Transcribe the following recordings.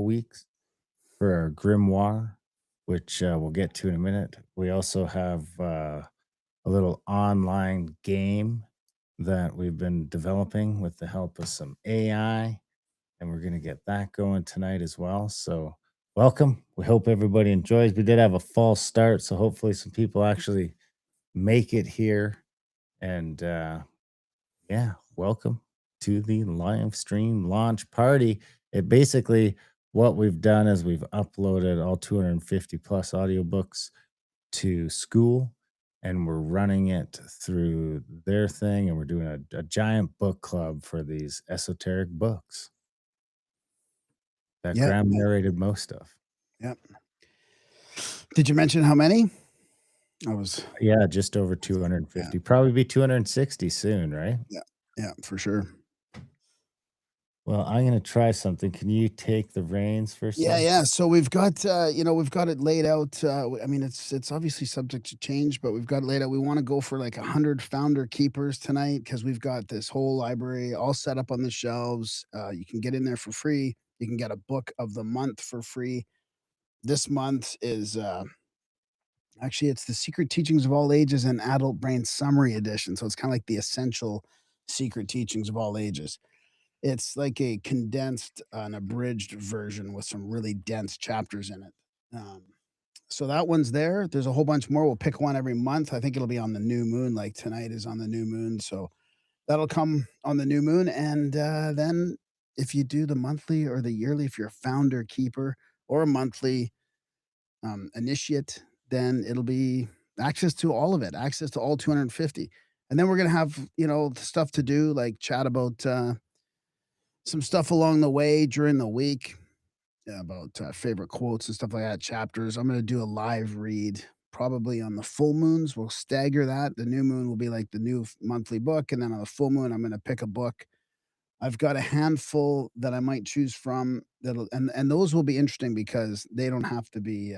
weeks for our grimoire, which we'll get to in a minute. We also have a little online game that we've been developing with the help of some AI, and we're going to get that going tonight as well. So, welcome. We hope everybody enjoys. We did have a false start, so hopefully, some people actually make it here. And yeah, welcome to the live stream launch party. It basically, what we've done is we've uploaded all 250 plus audiobooks to school, and we're running it through their thing, and we're doing a giant book club for these esoteric books that Yeah, Graham narrated most of. yeah. Did you mention how many? I was Yeah, just over yeah, 250. Probably be 260 soon, right? yeah, yeah, for sure. Well, I'm gonna try something. Can you take the reins for a Yeah, sec? yeah. So we've got, we've got it laid out. I mean, it's obviously subject to change, but we've got it laid out. We want to go for like 100 founder keepers tonight because we've got this whole library all set up on the shelves. You can get in there for free. You can get a book of the month for free. This month is actually it's the Secret Teachings of All Ages and Adult Brain Summary Edition. So it's kind of like the essential secret teachings of all ages. It's like a condensed, an abridged version with some really dense chapters in it. Um, so that one's there. There's a whole bunch more. We'll pick one every month. I think it'll be on the new moon, like tonight is on the new moon. So that'll come on the new moon. And then if you do the monthly or the yearly, if you're a founder keeper or a monthly initiate, then it'll be access to all of it, access to all 250. And then we're going to have, stuff to do like chat about some stuff along the way during the week, yeah, about favorite quotes and stuff like that, chapters. I'm going to do a live read probably on the full moons. We'll stagger that. The new moon will be like the new monthly book. And then on the full moon, I'm going to pick a book. I've got a handful that I might choose from that'll, and those will be interesting because they don't have to be,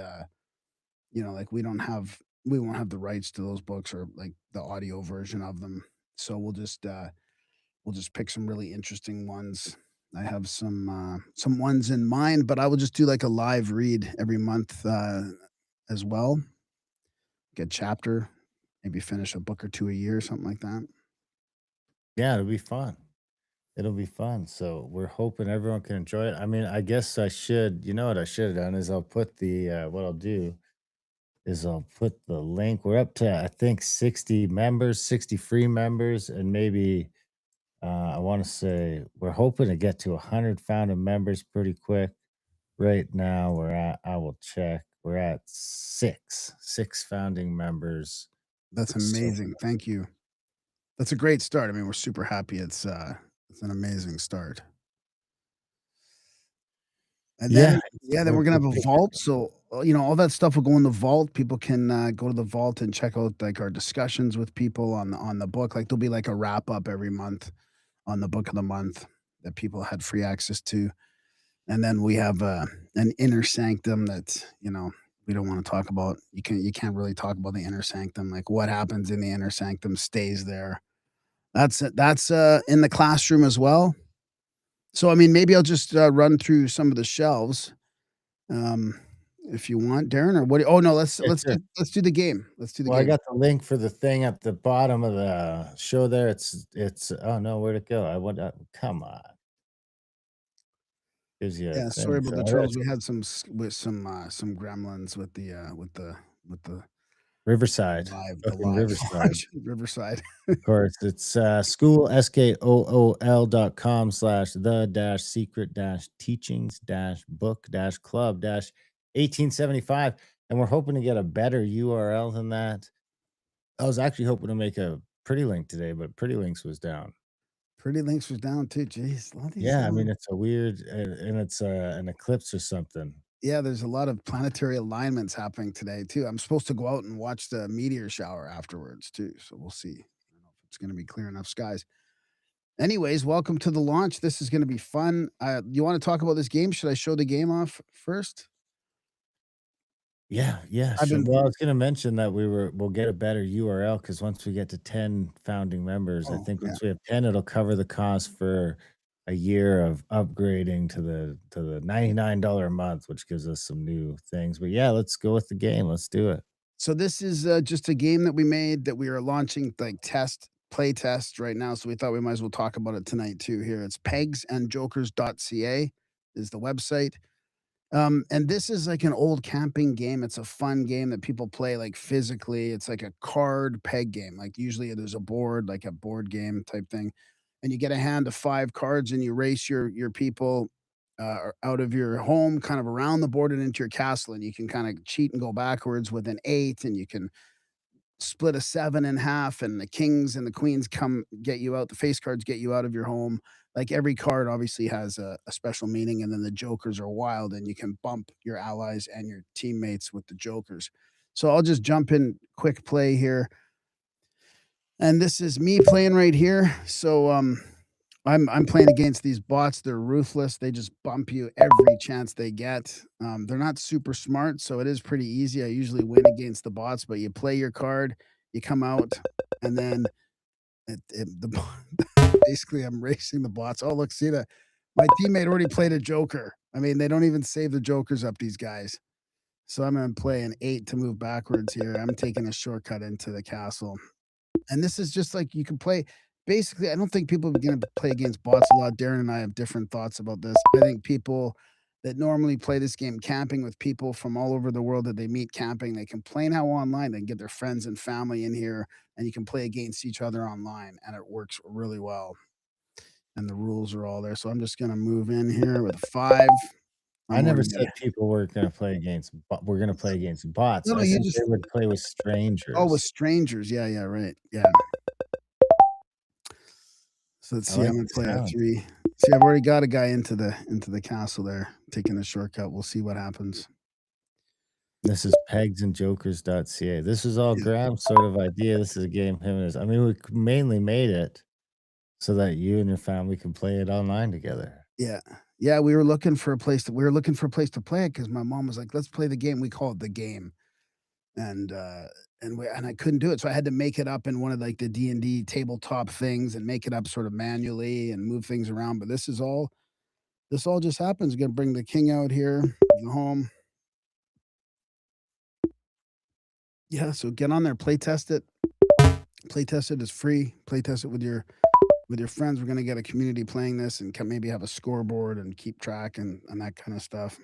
like we won't have the rights to those books or like the audio version of them. So we'll just pick some really interesting ones. I have some ones in mind, but I will just do like a live read every month as well. Get a chapter, maybe finish a book or two a year, something like that. Yeah, it'll be fun. It'll be fun. So we're hoping everyone can enjoy it. I mean, I guess I should, you know what I should have done is I'll put the what I'll do is I'll put the link. We're up to I think 60 members, 60 free members, and maybe I want to say we're hoping to get to 100 founding members pretty quick. Right now we're at I will check. We're at six founding members. That's So amazing. Thank you. That's a great start. I mean, we're super happy. It's an amazing start. And yeah, then, yeah, then we're, we're gonna we're have a pretty vault. So, all that stuff will go in the vault. People can go to the vault and check out like our discussions with people on the book. Like there'll be like a wrap up every month on the book of the month that people had free access to. And then we have an inner sanctum that, we don't want to talk about. You can't really talk about the inner sanctum. Like what happens in the inner sanctum stays there. That's in the classroom as well. So I mean, maybe I'll just run through some of the shelves, um, if you want, Darren, or what? Oh no, let's yeah, let's sure. do, let's do the game. Let's do the Well, I game. got the link for the thing at the bottom of the show there. It's oh no, where'd it go? I went come on. Gives you a Yeah, sorry thing. about So the it's trolls. We had with some gremlins with the Riverside. the Fucking live Riverside. launch Riverside. Of course, it's school SKOOL.com slash the dash secret dash teachings dash book dash club dash 1875. And we're hoping to get a better URL than that. I was actually hoping to make a pretty link today, but pretty links was down. Pretty Links was down too. Jeez, a lot of these. Yeah, I mean it's a weird and it's an eclipse or something. Yeah, there's a lot of planetary alignments happening today too. I'm supposed to go out and watch the meteor shower afterwards too, so we'll see. I don't know if it's going to be clear enough skies. Anyways, welcome to the launch. This is going to be fun. You want to talk about this game? Should I show the game off first? Yeah, yeah, I've sure. been Well, I was gonna mention that we'll get a better URL because once we get to 10 founding members, I Oh think yeah, once we have 10, it'll cover the cost for a year of upgrading to the $99 a month, which gives us some new things. But yeah, let's go with the game. Let's do it. So this is, just a game that we made that we are launching, like, play test right now, so we thought we might as well talk about it tonight too here. It's pegsandjokers.ca is the website. And this is like an old camping game. It's a fun game that people play like physically. It's like a card peg game. Like usually there's a board, like a board game type thing, and you get a hand of 5 cards and you race your people out of your home, kind of around the board and into your castle. And you can kind of cheat and go backwards with an 8, and you can split a 7 in half, and the kings and the queens come get you out. The face cards get you out of your home. Like every card obviously has a special meaning, and then the jokers are wild, and you can bump your allies and your teammates with the jokers. So I'll just jump in quick play here. And this is me playing right here. So I'm playing against these bots. They're ruthless. They just bump you every chance they get. They're not super smart, so it is pretty easy. I usually win against the bots, but you play your card, you come out, and then basically I'm racing the bots. Oh, look, see that my teammate already played a joker. I mean, they don't even save the jokers up, these guys. So I'm gonna play an 8 to move backwards here. I'm taking a shortcut into the castle. And this is just like you can play basically, I don't think people are gonna play against bots a lot. Darren and I have different thoughts about this. I think people that normally play this game camping with people from all over the world that they meet camping, they complain how online they can get their friends and family in here, and you can play against each other online, and it works really well. And the rules are all there. So I'm just gonna move in here with a 5. I I'm never already said there. people were gonna play against we're gonna play against bots. No, no, I you said they just would play with oh, with strangers. strangers. Yeah, yeah, right. Yeah. So let's I see, I'm like gonna the play a sound. 3. See, I've already got a guy into the castle there, taking the shortcut. We'll see what happens. This is pegsandjokers.ca. This is all Yeah, Graham's sort of idea. This is a game him and his I mean, we mainly made it so that you and your family can play it online together. yeah. Yeah, we were looking for a place to play it because my mom was like, "Let's play the game." We call it The Game, and, and I couldn't do it, so I had to make it up in one of, like, the D&D tabletop things and make it up sort of manually and move things around, but this all just happens. Gonna bring the king out here, the home. Yeah, so get on there, play test it. Play test it is free. Play test it with your friends. We're gonna get a community playing this and maybe have a scoreboard and keep track and that kind of stuff.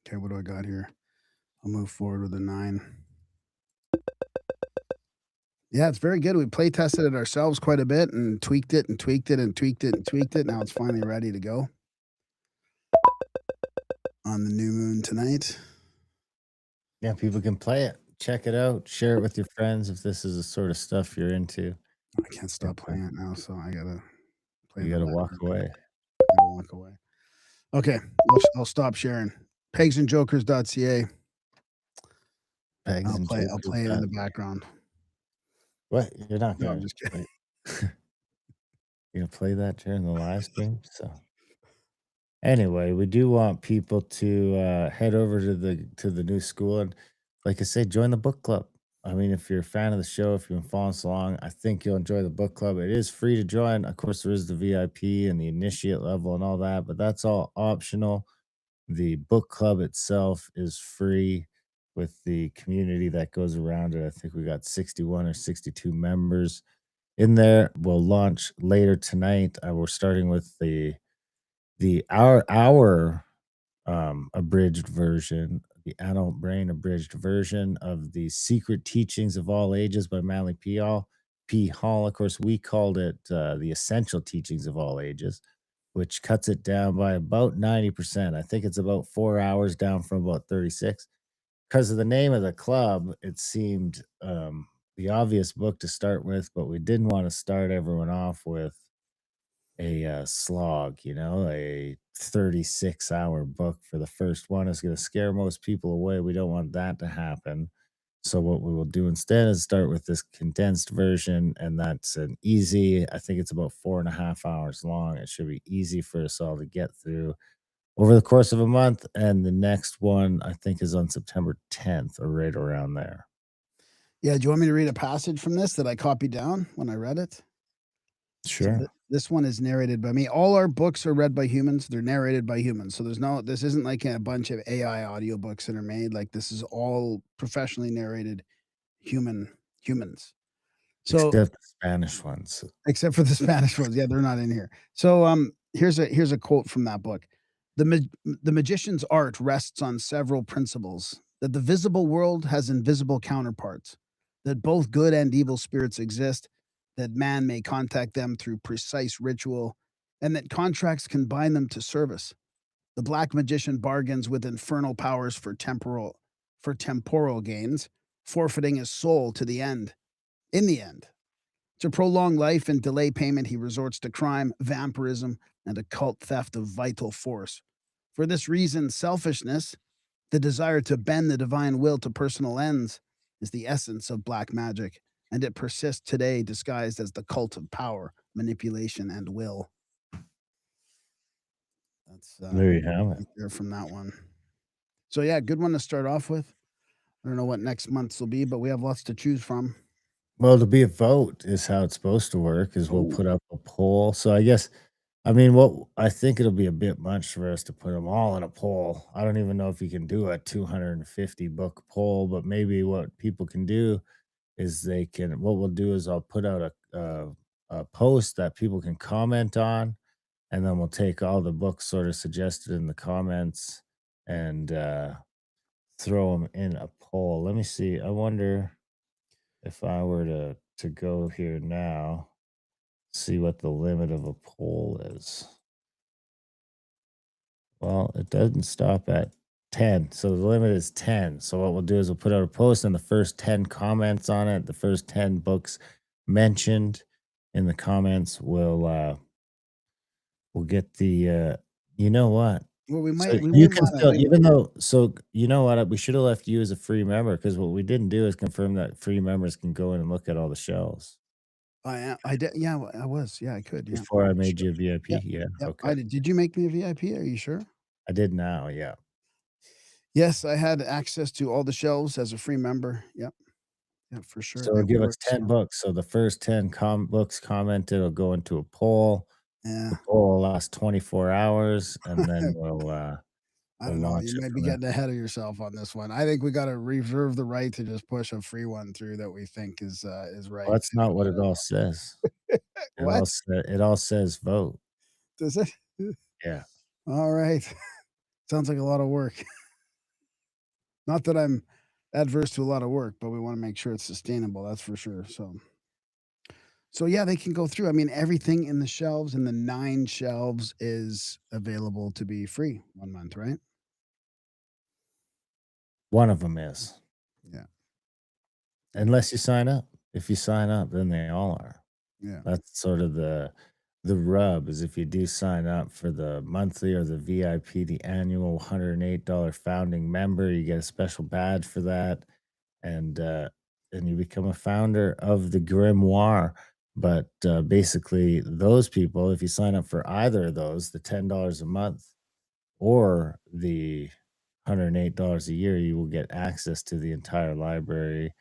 Okay, what do I got here? I'll move forward with a 9. Yeah, it's very good. We play tested it ourselves quite a bit and tweaked it and tweaked it and tweaked it and tweaked it. Now it's finally ready to go on the new moon tonight. Yeah, people can play it. Check it out. Share it with your friends if this is the sort of stuff you're into. I can't And, stop playing it now, so I gotta play you in the gotta walk background. away. Gotta walk away. Okay, I'll stop sharing. Pegsandjokers.ca. Pegs I'll and play I'll jokers play it in dot the background. what? You're not No, I'm gonna just kidding. play you gonna play that during the live stream? So anyway, we do want people to head over to the new school and, like I said, join the book club. I mean, if you're a fan of the show, if you've been following us along, I think you'll enjoy the book club. It is free to join. Of course, there is the VIP and the initiate level and all that, but that's all optional. The book club itself is free with the community that goes around it. I think we got 61 or 62 members in there. We'll launch later tonight. We're starting with the abridged version, the adult brain abridged version of the Secret Teachings of All Ages by Manly P. Hall. Of course, we called it the Essential Teachings of All Ages, which cuts it down by about 90%. I think it's about 4 hours down from about 36. Because of the name of the club, it seemed the obvious book to start with, but we didn't want to start everyone off with a slog, a 36-hour book for the first one is going to scare most people away. We don't want that to happen. So, what we will do instead is start with this condensed version, and that's an easy, I think it's about 4.5 hours long. It should be easy for us all to get through over the course of a month. And the next one, I think, is on September 10th or right around there. Yeah, do you want me to read a passage from this that I copied down when I read it? So Sure. This one is narrated by me. All our books are read by humans. They're narrated by humans. So this isn't like a bunch of AI audiobooks that are made. Like this is all professionally narrated human humans. So Except the Spanish ones. except for the Spanish ones. Yeah, they're not in here. So, here's a quote from that book. The magician's art rests on several principles: that the visible world has invisible counterparts, that both good and evil spirits exist, that man may contact them through precise ritual, and that contracts can bind them to service. The black magician bargains with infernal powers for temporal gains, forfeiting his soul to the end. In the end, to prolong life and delay payment, he resorts to crime, vampirism, and occult theft of vital force. For this reason, selfishness, the desire to bend the divine will to personal ends, is the essence of black magic, and it persists today disguised as the cult of power, manipulation, and will. That's There you have it. right there from that one. So, yeah, good one to start off with. I don't know what next month's will be, but we have lots to choose from. Well, to be a vote is how it's supposed to work, is we'll Oh, put up a poll. So I guess I mean, what I think it'll be a bit much for us to put them all in a poll. I don't even know if you can do a 250 book poll, but maybe what people can do is they can what we'll do is I'll put out a post that people can comment on, and then we'll take all the books sort of suggested in the comments and throw them in a poll. Let me see. I wonder if I were to go here now, see what the limit of a poll is. Well, it doesn't stop at 10. So the limit is 10. So what we'll do is we'll put out a post and the first 10 comments on it, the first 10 books mentioned in the comments will get the you know what? well, So we you might can wanna still even though so you know what? We should have left you as a free member because what we didn't do is confirm that free members can go in and look at all the shelves I did, yeah, I was, yeah, I could, yeah, before I made sure. you a VIP. Yep, Yeah. yep, Okay. I did you make me a VIP? Are you sure? I did now. Yeah. Yes, I had access to all the shelves as a free member. Yep, yep, for sure, So it'll it give us works, 10 yeah. books. So the first 10 books commented will go into a poll. Yeah. The poll will last 24 hours and then I we'll don't know, launch you it might be from there. getting ahead of yourself on this one. I think we gotta reserve the right to just push a free one through that we think is Well, right that's not what it all says. What? It all says vote. Does it? Yeah. Alright. Sounds like a lot of work. Not that I'm adverse to a lot of work, but we wanna make sure it's sustainable, that's for sure, so yeah, they can go through. I mean, everything in the shelves in the 9 shelves is available to be free 1 month, right? One of them is. Yeah, yeah, Unless you sign up. If you sign up, then they all are. yeah. That's sort of the rub is if you do sign up for the monthly or the VIP, the annual $108 founding member, you get a special badge for that, and and you become a founder of the grimoire. But basically, those people, if you sign up for either of those, the $10 a month or the $108 a year, you will get access to the entire library,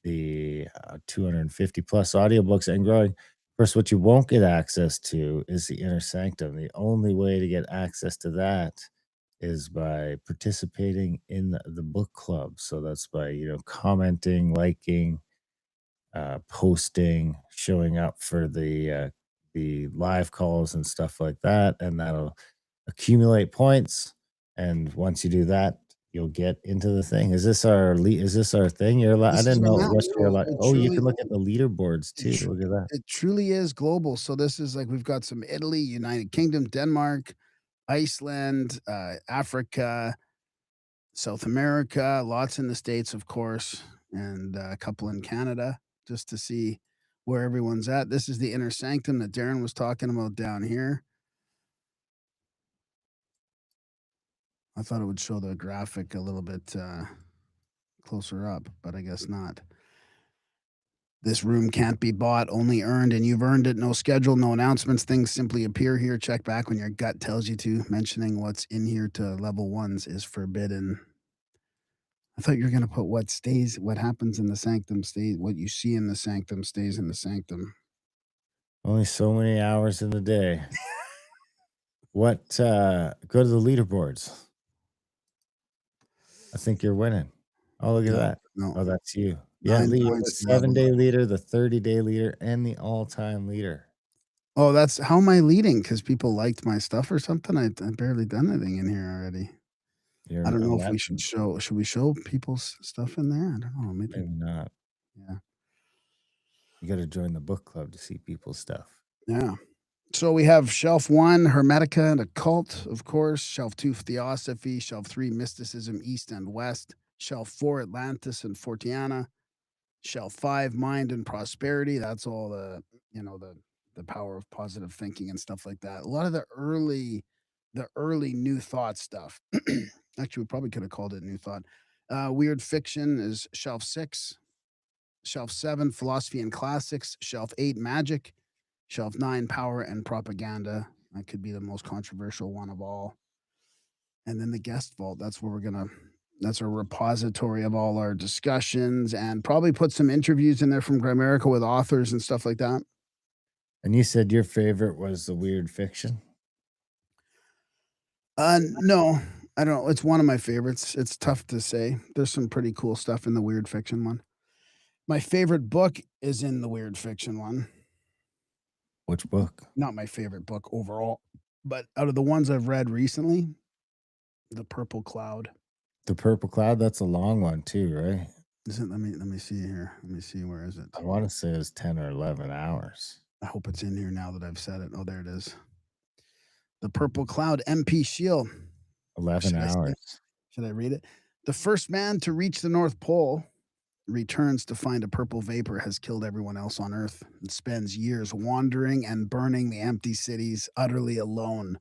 the 250 plus audiobooks and growing. Of course, what you won't get access to is the inner sanctum. The only way to get access to that is by participating in the book club. So that's by, commenting, liking, posting, showing up for the live calls and stuff like that, and that'll accumulate points. And once you do that, you'll get into the thing. Is this our thing? I This is didn't our know it map. was your No, like. it Oh, you truly can look at the leaderboards too. Look at that. it truly is global. So this is like we've got some Italy, United Kingdom, Denmark, Iceland, Africa, South America, lots in the States, of course, and a couple in Canada, just to see where everyone's at. This is the inner sanctum that Darren was talking about down here. I thought it would show the graphic a little bit closer up, but I guess not. This room can't be bought, only earned, and you've earned it. No schedule, no announcements. Things simply appear here. Check back when your gut tells you to. Mentioning what's in here to level ones is forbidden. I thought you were going to put what happens in the sanctum stays, what you see in the sanctum stays in the sanctum. Only so many hours in the day. What, go to the leaderboards. I think you're winning. Oh, look at No, that. no, Oh, that's you. Yeah, 9 Lee, you're the points to 11. seven-day leader, the 30-day leader, and the all-time leader. Oh, that's how am I leading? Because people liked my stuff or something? I barely done anything in here already. I You're don't know if we 11. should we show people's stuff in there? I don't know, maybe Maybe not. yeah. You gotta join the book club to see people's stuff. Yeah. So we have shelf 1, Hermetica and Occult, of course, shelf 2, Theosophy, shelf 3, Mysticism, East and West, shelf 4, Atlantis and Fortiana, shelf 5, Mind and Prosperity, that's all the power of positive thinking and stuff like that. A lot of the early New Thought stuff. Actually, we probably could have called it New Thought. Weird Fiction is shelf 6, shelf 7, Philosophy and Classics, shelf 8, Magic, shelf 9, Power and Propaganda. That could be the most controversial one of all. And then the guest vault, that's a repository of all our discussions and probably put some interviews in there from Grimerica with authors and stuff like that. And you said your favorite was the weird fiction? No, I don't. It's one of my favorites. It's tough to say. There's some pretty cool stuff in the weird fiction one. My favorite book is in the weird fiction one. Which book? Not my favorite book overall, but out of the ones I've read recently, The Purple Cloud. The Purple Cloud? That's a long one too, right? Is it? Let me see here. Let me see. Where is it? I wanna say it was 10 or 11 hours. I hope it's in here now that I've said it. Oh, there it is. The Purple Cloud, MP Shield. 11 Should I say it? hours. Should I read it? The first man to reach the North Pole returns to find a purple vapor has killed everyone else on Earth and spends years wandering and burning the empty cities utterly alone.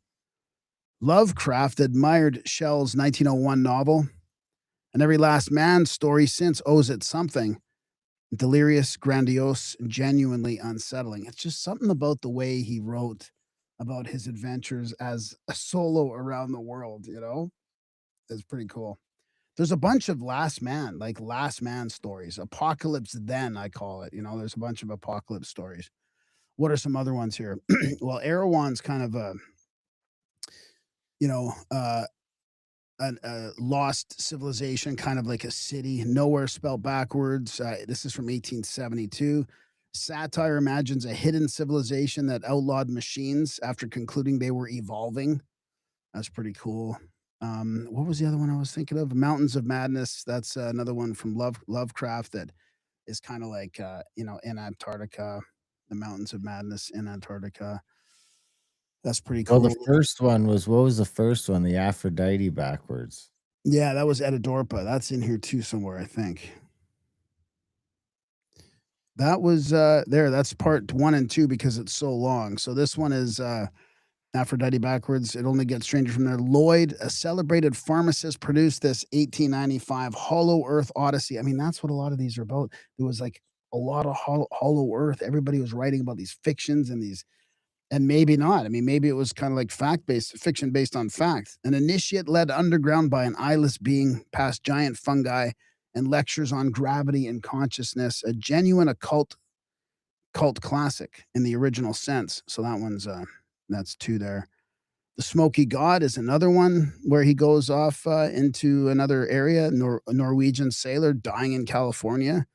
Lovecraft admired Shell's 1901 novel, and every last man story since owes it something delirious, grandiose, genuinely unsettling. It's just something about the way he wrote about his adventures as a solo around the world, It's pretty cool. There's a bunch of last man stories. Apocalypse Then, I call it. There's a bunch of apocalypse stories. What are some other ones here? Well, Erewhon's kind of you know, uh, a lost civilization, kind of like a city, nowhere spelled backwards. This is from 1872. Satire imagines a hidden civilization that outlawed machines after concluding they were evolving. That's pretty cool. What was the other one I was thinking of? Mountains of Madness. That's another one from Lovecraft that is kind of like in Antarctica, the Mountains of Madness in Antarctica. That's pretty Well, the cool. first one was what was the first one? The Aphrodite backwards. Yeah, that was Edidorpa. That's in here too somewhere, I think. That was there. That's part 1 and 2 because it's so long. So this one is Aphrodite backwards. It only gets stranger from there. Lloyd, a celebrated pharmacist, produced this 1895 Hollow Earth Odyssey. I mean, that's what a lot of these are about. There was like a lot of Hollow Earth. Everybody was writing about these fictions and these, and maybe not. I mean, maybe it was kind of like fact based fiction based on fact. An initiate led underground by an eyeless being past giant fungi and lectures on gravity and consciousness. A genuine occult cult classic in the original sense. So that's 2 there. The Smoky God is another one where he goes off into another area. A Norwegian sailor dying in California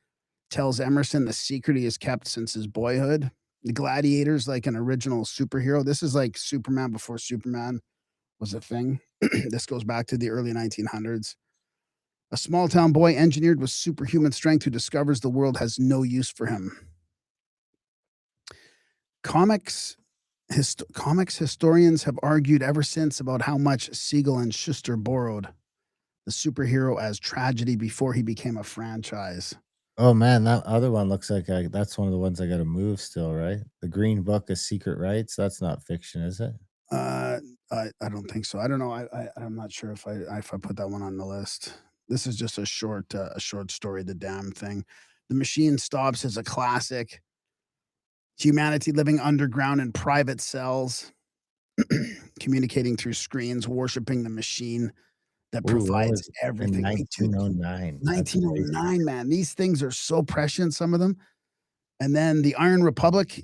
tells Emerson the secret he has kept since his boyhood. The Gladiator's like an original superhero. This is like Superman before Superman was a thing. This goes back to the early 1900s. A small town boy engineered with superhuman strength who discovers the world has no use for him. Comics comics historians have argued ever since about how much Siegel and Schuster borrowed the superhero as tragedy before he became a franchise. Oh, man, that other one looks like that's one of the ones I gotta move still, right? The Green Book of Secret Rights? That's not fiction, is it? Uh, I don't think so. I don't know. I'm not sure if I put that one on the list. This is just a short story. The damn thing. The Machine Stops is a classic. Humanity living underground in private cells, communicating through screens, worshiping the machine that Ooh, that provides was in everything. Me too. 1909. That's crazy. 1909, man. These things are so prescient, some of them. And then the Iron Republic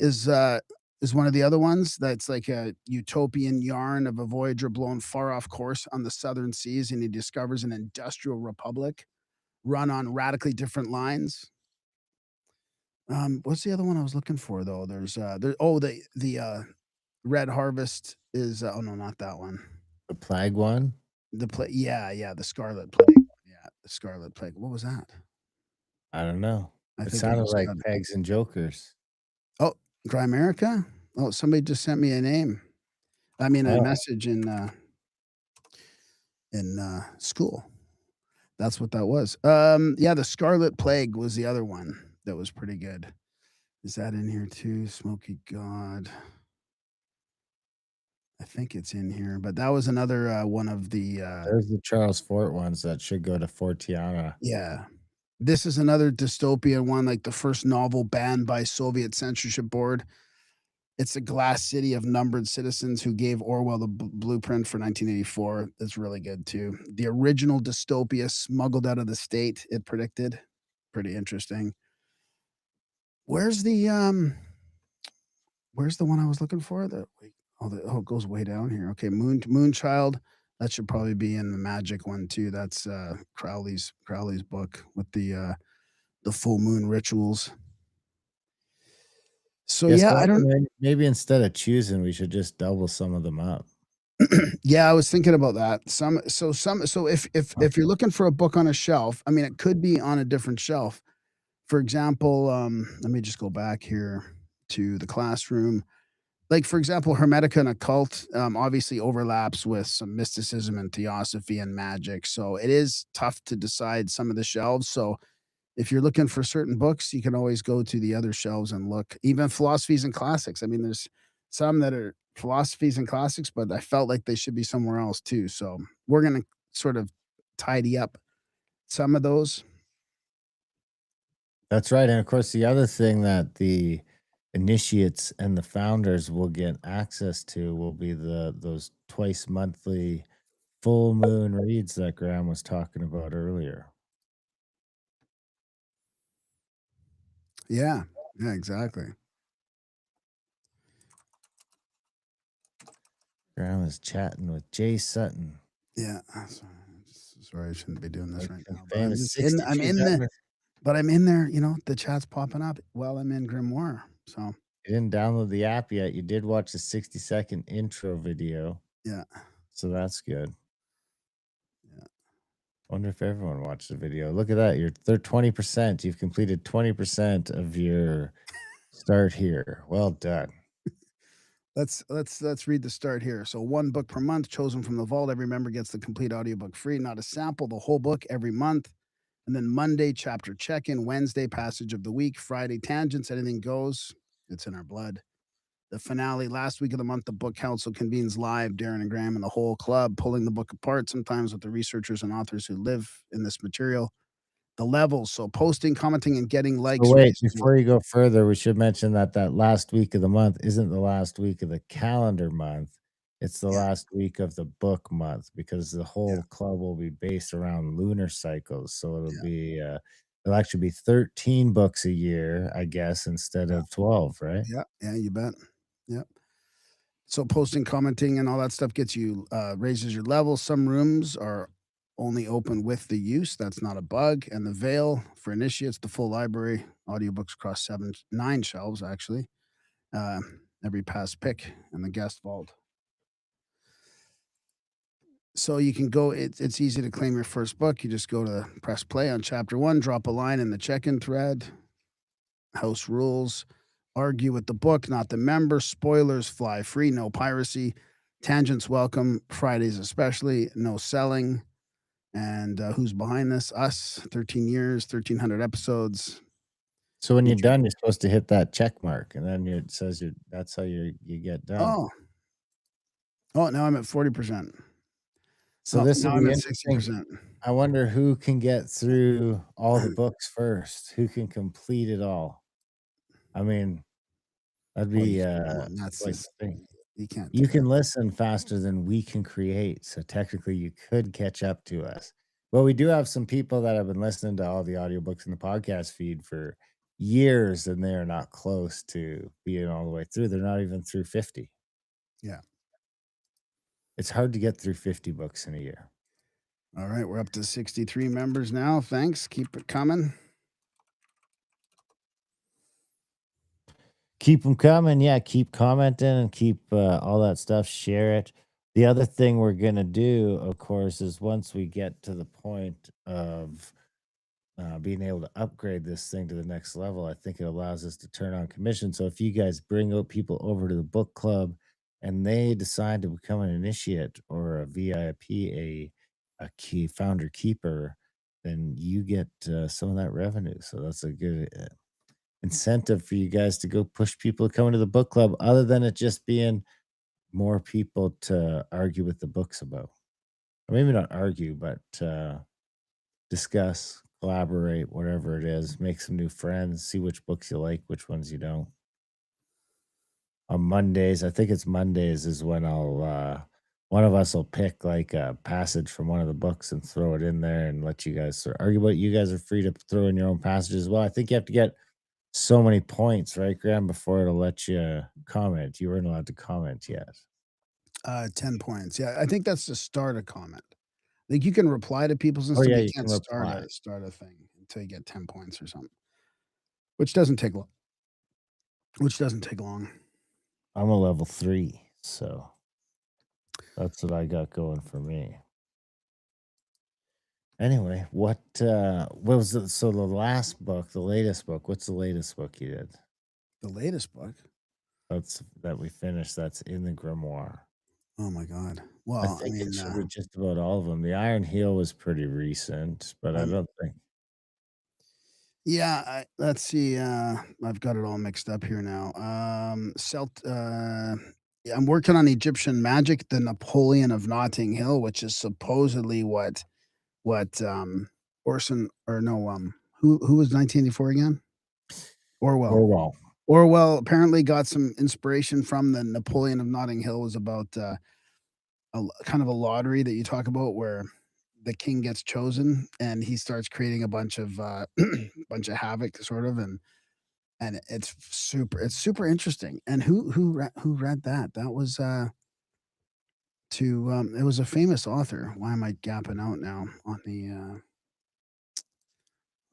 is one of the other ones that's like a utopian yarn of a voyager blown far off course on the southern seas, and he discovers an industrial republic run on radically different lines. What's the other one I was looking for though? The Red Harvest is oh no, not that one. The Plague one? Yeah, the Scarlet Plague. Yeah, the Scarlet Plague. What was that? I don't know. I It think it sounded was like pegs and jokers. oh, Grimerica? Oh, somebody just sent me a name. I mean, a Oh, message in school. That's what that was. Yeah, the Scarlet Plague was the other one that was pretty good. Is that in here too? Smoky God. I think it's in here, but that was another one of the there's the Charles Fort ones that should go to Fortiana. yeah. This is another dystopian one, like the first novel banned by Soviet censorship board. It's a glass city of numbered citizens who gave Orwell the blueprint for 1984. That's really good too. The original dystopia smuggled out of the state, it predicted. Pretty interesting. Where's the where's the one I was looking for? It goes way down here. Okay, Moonchild. That should probably be in the magic one too. That's Crowley's book with the full moon rituals. So Guess yeah, I what? don't Maybe instead of choosing, we should just double some of them up. yeah, I was thinking about that. So if you're looking for a book on a shelf, I mean, it could be on a different shelf. For example, let me just go back here to the classroom. Like, for example, Hermetica and occult obviously overlaps with some mysticism and theosophy and magic. So it is tough to decide some of the shelves. So if you're looking for certain books, you can always go to the other shelves and look. Even philosophies and classics. I mean, there's some that are philosophies and classics, but I felt like they should be somewhere else too. So we're gonna sort of tidy up some of those. That's right. And of course, the other thing that the initiates and the founders will get access to will be those twice monthly full moon reads that Graham was talking about earlier. Yeah, yeah, exactly. Graham was chatting with Jay Sutton, Yeah. Sorry, I shouldn't be doing this like right some now, but I'm famous just in. I'm 62 in the. numbers. But I'm in there. You know, the chat's popping up while I'm in Grimoire. So You didn't download the app yet. You did watch the 60-second intro video, yeah, so that's good. yeah. Wonder if everyone watched the video. Look at that. They're 20%. You've completed 20% of your start here. Well done. Let's read the start here. So one book per month chosen from the vault. Every member gets the complete audiobook free, not a sample, the whole book every month. And then Monday chapter check-in, Wednesday passage of the week, Friday tangents, anything goes. It's in our blood. The finale last week of the month, the book council convenes live, Darren and Graham and the whole club, pulling the book apart, sometimes with the researchers and authors who live in this material. The levels, so posting, commenting, and getting So likes wait, raises your before you go further, we should mention that that last week of the month isn't the last week of the calendar month. It's the yeah, last week of the book month because the yeah, whole club will be based around lunar cycles. So yeah, it'll actually be 13 books a year, I guess, instead yeah, of 12, right? yeah, yeah, you bet. Yeah. So posting, commenting, and all that stuff gets you raises your level. Some rooms are only open with the use. That's not a bug. And the veil for initiates, the full library, audiobooks across 9 shelves actually. Uh, every past pick and the guest vault. So you can go. It's easy to claim your first book. You just go to press play on chapter one, drop a line in the check-in thread. House rules. Argue with the book, not the member. Spoilers fly free. No piracy. Tangents welcome. Fridays especially. No selling. And who's behind this? Us. 13 years, 1,300 episodes. So when you're Featured. done, you're supposed to hit that check mark, and then it says that's how you get done. Oh, oh, now I'm at 40%. So Oh, this will now I'm be at interesting. 60%. I wonder who can get through all the books first, who can complete it all. I mean, that'd Oh, you be, can't. Come on. That's quite just, the thing. you can't do You that. can listen faster than we can create, so technically you could catch up to us. Well, we do have some people that have been listening to all the audiobooks in the podcast feed for years and they're not close to being all the way through. They're not even through 50. Yeah. It's hard to get through 50 books in a year. All right, we're up to 63 members now. Thanks. Keep it coming. Keep them coming. Yeah, keep commenting and keep all that stuff. Share it. The other thing we're going to do, of course, is once we get to the point of being able to upgrade this thing to the next level, I think it allows us to turn on commission. So if you guys bring out people over to the book club and they decide to become an initiate or a VIP, a key founder keeper, then you get some of that revenue. So that's a good incentive for you guys to go push people to come into the book club, other than it just being more people to argue with the books about. Or maybe not argue, but discuss, collaborate, whatever it is, make some new friends, see which books you like, which ones you don't. On Mondays, I think it's Mondays is when one of us will pick like a passage from one of the books and throw it in there and let you guys sort of argue about it. You guys are free to throw in your own passages as well. I think you have to get so many points, right, Graham, before it'll let you comment. You weren't allowed to comment yet. 10 points. Yeah, I think that's to start a comment. Like, you can reply to people's and Oh stuff, yeah, but you you can't can reply. start a thing until you get 10 points or something, which doesn't take long. Which doesn't take long. I'm a level 3, so that's what I got going for me. Anyway, what was the so the last book, the latest book, what's the latest book you did? The latest book? That's that we finished, that's in the grimoire. Oh my god. I Well, I think it mean, should be just about all of them. The Iron Heel was pretty recent, but I I'm don't think yeah, let's see, I've got it all mixed up here now. Yeah, I'm working on Egyptian Magic, the Napoleon of Notting Hill, which is supposedly what Orson or no, who was 1984 again? Orwell. Orwell. Orwell apparently got some inspiration from the Napoleon of Notting Hill was about, kind of a lottery that you talk about where the king gets chosen and he starts creating a bunch of, bunch of havoc sort of, and it's super interesting. And who read that? That was, it was a famous author. Why am I gapping out now on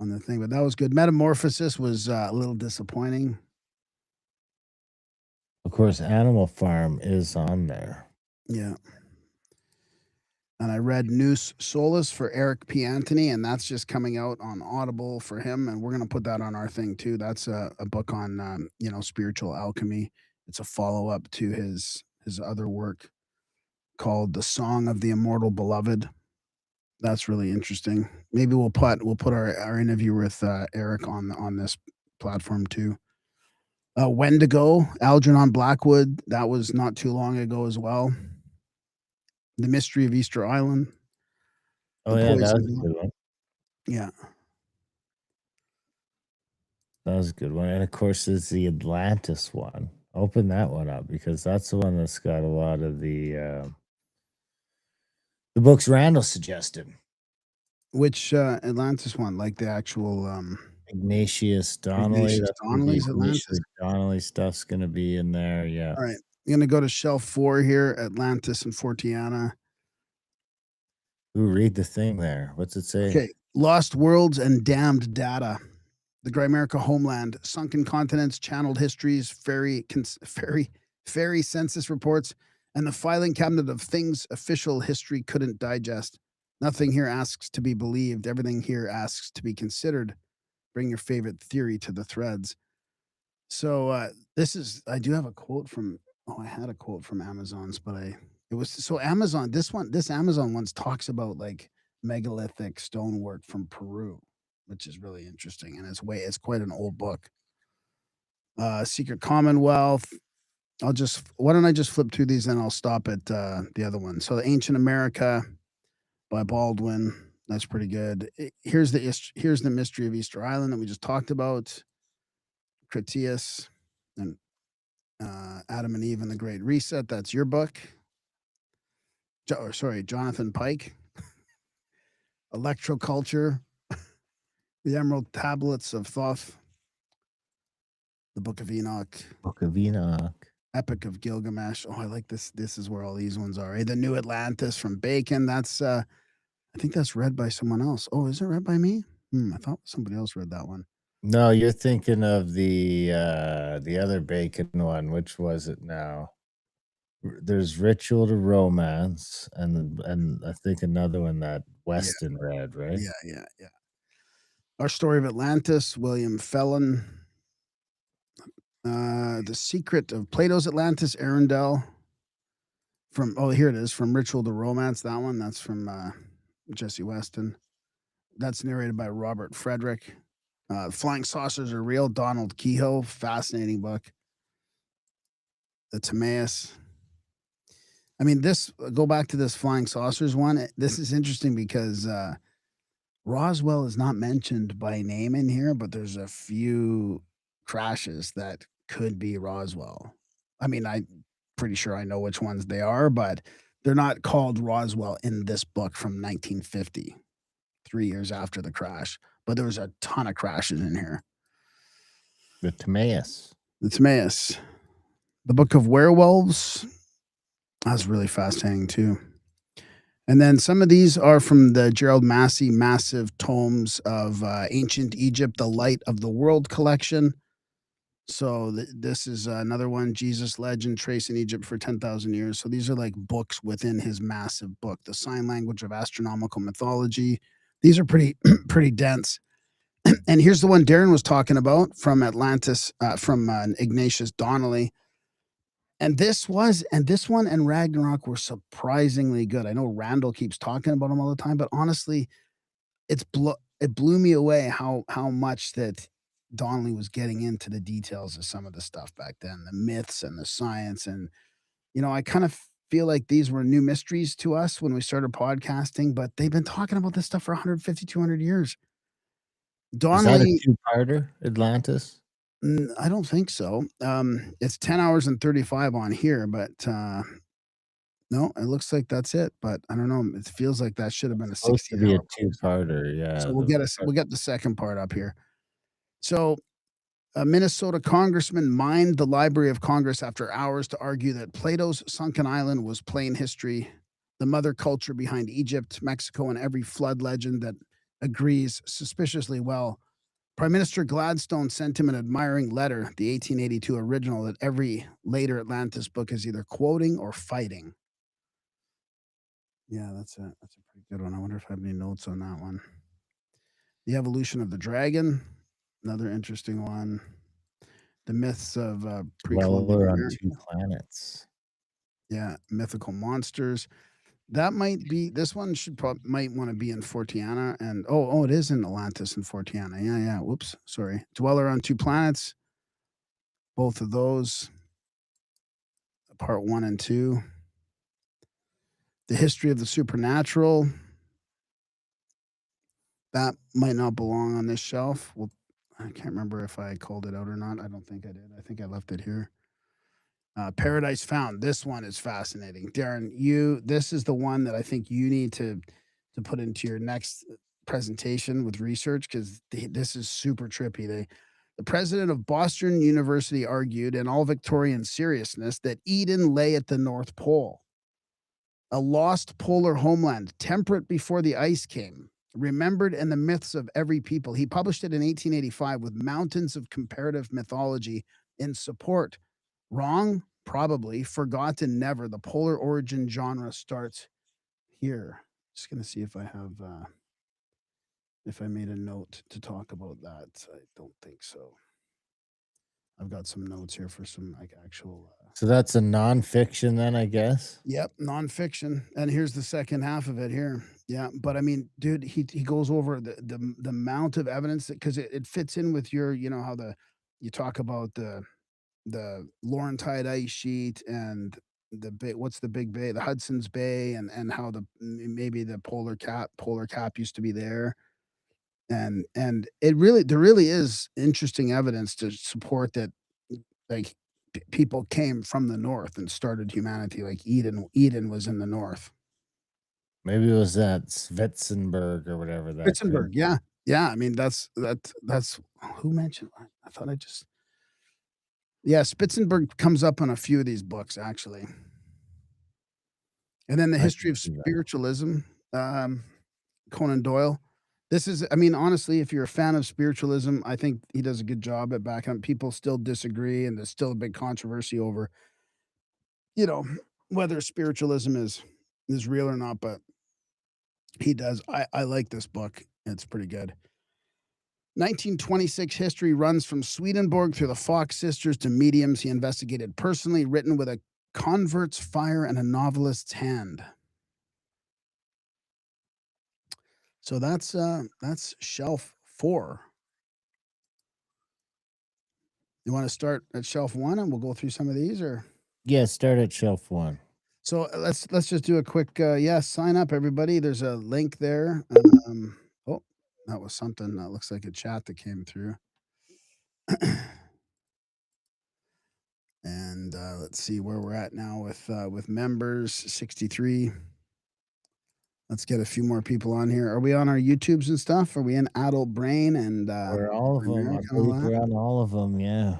the thing? But that was good. Metamorphosis was, a little disappointing. Of course, Animal Farm is on there. Yeah. And I read Noose Solace for Eric P. Anthony, and that's just coming out on Audible for him, and we're gonna put that on our thing too. That's a book on, spiritual alchemy. It's a follow-up to his other work called The Song of the Immortal Beloved. That's really interesting. Maybe we'll put our interview with, Eric on this platform too. Wendigo, Algernon Blackwood, that was not too long ago as well. The Mystery of Easter Island, Oh The yeah, that Poison was a Girl. good one. Yeah. That was a good one. And of course, there's the Atlantis one. Open that one up because that's the one that's got a lot of the books Randall suggested. Which, Atlantis one? Like the actual, Ignatius Donnelly. Ignatius That's where the Donnelly's Atlantis? Ignatius Donnelly stuff's gonna be in there. Yeah. Alright. I'm gonna go to shelf 4 here, Atlantis and Fortiana. Ooh, read the thing there. What's it say? Okay. Lost Worlds and Damned Data. The Grimerica Homeland, Sunken Continents, Channeled Histories, Fairy Census Reports, and the filing cabinet of things official history couldn't digest. Nothing here asks to be believed, everything here asks to be considered. Bring your favorite theory to the threads. So, this is I do have a quote from I had a quote from Amazon's, but I it was so Amazon this Amazon ones talks about, like, megalithic stonework from Peru, which is really interesting, and it's quite an old book. Secret Commonwealth. I'll just why don't I just flip through these, and I'll stop at, the other one. So, Ancient America by Baldwin, that's pretty good. Here's the Mystery of Easter Island that we just talked about. Critias and Adam and Eve and the Great Reset. That's your book. Jonathan Pike. Electroculture, the Emerald Tablets of Thoth. The Book of Enoch, Book of Enoch. Epic of Gilgamesh. Oh, I like this. This is where all these ones are. The New Atlantis from Bacon. That's I think that's read by someone else. Oh, is it read by me? I thought somebody else read that one. No, you're thinking of the other Bacon one. Which was it now? There's Ritual to Romance, and I think another one that Yeah, Weston read, right? yeah. Our Story of Atlantis, William Fellon. The Secret of Plato's Atlantis, Arundel. From here it is, From Ritual to Romance. That one, that's from Jesse Weston. That's narrated by Robert Frederick. Flying Saucers Are Real, Donald Kehoe. Fascinating book. The Timaeus. I mean, this go back to this flying saucers one. This is interesting because Roswell is not mentioned by name in here, but there's a few crashes that could be Roswell. I mean, I'm pretty sure I know which ones they are, but they're not called Roswell in this book from 1950, 3 years after the crash. But there was a ton of crashes in here. The Timaeus. The Timaeus, the Book of Werewolves. That's really fascinating too. And then some of these are from the Gerald Massey massive tomes of Ancient Egypt, The Light of the World collection. So this is another one, Jesus Legend, Tracing Egypt for 10,000 Years. So these are like books within his massive book, The Sign Language of Astronomical Mythology. These are pretty pretty dense. And here's the one Darren was talking about from Atlantis, from Ignatius Donnelly. And this one and Ragnarok were surprisingly good. I know Randall keeps talking about them all the time, but honestly, it blew me away how much that Donnelly was getting into the details of some of the stuff back then, the myths and the science. And, I kind of feel like these were new mysteries to us when we started podcasting, but they've been talking about this stuff for 150, 200 years. Is that a Donnelly, two-parter, Atlantis? I don't think so. It's 10 hours and 35 on here, but no, it looks like that's it, but I don't know, it feels like that should have been a Supposed to be a 16-hour podcast. two-parter, So yeah, we'll get the second part up here. So, a Minnesota congressman mined the Library of Congress after hours to argue that Plato's sunken island was plain history, the mother culture behind Egypt, Mexico, and every flood legend that agrees suspiciously well. Prime Minister Gladstone sent him an admiring letter, the 1882 original, that every later Atlantis book is either quoting or fighting. Yeah, that's a pretty good one. I wonder if I have any notes on that one. The Evolution of the Dragon, another interesting one. The Myths of Pre-Columbian Dweller on Two America. Planets. Yeah, Mythical Monsters. That might be this one might wanna be in Fortiana, and it is in Atlantis and Fortiana. Yeah. Whoops, sorry. Dweller on Two Planets, both of those, part 1 and 2. The History of the Supernatural. That might not belong on this shelf. Well, I can't remember if I called it out or not. I don't think I did. I think I left it here. Paradise Found. This one is fascinating. Darren, this is the one that I think you need to put into your next presentation with research because this is super trippy. The president of Boston University argued in all Victorian seriousness that Eden lay at the North Pole, a lost polar homeland, temperate before the ice came, remembered in the myths of every people. He published it in 1885 with mountains of comparative mythology in support. Wrong? Probably. Forgotten? Never. The polar origin genre starts here. Just gonna see if I made a note to talk about that. I don't think so. I've got some notes here for some like actual. So that's a nonfiction then, I guess? Yep, nonfiction. And here's the second half of it here. Yeah, but I mean, dude, he goes over the amount of evidence because it fits in with your, how you talk about the Laurentide ice sheet and what's the big bay, the Hudson's Bay, and how maybe the polar cap used to be there. And there really is interesting evidence to support that, like, people came from the north and started humanity. Like Eden was in the north. Maybe it was that Svetsenberg or whatever that could Wittenberg, yeah. Yeah, I mean, that's who mentioned. I thought I just Yeah, Spitzenberg comes up on a few of these books, actually. And then The I can History of see that. Spiritualism, um, Conan Doyle. This is I mean, honestly, if you're a fan of spiritualism, I think he does a good job at backing up. People still disagree, and there's still a big controversy over, you know, whether spiritualism is real or not, but he does. I like this book. It's pretty good. 1926 history runs from Swedenborg through the Fox sisters to mediums he investigated personally, written with a convert's fire and a novelist's hand. So that's shelf 4. You wanna start at shelf 1 and we'll go through some of these, or Yeah, start at shelf 1. so, let's just do a quick, yeah, sign up, everybody. There's a link there. Oh, that was something that looks like a chat that came through. And, let's see where we're at now with members, 63. Let's get a few more people on here. Are we on our YouTubes and stuff? Are we in Adult Brain and, Or all of them. I Grimerica and all believe that? we're on all of them. Yeah.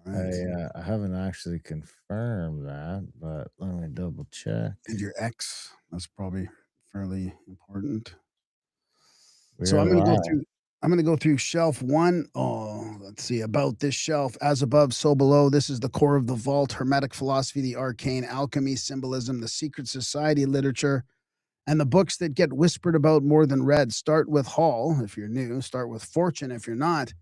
Alright. I haven't actually confirmed that, but let me double check. And your ex, that's probably fairly important. So We're live. I'm gonna go through shelf 1. Oh, let's see, about this shelf, as above, so below. This is the core of the vault, Hermetic philosophy, the arcane, alchemy, symbolism, the secret society literature, and the books that get whispered about more than read. Start with Hall if you're new, start with Fortune if you're not.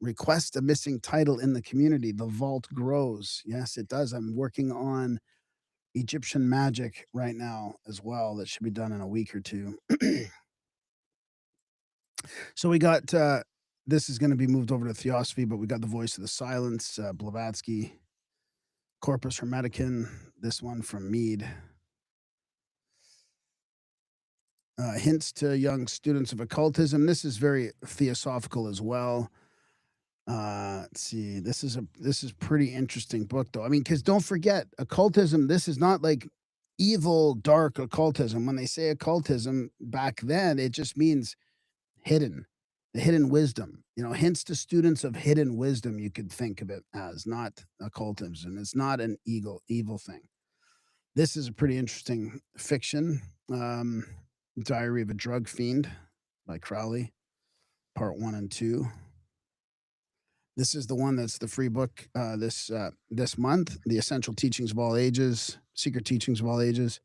Request a missing title in the community. The vault grows. Yes, it does. I'm working on Egyptian magic right now as well. That should be done in a week or two. So we got this is going to be moved over to Theosophy, but we got the Voice of the Silence, Blavatsky, Corpus Hermeticum. This one from Mead. Hints to young students of occultism. This is very theosophical as well. Let's see. This is pretty interesting book though. I mean, because don't forget, occultism. This is not like evil, dark occultism. When they say occultism back then, it just means hidden, the hidden wisdom. Hints to students of hidden wisdom. You could think of it as not occultism. It's not an evil thing. This is a pretty interesting fiction. Um, Diary of a Drug Fiend by Crowley, part 1 and 2. This is the one that's the free book this month. The Essential Teachings of All Ages, Secret Teachings of All Ages.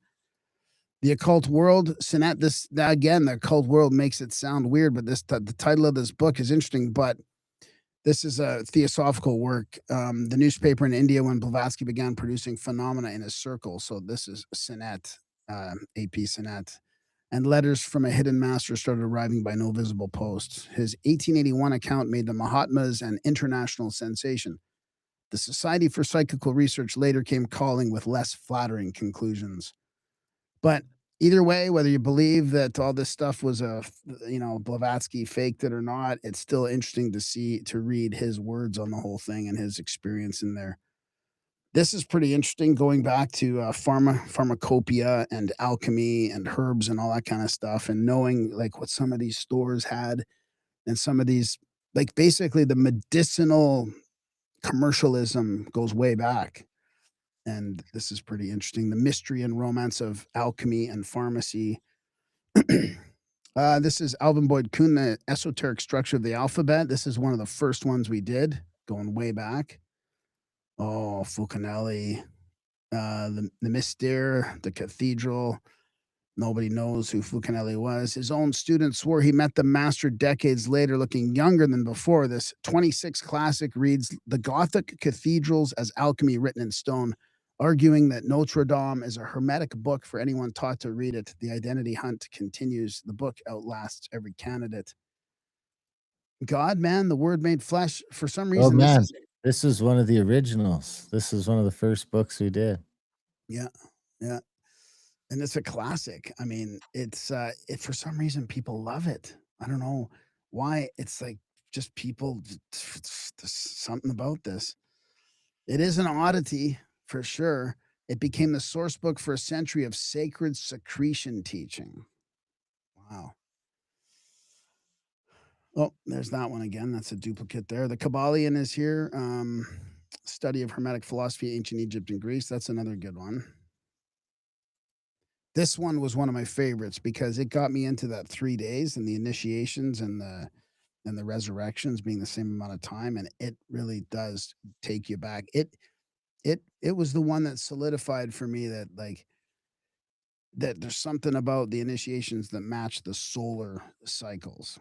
The Occult World, Sinet. This again, the Occult World makes it sound weird, but the title of this book is interesting. But this is a theosophical work. The newspaper in India when Blavatsky began producing phenomena in his circle. So this is Sinet, AP Sinet. And letters from a hidden master started arriving by no visible post. His 1881 account made the Mahatmas an international sensation. The Society for Psychical Research later came calling with less flattering conclusions. But either way, whether you believe that all this stuff was Blavatsky faked it or not, it's still interesting to read his words on the whole thing and his experience in there. This is pretty interesting going back to pharmacopoeia and alchemy and herbs and all that kind of stuff, and knowing like what some of these stores had and some of these, like basically the medicinal commercialism goes way back. And this is pretty interesting. The mystery and romance of alchemy and pharmacy. This is Alvin Boyd Kuhn, The Esoteric Structure of the Alphabet. This is one of the first ones we did, going way back. Oh, Fulcanelli, the Mystere, the Cathedral. Nobody knows who Fulcanelli was. His own students swore he met the master decades later, looking younger than before. This 26 classic reads The Gothic Cathedrals as Alchemy Written in Stone, arguing that Notre Dame is a hermetic book for anyone taught to read it. The identity hunt continues. The book outlasts every candidate. God, man, the word made flesh. For some Oh reason, this man, is, this is one of the originals. This is one of the first books we did. yeah, yeah. And it's a classic. I mean, for some reason, people love it. I don't know why. It's like just people, there's something about this. It is an oddity for sure. It became the source book for a century of sacred secretion teaching. Wow. Oh, there's that one again. That's a duplicate there. The Kabbalion is here. Study of Hermetic philosophy, ancient Egypt and Greece. That's another good one. This one was one of my favorites because it got me into that 3 days and the initiations and the resurrections being the same amount of time, and it really does take you back. It was the one that solidified for me that like that there's something about the initiations that match the solar cycles.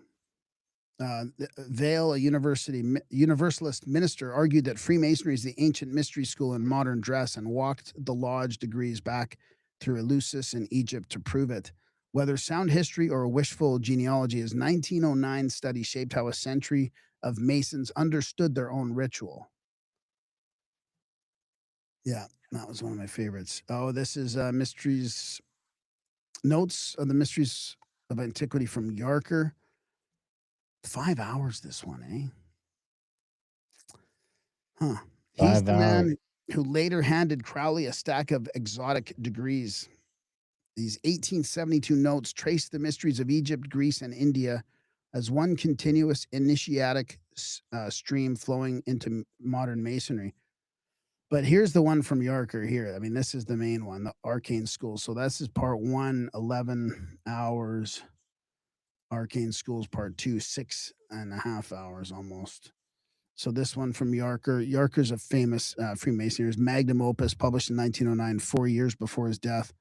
Vale, a universalist minister, argued that Freemasonry is the ancient mystery school in modern dress and walked the lodge degrees back through Eleusis in Egypt to prove it. Whether sound history or a wishful genealogy, his 1909 study shaped how a century of Masons understood their own ritual. Yeah, that was one of my favorites. Oh, this is Mysteries Notes of the Mysteries of Antiquity from Yarker. 5 hours, this one, eh? Huh. He's 5 the hours. man who later handed Crowley a stack of exotic degrees. These 1872 notes trace the mysteries of Egypt, Greece, and India as one continuous initiatic stream flowing into modern masonry. But here's the one from Yarker here. I mean, this is the main one, the Arcane School. So this is part one, 11 hours. Arcane Schools part two, 6.5 hours almost. So this one from Yarker. Yarker's a famous Freemason. His magnum opus, published in 1909, 4 years before his death.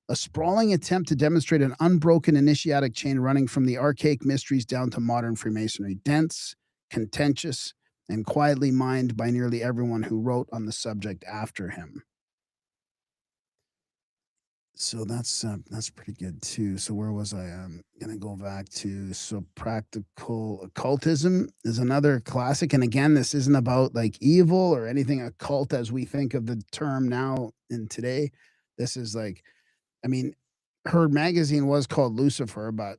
A sprawling attempt to demonstrate an unbroken initiatic chain running from the archaic mysteries down to modern Freemasonry. Dense, contentious, and quietly mined by nearly everyone who wrote on the subject after him. So that's pretty good too. So where was I? I'm gonna go back to practical occultism is another classic. And again, this isn't about like evil or anything occult as we think of the term now in today. This is like, I mean, her magazine was called Lucifer, but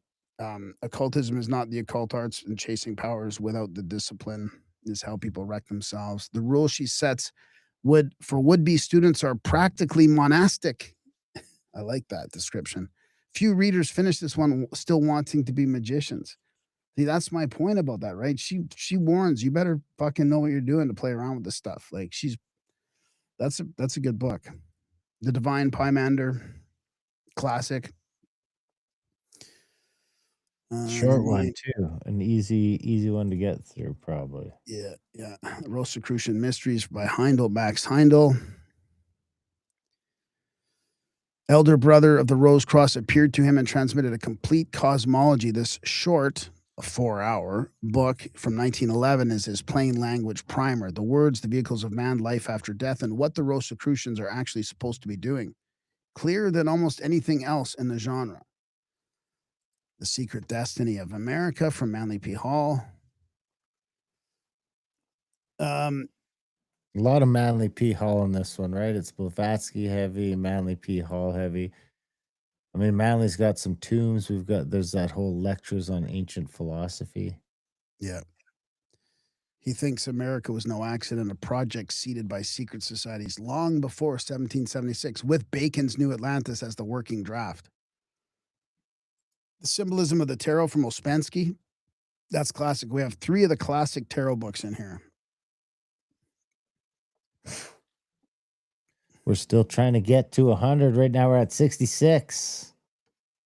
occultism is not the occult arts, and chasing powers without the discipline is how people wreck themselves. The rules she sets would be students are practically monastic. I like that description. Few readers finish this one still wanting to be magicians. See, that's my point about that, right? She warns you better fucking know what you're doing to play around with this stuff. Like that's a good book. The Divine Pymander, classic. The Short one name, too, an easy one to get through probably. yeah, yeah. Rosicrucian Mysteries by Heindel, Max Heindel. Elder brother of the Rose Cross appeared to him and transmitted a complete cosmology. This short, a 4 hour book from 1911 is his plain language primer. The words, the vehicles of man, life after death, and what the Rosicrucians are actually supposed to be doing. Clearer than almost anything else in the genre. The Secret Destiny of America from Manly P. Hall. Um, A lot of Manly P. Hall in this one, right? It's Blavatsky heavy, Manly P. Hall heavy. I mean, Manly's got some tombs. There's that whole lectures on ancient philosophy. yeah. He thinks America was no accident, a project seeded by secret societies long before 1776, with Bacon's New Atlantis as the working draft. The Symbolism of the Tarot from Ouspensky. That's classic. We have three of the classic tarot books in here. We're still trying to get to 100. Right now we're at 66.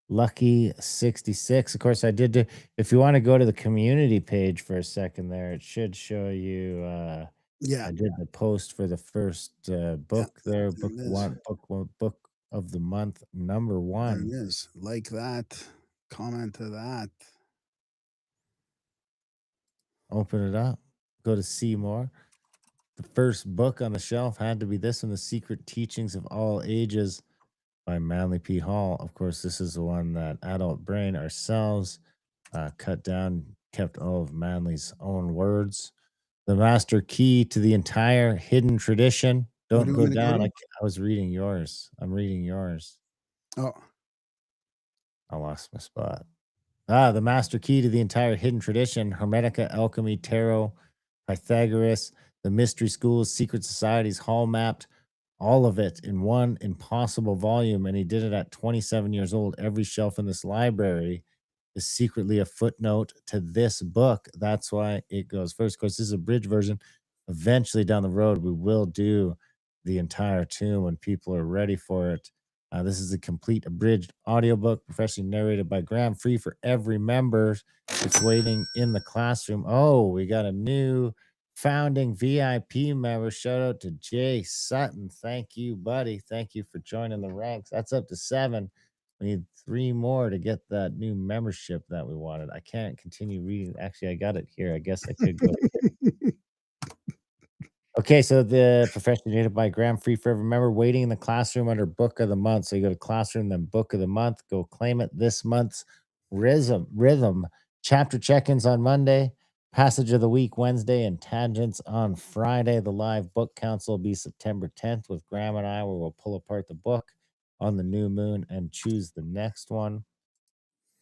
Lucky 66. Of course, I did do, if you want to go to the community page for a second there, it should show you Yeah, I did the post for the first yeah, book there, there book it is. one, book of the month, number There it one. is. Like that. Comment to that. Open it up, go to see more. The first book on the shelf had to be this one, The Secret Teachings of All Ages by Manly P. Hall. Of course, this is the one that Adult Brain ourselves cut down, kept all of Manly's own words. The master key to the entire hidden tradition. What do Don't you want go me to go down. to? I was reading yours. I'm reading yours. Oh, I lost my spot. Ah, the master key to the entire hidden tradition, Hermetica, alchemy, tarot, Pythagoras, the mystery schools, secret societies, hall mapped, all of it in one impossible volume. And he did it at 27 years old. Every shelf in this library is secretly a footnote to this book. That's why it goes first. Of course, this is a bridge version. Eventually, down the road, we will do the entire tune when people are ready for it. This is a complete abridged audiobook, professionally narrated by Graham, free for every member. It's waiting in the classroom. Oh, we got a new founding VIP member. Shout out to Jay Sutton. Thank you, buddy. Thank you for joining the ranks. That's up to 7. We need 3 more to get that new membership that we wanted. I can't continue reading. Actually, I got it here. I guess I could go. Okay, so the professionally native by Graham, free for every member, waiting in the classroom under book of the month. So you go to classroom, then book of the month, go claim it. This month's rhythm chapter check-ins on Monday, passage of the week Wednesday, and tangents on Friday. The live book council will be September 10th with Graham and I, where we'll pull apart the book on the new moon and choose the next one.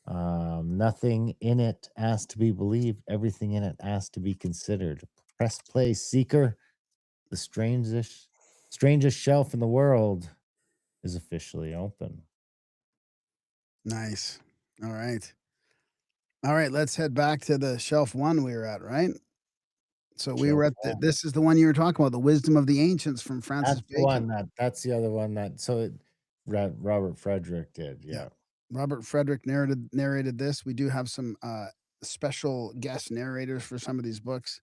Nothing in it asked to be believed, everything in it asked to be considered. Press play, seeker. The strangest shelf in the world is officially open. Nice. All right. All right, let's head back to the shelf 1 we were at, right? So we Shelf were at the one. this is the one you were talking about, The Wisdom of the Ancients from Francis That's the one Bacon. that's the other one that so it Robert Frederick did, Yeah. yeah. Robert Frederick narrated this. We do have some, special guest narrators for some of these books.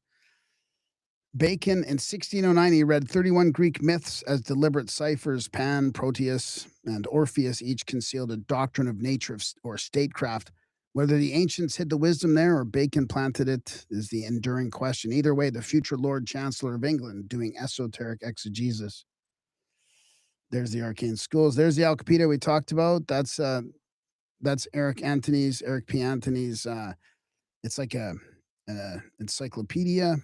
Bacon in 1609, he read 31 Greek myths as deliberate ciphers. Pan, Proteus, and Orpheus each concealed a doctrine of nature or statecraft. Whether the ancients hid the wisdom there or Bacon planted it is the enduring question. Either way, the future Lord Chancellor of England doing esoteric exegesis. There's the arcane schools. There's the Alcopeda we talked about. That's Eric P. Anthony's. It's like a encyclopedia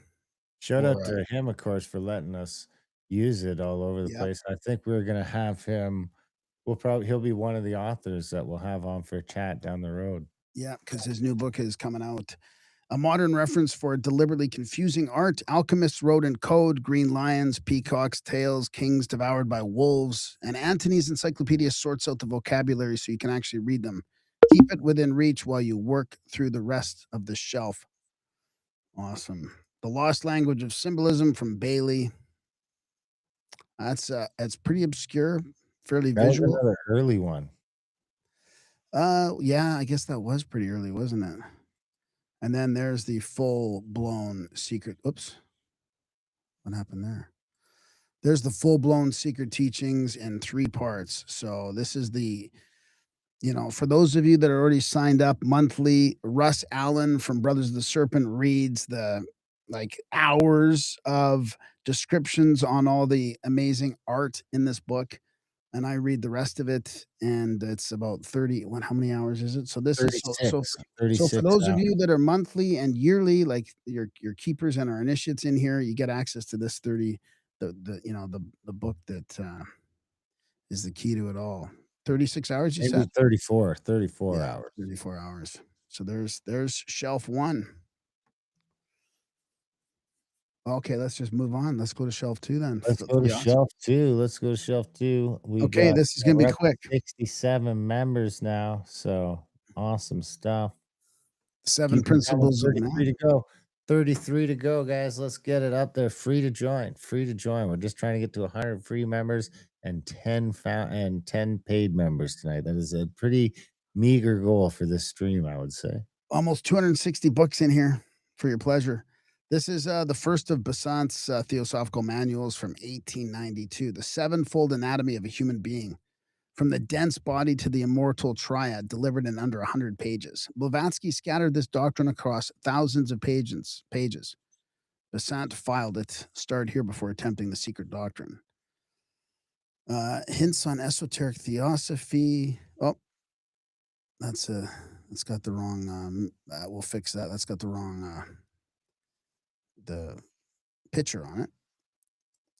Shout or out to him, of course, for letting us use it all over the yeah. place. I think we're gonna have him he'll be one of the authors that we'll have on for a chat down the road. Yeah, because his new book is coming out. A modern reference for deliberately confusing art. Alchemists wrote in code, green lions, peacocks, tails, kings devoured by wolves. And Antony's encyclopedia sorts out the vocabulary so you can actually read them. Keep it within reach while you work through the rest of the shelf. Awesome. The Lost Language of Symbolism from Bailey. That's pretty obscure, fairly That was visual. another early one. Yeah, I guess that was pretty early, wasn't it? And then there's the full-blown secret oops, what happened there? There's the full-blown secret teachings in 3 parts. So this is for those of you that are already signed up monthly, Russ Allen from Brothers of the Serpent reads the, like, hours of descriptions on all the amazing art in this book, and I read the rest of it, and it's about 30 what how many hours is it? So this is so for 36 those of you hours. that are monthly and yearly, like your keepers and our initiates in here, you get access to this 30 the book that, is the key to it all. 36 hours, you Maybe said? 34 Yeah, hours. 34 hours. So there's shelf 1. Okay, let's just move on. Let's go to shelf 2 then. Let's go to Theos shelf 2. Let's go to shelf 2. We Okay, got this is gonna be we're up to quick. 67 members now, so awesome stuff. 7 Keep them coming. principles of 33 man. to go. 33 to go, guys. Let's get it up there. Free to join. Free to join. We're just trying to get to 100 free members and 10 paid members tonight. That is a pretty meager goal for this stream, I would say. Almost 260 books in here for your pleasure. This is the first of Besant's Theosophical Manuals from 1892, The Sevenfold Anatomy of a Human Being, from the dense body to the immortal triad, delivered in under 100 pages. Blavatsky scattered this doctrine across thousands of pages. Besant filed it, starred here before attempting the secret doctrine. Hints on esoteric theosophy. Oh, that's got the wrong. We'll fix that. That's got the wrong the picture on it.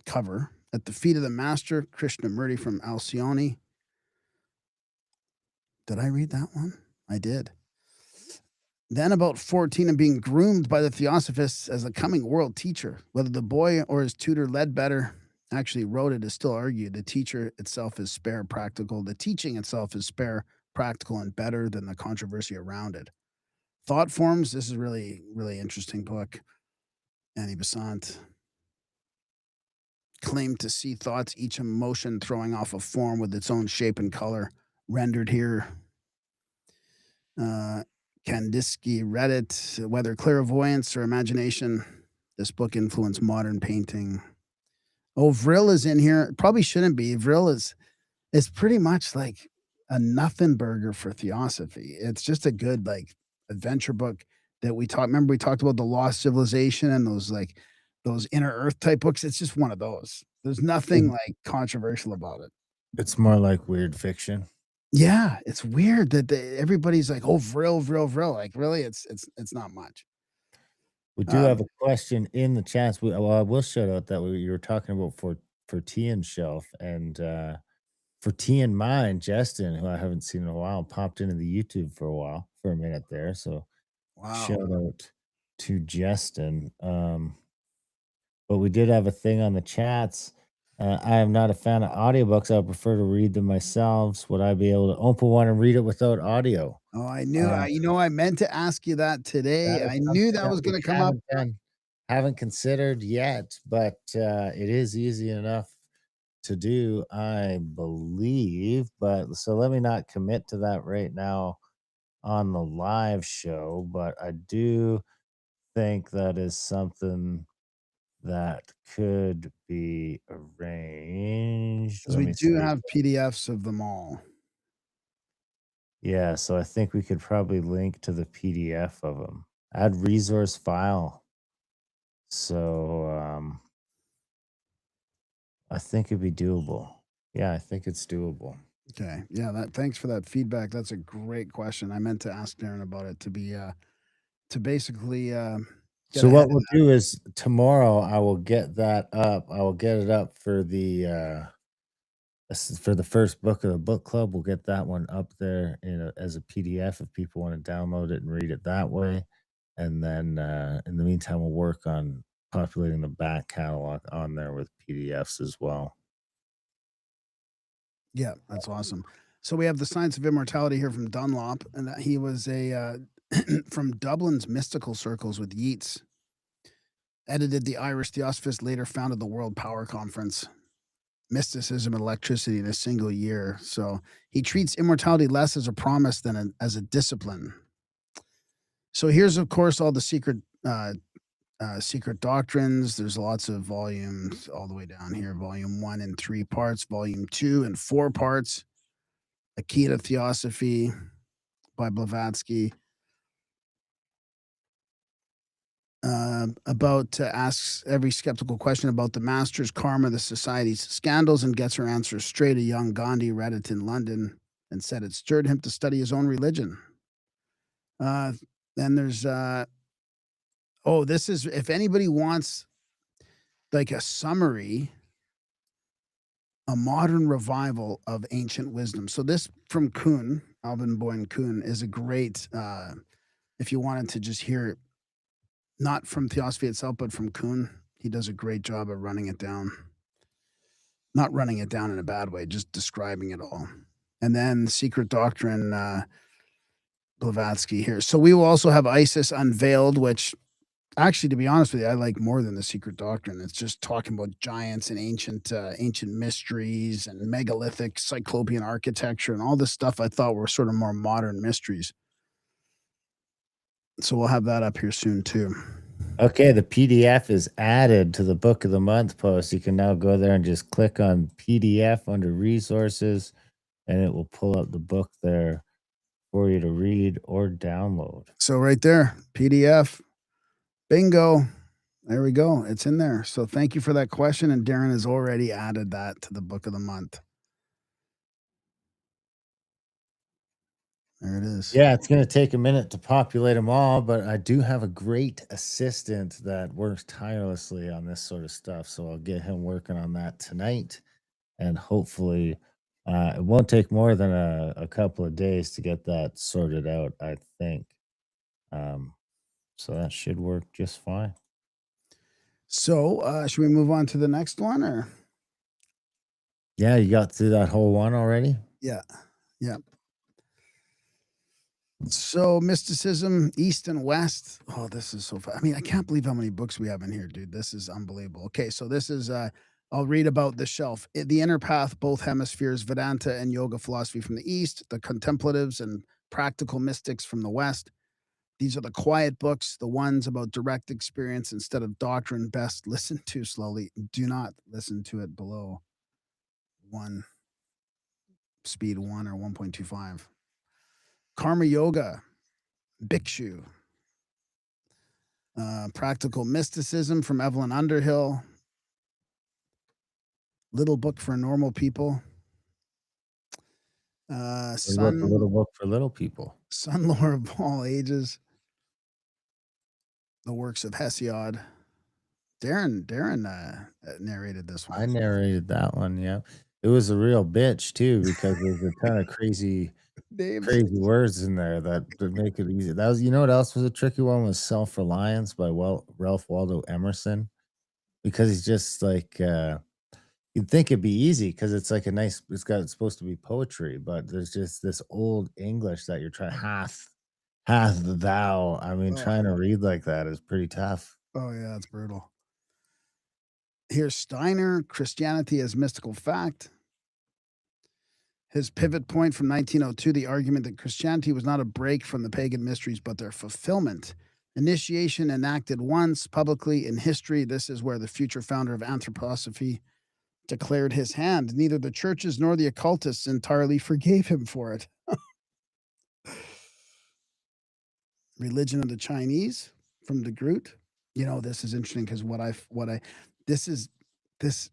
Cover at the feet of the master Krishnamurti from Alcyone. Did I read that one? I did. Then about 14 and being groomed by the Theosophists as a coming world teacher. Whether the boy or his tutor Ledbetter actually wrote it is still argued. The teacher itself is spare practical. The teaching itself is spare practical and better than the controversy around it. Thought forms, this is really, really interesting book. Annie Besant claimed to see thoughts, each emotion throwing off a form with its own shape and color, rendered here. Uh, Kandinsky read it, whether clairvoyance or imagination. This book influenced modern painting. Oh, Vril is in here. Probably shouldn't be. Vril is pretty much like a nothing burger for theosophy. It's just a good like adventure book that we talked. Remember we talked about the Lost Civilization and those like those Inner Earth type books. It's just one of those. There's nothing It like controversial about it. it's more like weird fiction. Yeah, it's weird that everybody's like, oh, Vril, Vril, Vril. Like, really, it's not much. We do Um, have a question in the chats. I will shout out that you were talking about for Tea and Shelf, and, for Tea and Mine, Justin, who I haven't seen in a while, popped into the YouTube for a while, for a minute there, so wow. shout out to Justin. But we did have a thing on the chats. I am not a fan of audiobooks. I would prefer to read them myself. Would I be able to open one and read it without audio? Oh, I knew. Uh, I meant to ask you that that today. is I knew something that that was we going to come up. haven't considered yet, but it is easy enough to do, I believe. But so let me not commit to that right now on the live show, but I do think that is something that could be arranged. 'Cause Let we me do see. have PDFs of them all. Yeah, so I think we could probably link to the PDF of them. Add resource file. So I think it'd be doable. Yeah, I think it's doable. Okay. Yeah, that thanks for that feedback. That's a great question. I meant to ask Darren about it to basically get So ahead what of we'll that. do is tomorrow I will get that up. I will get it up for the this is for the first book of the book club. We'll get that one up there as a PDF if people want to download it and read it that way. And then in the meantime, we'll work on populating the back catalog on there with PDFs as well. Yeah, that's awesome. So we have the Science of Immortality here from Dunlop, and that he was a from Dublin's mystical circles with Yeats. Edited the Irish Theosophist, later founded the World Power Conference. Mysticism and electricity in a single year. So he treats immortality less as a promise than as a discipline. So here's, of course, all the secret doctrines. There's lots of volumes all the way down here. Volume 1 in 3 parts, volume 2 in 4 parts. A Key to Theosophy by Blavatsky. About asks every skeptical question about the master's karma, the society's scandals, and gets her answers straight. A young Gandhi read it in London and said it stirred him to study his own religion. Uh, then there's oh, this is if anybody wants like a summary, a modern revival of ancient wisdom. So this from Kuhn, Alvin Boyne Kuhn, is a great if you wanted to just hear it, not from Theosophy itself, but from Kuhn. He does a great job of running it down. Not running it down in a bad way, just describing it all. And then Secret Doctrine, Blavatsky here. So we will also have Isis Unveiled, which actually, to be honest with you, I like more than the Secret Doctrine. It's just talking about giants and ancient mysteries and megalithic cyclopean architecture and all this stuff I thought were sort of more modern mysteries. So we'll have that up here soon too. Okay, the PDF is added to the book of the month post. You can now go there and just click on PDF under resources, and it will pull up the book there for you to read or download. So right there, PDF, bingo. There we go. It's in there. So thank you for that question. And Darren has already added that to the book of the month. There it is. Yeah, it's going to take a minute to populate them all, but I do have a great assistant that works tirelessly on this sort of stuff. So I'll get him working on that tonight. And hopefully, it won't take more than a couple of days to get that sorted out, I think. Um, so that should work just fine. So should we move on to the next one or? Yeah, you got through that whole one already? Yeah. Yeah. So mysticism, East and West. Oh, this is so fun. I mean, I can't believe how many books we have in here, dude. This is unbelievable. Okay, so this is I'll read about the shelf. The Inner Path, both hemispheres, Vedanta and yoga philosophy from the East, the contemplatives and practical mystics from the West. These are the quiet books, the ones about direct experience instead of doctrine. Best listen to slowly. Do not listen to it below one speed one or 1.25. Karma Yoga, Bhikshu, Practical Mysticism from Evelyn Underhill, Little Book for Normal People, What about the Sun little book for little people? Sun Lore of All Ages, The Works of Hesiod. Darren narrated this I one. narrated that one, yeah. It was a real bitch too because there's a ton of Names. crazy words in there that make it easy. That was, you know what else was a tricky one, was Self-Reliance by Ralph Waldo Emerson, because he's just like, you'd think it'd be easy because it's like a nice, it's supposed to be poetry, but there's just this old English that you're trying, hath thou. I mean, Oh, trying to read like that is pretty tough. oh yeah, it's brutal. Here's Steiner, Christianity as Mystical Fact. His pivot point from 1902, the argument that Christianity was not a break from the pagan mysteries, but their fulfillment. Initiation enacted once publicly in history. This is where the future founder of anthroposophy declared his hand. Neither the churches nor the occultists entirely forgave him for it. Religion of the Chinese from de Groot. You know, this is interesting because this is this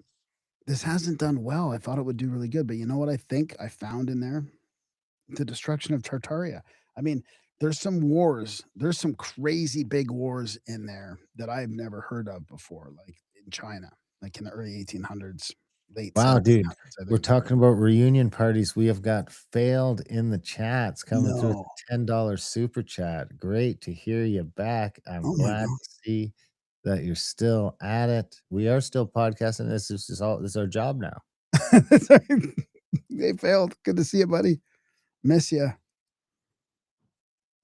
this hasn't done well. I thought it would do really good, but you know what I think I found in there? The destruction of Tartaria. I mean, there's some wars. There's some crazy big wars in there that I've never heard of before, like in China, like in the early 1800s, late Wow, dude, 1700s, I we're think. talking about reunion parties. We have got failed in the chats coming through with No. the $10 super chat. Great to hear you back. I'm Oh my glad to see that you're still at it. We are still podcasting. This is our job now. God. They failed. Good to see you, buddy. Miss you.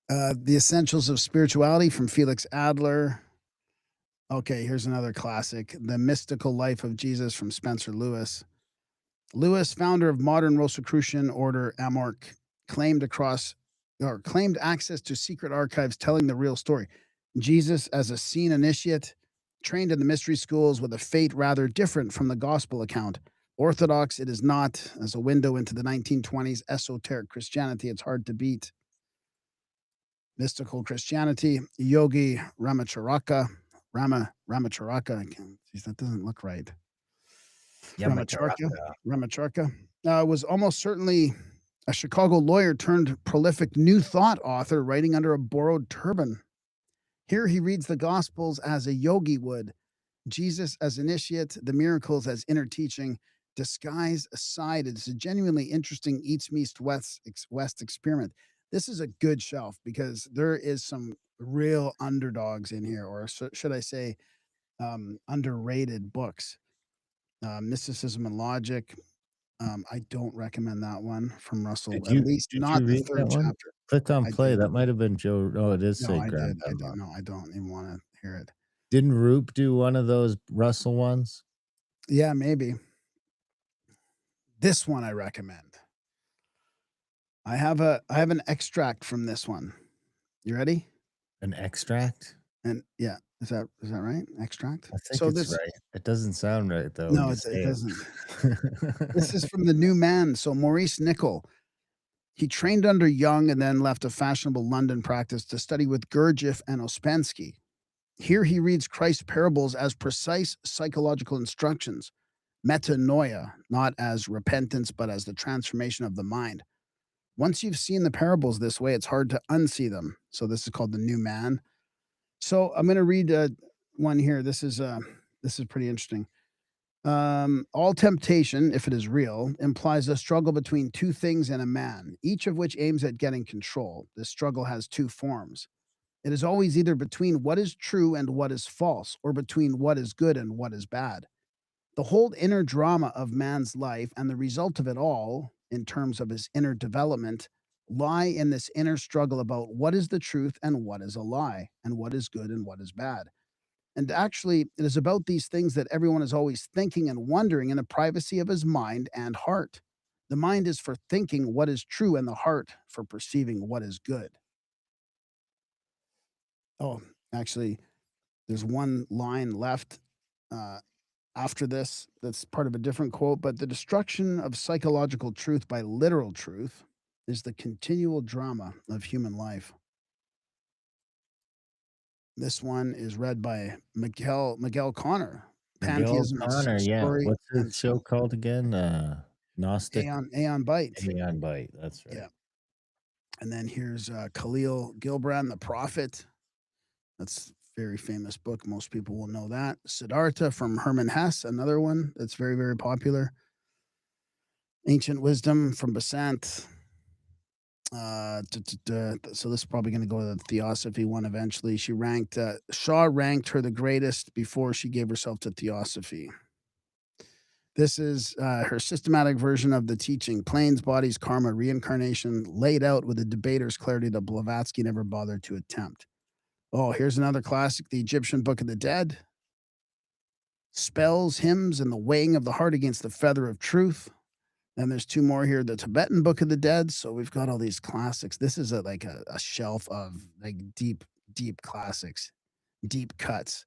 The Essentials of Spirituality from Felix Adler. Okay, here's another classic. The Mystical Life of Jesus from Spencer Lewis. Lewis, founder of modern Rosicrucian order Amorc, claimed access to secret archives telling the real story. Jesus, as a seen initiate, trained in the mystery schools with a fate rather different from the gospel account. Orthodox, it is not. As a window into the 1920s esoteric Christianity, it's hard to beat. Mystical Christianity, Yogi Ramacharaka. Geez, that doesn't look right. Ramacharka, Yamakaraka. Ramacharka was almost certainly a Chicago lawyer turned prolific New Thought author writing under a borrowed turban. Here he reads the Gospels as a yogi would, Jesus as initiate, the miracles as inner teaching. Disguise aside, it's a genuinely interesting East Meets West experiment. This is a good shelf because there is some real underdogs in here, or should I say, underrated books. Mysticism and Logic, I don't recommend that one from Russell, Did at you least did you not the read that 3rd one? chapter. Clicked on I play. did. That might have been Joe. Oh, it is No, St. I did, I did. Grandpa. No, I don't even wanna hear it. Didn't Roop do one of those Russell ones? Yeah, maybe. This one I recommend. I have an extract from this one. You ready? An extract? And yeah, is that right? Extract? I think So it's this right. It doesn't sound right though when no, you it say doesn't. This is it. from The New Man. So Maurice Nicoll, he trained under Jung and then left a fashionable London practice to study with Gurdjieff and Ouspensky. Here he reads Christ's parables as precise psychological instructions, metanoia, not as repentance, but as the transformation of the mind. Once you've seen the parables this way, it's hard to unsee them. So this is called the new man. So I'm going to read one here. This is pretty interesting. All temptation, if it is real, implies a struggle between two things in a man, each of which aims at getting control. This struggle has two forms. It is always either between what is true and what is false, or between what is good and what is bad. The whole inner drama of man's life and the result of it all, in terms of his inner development, lie in this inner struggle about what is the truth and what is a lie, and what is good and what is bad. And actually, it is about these things that everyone is always thinking and wondering in the privacy of his mind and heart. The mind is for thinking what is true, and the heart for perceiving what is good. Oh, actually, there's one line left uh, after this that's part of a different quote, but the destruction of psychological truth by literal truth is the continual drama of human life. This one is read by Miguel Connor. Miguel Pantheism, a Connor, yeah. story What's his and show called again? Gnostic Aeon Byte. Aeon Bite. That's Yeah. right. And then here's Khalil Gibran, The Prophet. That's a very famous book. Most people will know that. Siddhartha from Hermann Hesse, another one that's very, very popular. Ancient Wisdom from Besant. So this is probably going to go to the Theosophy one eventually. Shaw ranked her the greatest before she gave herself to Theosophy. This is her systematic version of the teaching planes, bodies, karma, reincarnation, laid out with a debater's clarity that Blavatsky never bothered to attempt. Oh, here's another classic, the Egyptian Book of the Dead. Spells, hymns, and the weighing of the heart against the feather of truth. Then there's two more here, the Tibetan Book of the Dead. So we've got all these classics. This is a shelf of like deep classics, deep cuts.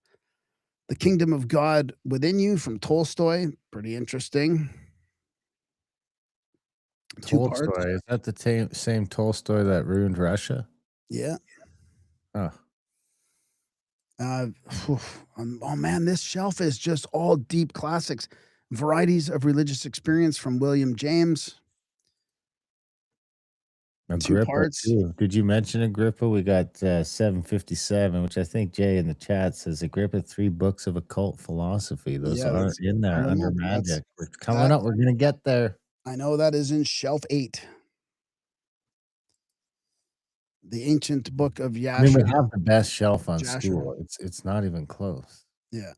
The Kingdom of God Within You from Tolstoy. Pretty interesting. Two parts. Tolstoy. Is that the same Tolstoy that ruined Russia? Yeah. Oh, Uh, oh man, this shelf is just all deep classics. Varieties of Religious Experience from William James. Two Agrippa parts. too. Did you mention Agrippa? We got 757, which I think Jay in the chat says Agrippa, three books of occult philosophy. Those Yeah, aren't that's in I there don't under know, but magic. We're coming that up. We're gonna get there. I know that is in shelf 8. The Ancient Book of I mean, we Yasher have the best shelf on Jasher. school. It's not even close. Yeah.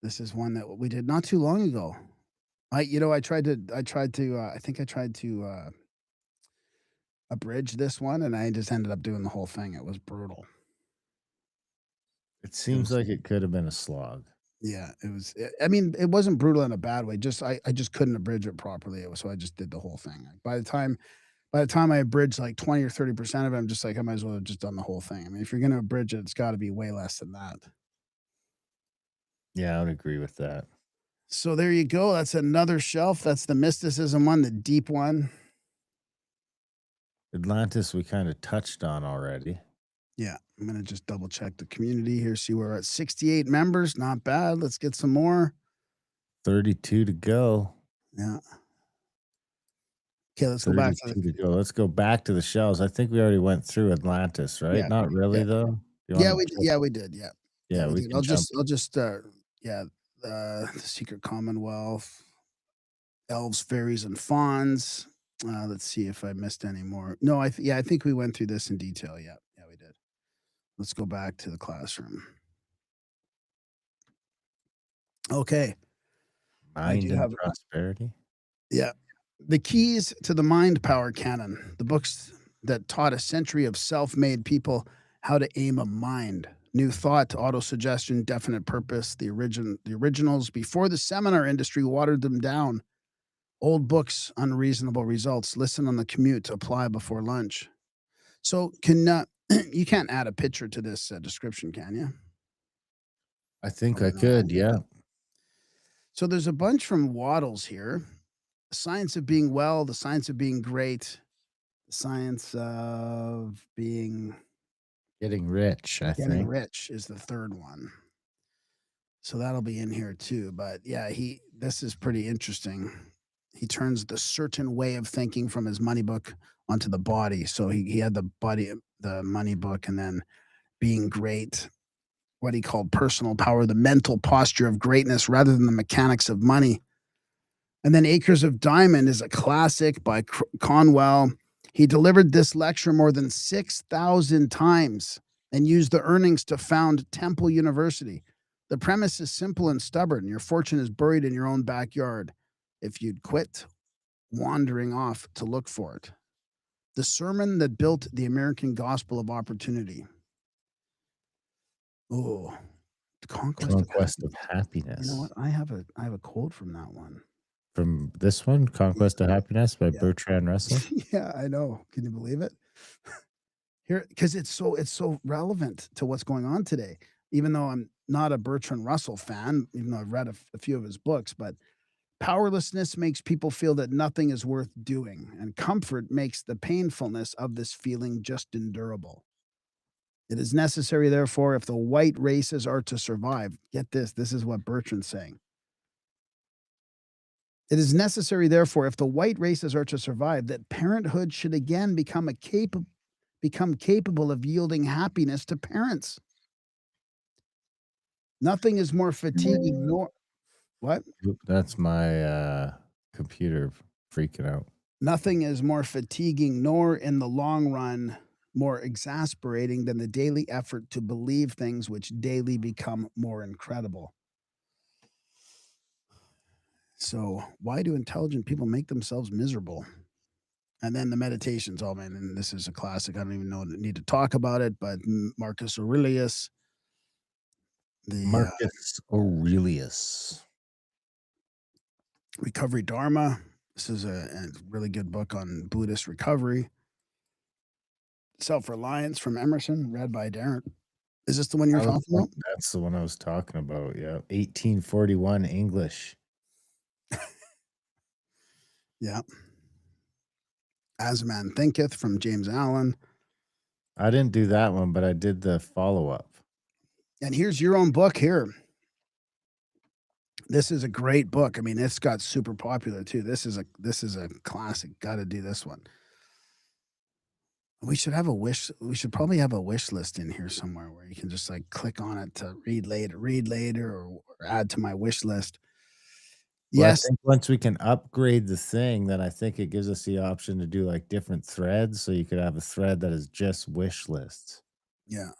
This is one that we did not too long ago. I think I tried to abridge this one, and I just ended up doing the whole thing. It was brutal. It It seems was like it could have been a slog. Yeah, I mean, it wasn't brutal in a bad way, just I just couldn't abridge it properly, so I just did the whole thing. Like, by the time I abridged, like, 20 or 30% of it, I'm just like, I might as well have just done the whole thing. I mean, if you're gonna abridge it, it's gotta be way less than that. Yeah, I would agree with that. So there you go, that's another shelf, that's the mysticism one, the deep one. Atlantis, we kind of touched on already. Yeah, I'm gonna just double check the community here, see we're at 68 members, not bad, let's get some more. 32 to go. Yeah. Okay, let's go back to the 32 to go. Let's go back to the shelves. I think we already went through Atlantis, right? yeah, Not really yeah. though. You Yeah, want we to? yeah, we did, yeah. Yeah, Yeah, we we did. can jump. Yeah, the Secret Commonwealth, elves, fairies, and fawns. Let's see if I missed any more. No, I think we went through this in detail. Yeah, yeah, we did. Let's go back to the classroom. Okay, I Mind do and have prosperity. yeah. The keys to the mind power canon, the books that taught a century of self-made people how to aim a mind. New thought, autosuggestion, definite purpose, the originals before the seminar industry watered them down. Old books, unreasonable results. Listen on the commute, apply before lunch. So can you can't add a picture to this description, can you? I think I Or no? could. Yeah. So there's a bunch from Waddles here. The science of being well, the science of being great, the science of Getting rich, I getting think. rich is the third one. So that'll be in here too. But yeah, this is pretty interesting. He turns the certain way of thinking from his money book onto the body. So he had the money book, and then being great, what he called personal power, the mental posture of greatness rather than the mechanics of money. And then Acres of Diamond is a classic by Conwell. He delivered this lecture more than 6,000 times and used the earnings to found Temple University. The premise is simple and stubborn. Your fortune is buried in your own backyard if you'd quit wandering off to look for it. The sermon that built the American gospel of opportunity. Oh, the conquest of Conquest of happiness. You know what? Happiness. I have a quote from that one. From this one, Yeah, Conquest of Happiness by yeah. Bertrand Russell. Yeah, I know. Can you believe it? Here, because it's so relevant to what's going on today. Even though I'm not a Bertrand Russell fan, even though I've read a few of his books, but powerlessness makes people feel that nothing is worth doing, and comfort makes the painfulness of this feeling just endurable. It is necessary, therefore, if the white races are to survive. Get this, this is what Bertrand's saying. It is necessary, therefore, if the white races are to survive, that parenthood should again become capable of yielding happiness to parents. Nothing is more fatiguing nor what? Oop, that's my computer freaking out. Nothing is more fatiguing nor in the long run more exasperating than the daily effort to believe things which daily become more incredible. So, why do intelligent people make themselves miserable? And then the meditations, oh man, and this is a classic. I don't even know need to talk about it, but Marcus Aurelius, the Marcus Aurelius. Recovery Dharma. This is a really good book on Buddhist recovery. Self Reliance from Emerson, read by Darren. Is this the one you're talking about? That's the one I was talking about. Yeah. 1841 English. Yeah. As a Man Thinketh from James Allen. I didn't do that one, but I did the follow up. And here's your own book here. This is a great book. I mean, it's got super popular too. This is a classic. Got to do this one. We should probably have a wish list in here somewhere where you can just like click on it to read later, or add to my wish list. Well, I Yes. think once we can upgrade the thing, then I think it gives us the option to do like different threads. So you could have a thread that is just wish lists. Yeah.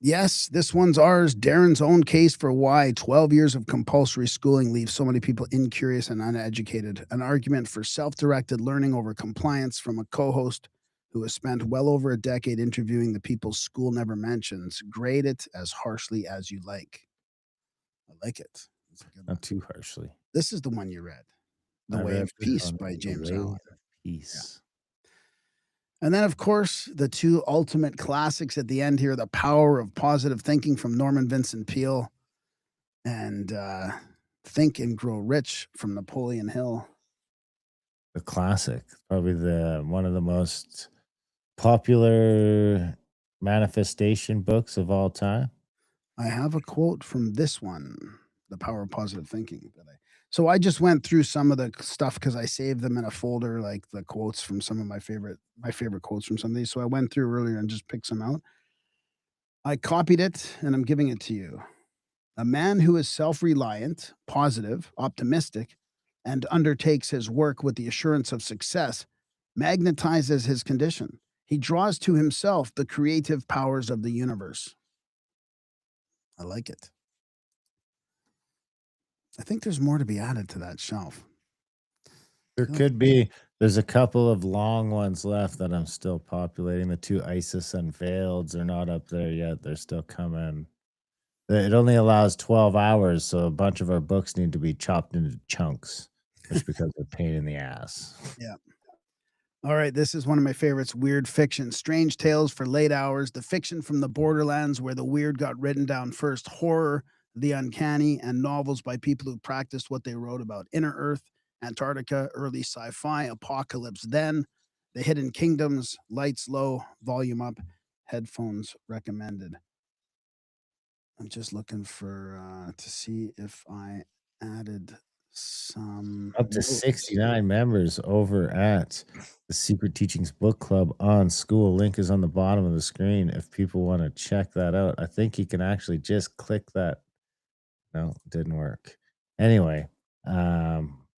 Yes, this one's ours. Darren's own case for why 12 years of compulsory schooling leaves so many people incurious and uneducated. An argument for self directed learning over compliance from a co host who has spent well over a decade interviewing the people school never mentions. Grade it as harshly as you like. I like it. That's a good one. Not too harshly. This is the one you read The I Way read of this Peace on by The James Way Allen. of Yeah. Peace. And then, of course, the two ultimate classics at the end here The Power of Positive Thinking from Norman Vincent Peale and Think and Grow Rich from Napoleon Hill. The classic, probably the one of the most popular manifestation books of all time. I have a quote from this one, The Power of Positive Thinking. So I just went through some of the stuff because I saved them in a folder, like the quotes from some of my favorite quotes from some of these. So I went through earlier and just picked some out. I copied it and I'm giving it to you. A man who is self reliant, positive, optimistic, and undertakes his work with the assurance of success magnetizes his condition. He draws to himself the creative powers of the universe. I like it. I think there's more to be added to that shelf. There Feel like could be. There's a couple of long ones left that I'm still populating. The two Isis Unveileds are not up there yet. They're still coming. It only allows 12 hours, so a bunch of our books need to be chopped into chunks, which becomes a pain in the ass. yeah. All right, this is one of my favorites, weird fiction. Strange tales for late hours, the fiction from the borderlands where the weird got written down first, horror, the uncanny, and novels by people who practiced what they wrote about. Inner Earth, Antarctica, early sci-fi, Apocalypse Then, The Hidden Kingdoms, Lights Low, Volume Up, headphones recommended. I'm just looking for to see if I added some Up to notes. 69 members over at the Secret Teachings Book Club on School. Link is on the bottom of the screen if people want to check that out. I think you can actually just click that. No, it didn't work. Anyway,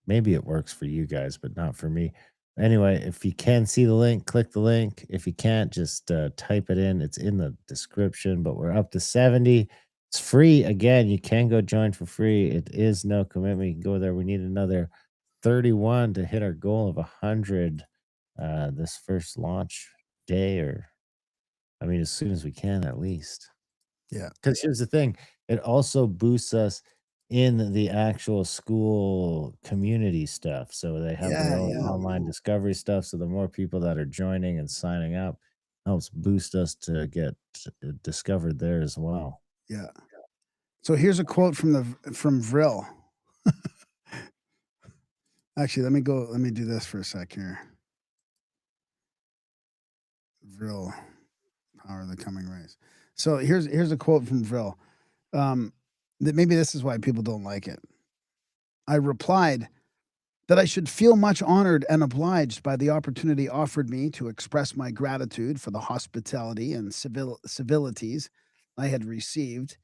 maybe it works for you guys, but not for me. Anyway, if you can see the link, click the link. If you can't, just type it in. It's in the description, but we're up to 70. It's free. Again, you can go join for free. It is no commitment. You can go there. We need another 31 to hit our goal of 100 this first launch day, or I mean, as soon as we can, at least. Yeah. Because here's the thing, it also boosts us in the actual school community stuff. So they have their Yeah, own yeah, online discovery stuff. So the more people that are joining and signing up helps boost us to get discovered there as well. yeah. So here's a quote from from Vril. Actually, let me do this for a sec here. Vril, Power of the Coming Race. So here's a quote from Vril. Um, that maybe this is why people don't like it. I replied that I should feel much honored and obliged by the opportunity offered me to express my gratitude for the hospitality and civilities I had received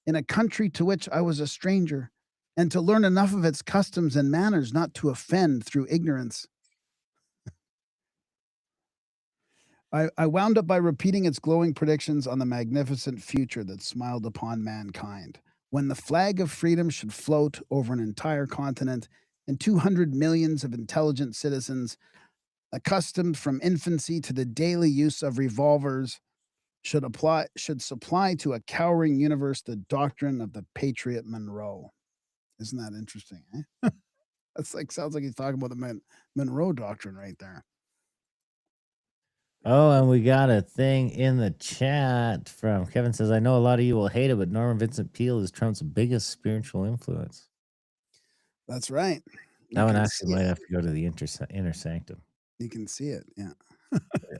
in a country to which I was a stranger, and to learn enough of its customs and manners not to offend through ignorance. I wound up by repeating its glowing predictions on the magnificent future that smiled upon mankind, when the flag of freedom should float over an entire continent and 200 millions of intelligent citizens, accustomed from infancy to the daily use of revolvers, should supply to a cowering universe the doctrine of the patriot Monroe. Isn't that interesting? Eh? That's like sounds like he's talking about the Monroe doctrine right there. Oh, and we got a thing in the chat from Kevin says, I know a lot of you will hate it, but Norman Vincent Peale is Trump's biggest spiritual influence. That's right. That You one can actually see might it. have to go to the inner sanctum. You can see it. Yeah.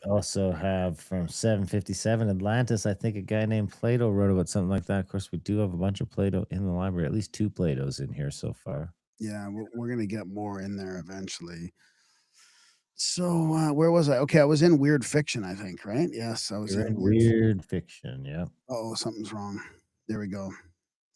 Also have from 757 Atlantis, I think a guy named Plato wrote about something like that. Of course, we do have a bunch of Plato in the library, at least 2 Platos in here so far. Yeah, we're gonna get more in there eventually. So, where was I? Okay, I was in weird fiction, I think, right? Yes, I was You're in in weird. weird fiction, yep. Oh, something's wrong. There we go.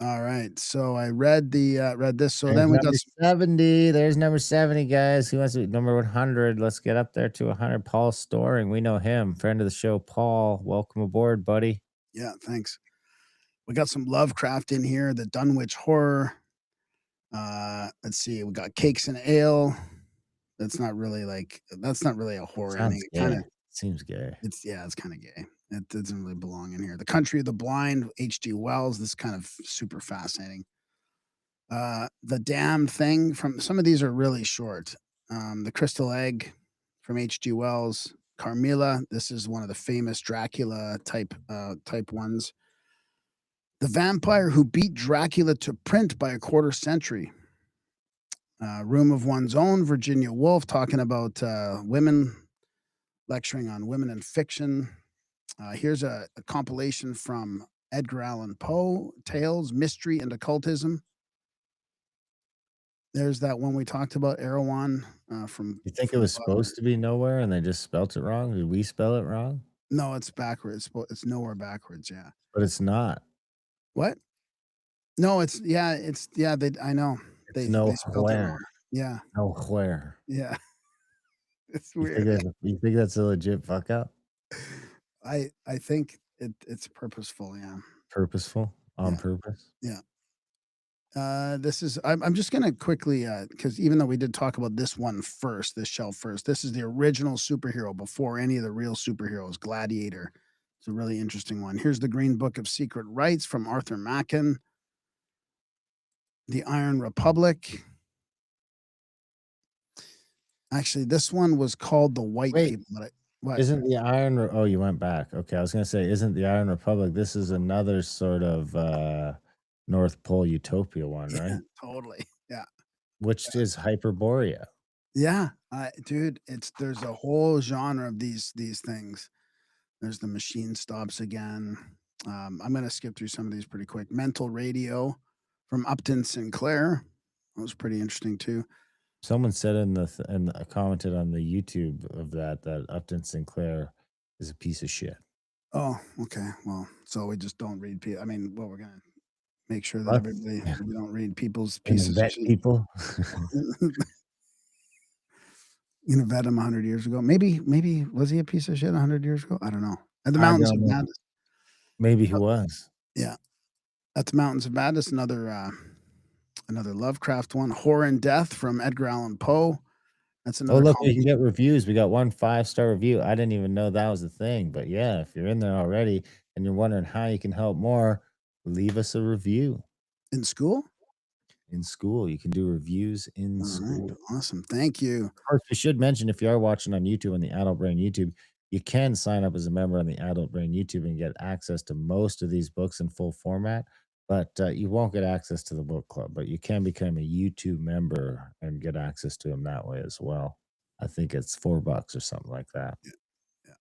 All right. So I read read this. So There's then we got number 70. There's number 70, guys. Who wants to be number 100? Let's get up there to 100. Paul Storing. We know him. Friend of the show, Paul. Welcome aboard, buddy. yeah, thanks. We got some Lovecraft in here, the Dunwich Horror. Let's see, we got Cakes and Ale. That's not really a horror ending. Sounds It gay. kinda Seems gay. it's kinda gay. It doesn't really belong in here. The Country of the Blind, H.G. Wells. This is kind of super fascinating. The Damned Thing from some of these are really short. The Crystal Egg from H.G. Wells. Carmilla. This is one of the famous Dracula type ones. The Vampire Who Beat Dracula to Print by a Quarter Century. Room of One's Own, Virginia Woolf, talking about women, lecturing on women in fiction. Here's a compilation from Edgar Allan Poe, Tales, Mystery, and Occultism. There's that one we talked about, Erewhon, You think it from was supposed to be nowhere and they just spelt it wrong? Did we spell it wrong? no, it's backwards. It's nowhere backwards. Yeah. But it's not. What? No, They I know It's they spelled it wrong. nowhere. Yeah, Nowhere. yeah. It's You think weird. that's a legit fuck up? I think it's purposeful. Yeah, Purposeful? On yeah, purpose? yeah. This is I'm just gonna quickly because even though we did talk about this one first, this shelf first, this is the original superhero before any of the real superheroes. Gladiator. It's a really interesting one. Here's the Green Book of Secret Rites from Arthur Machen. The Iron Republic. Actually, this one was called The White Wait, People, but I what? isn't the oh, you went back. Okay, I was gonna say, isn't the Iron Republic, this is another sort of, North Pole utopia one, Yeah, right? totally. Yeah. Which is Hyperborea. Yeah, dude, it's there's a whole genre of these things. There's the Machine Stops Again. I'm gonna skip through some of these pretty quick. Mental Radio from Upton Sinclair. That was pretty interesting too. Someone said commented on the YouTube of that Upton Sinclair is a piece of shit. Oh, okay. Well, so we just don't read I mean, well, we're gonna make sure that What? everybody we don't read people's And pieces of vet shit. people? You know, vet him 100 years ago. Maybe was he a piece of shit 100 years ago? I don't know. At the I Mountains don't of know. Madness. Maybe he was. Yeah, at the Mountains of Madness, another Lovecraft one. Horror and Death from Edgar Allan Poe. That's Oh, another look, we can combination. get reviews. We got one five-star review. I didn't even know that was a thing, but yeah, if you're in there already and you're wondering how you can help more, leave us a review. In school? In school, you can do reviews in Alright, school. awesome, thank you. Of course, we should mention if you are watching on YouTube on the Adult Brain YouTube, you can sign up as a member on the Adult Brain YouTube and get access to most of these books in full format, but you won't get access to the book club, but you can become a YouTube member and get access to them that way as well. I think it's $4 or something like that. Yeah, yeah.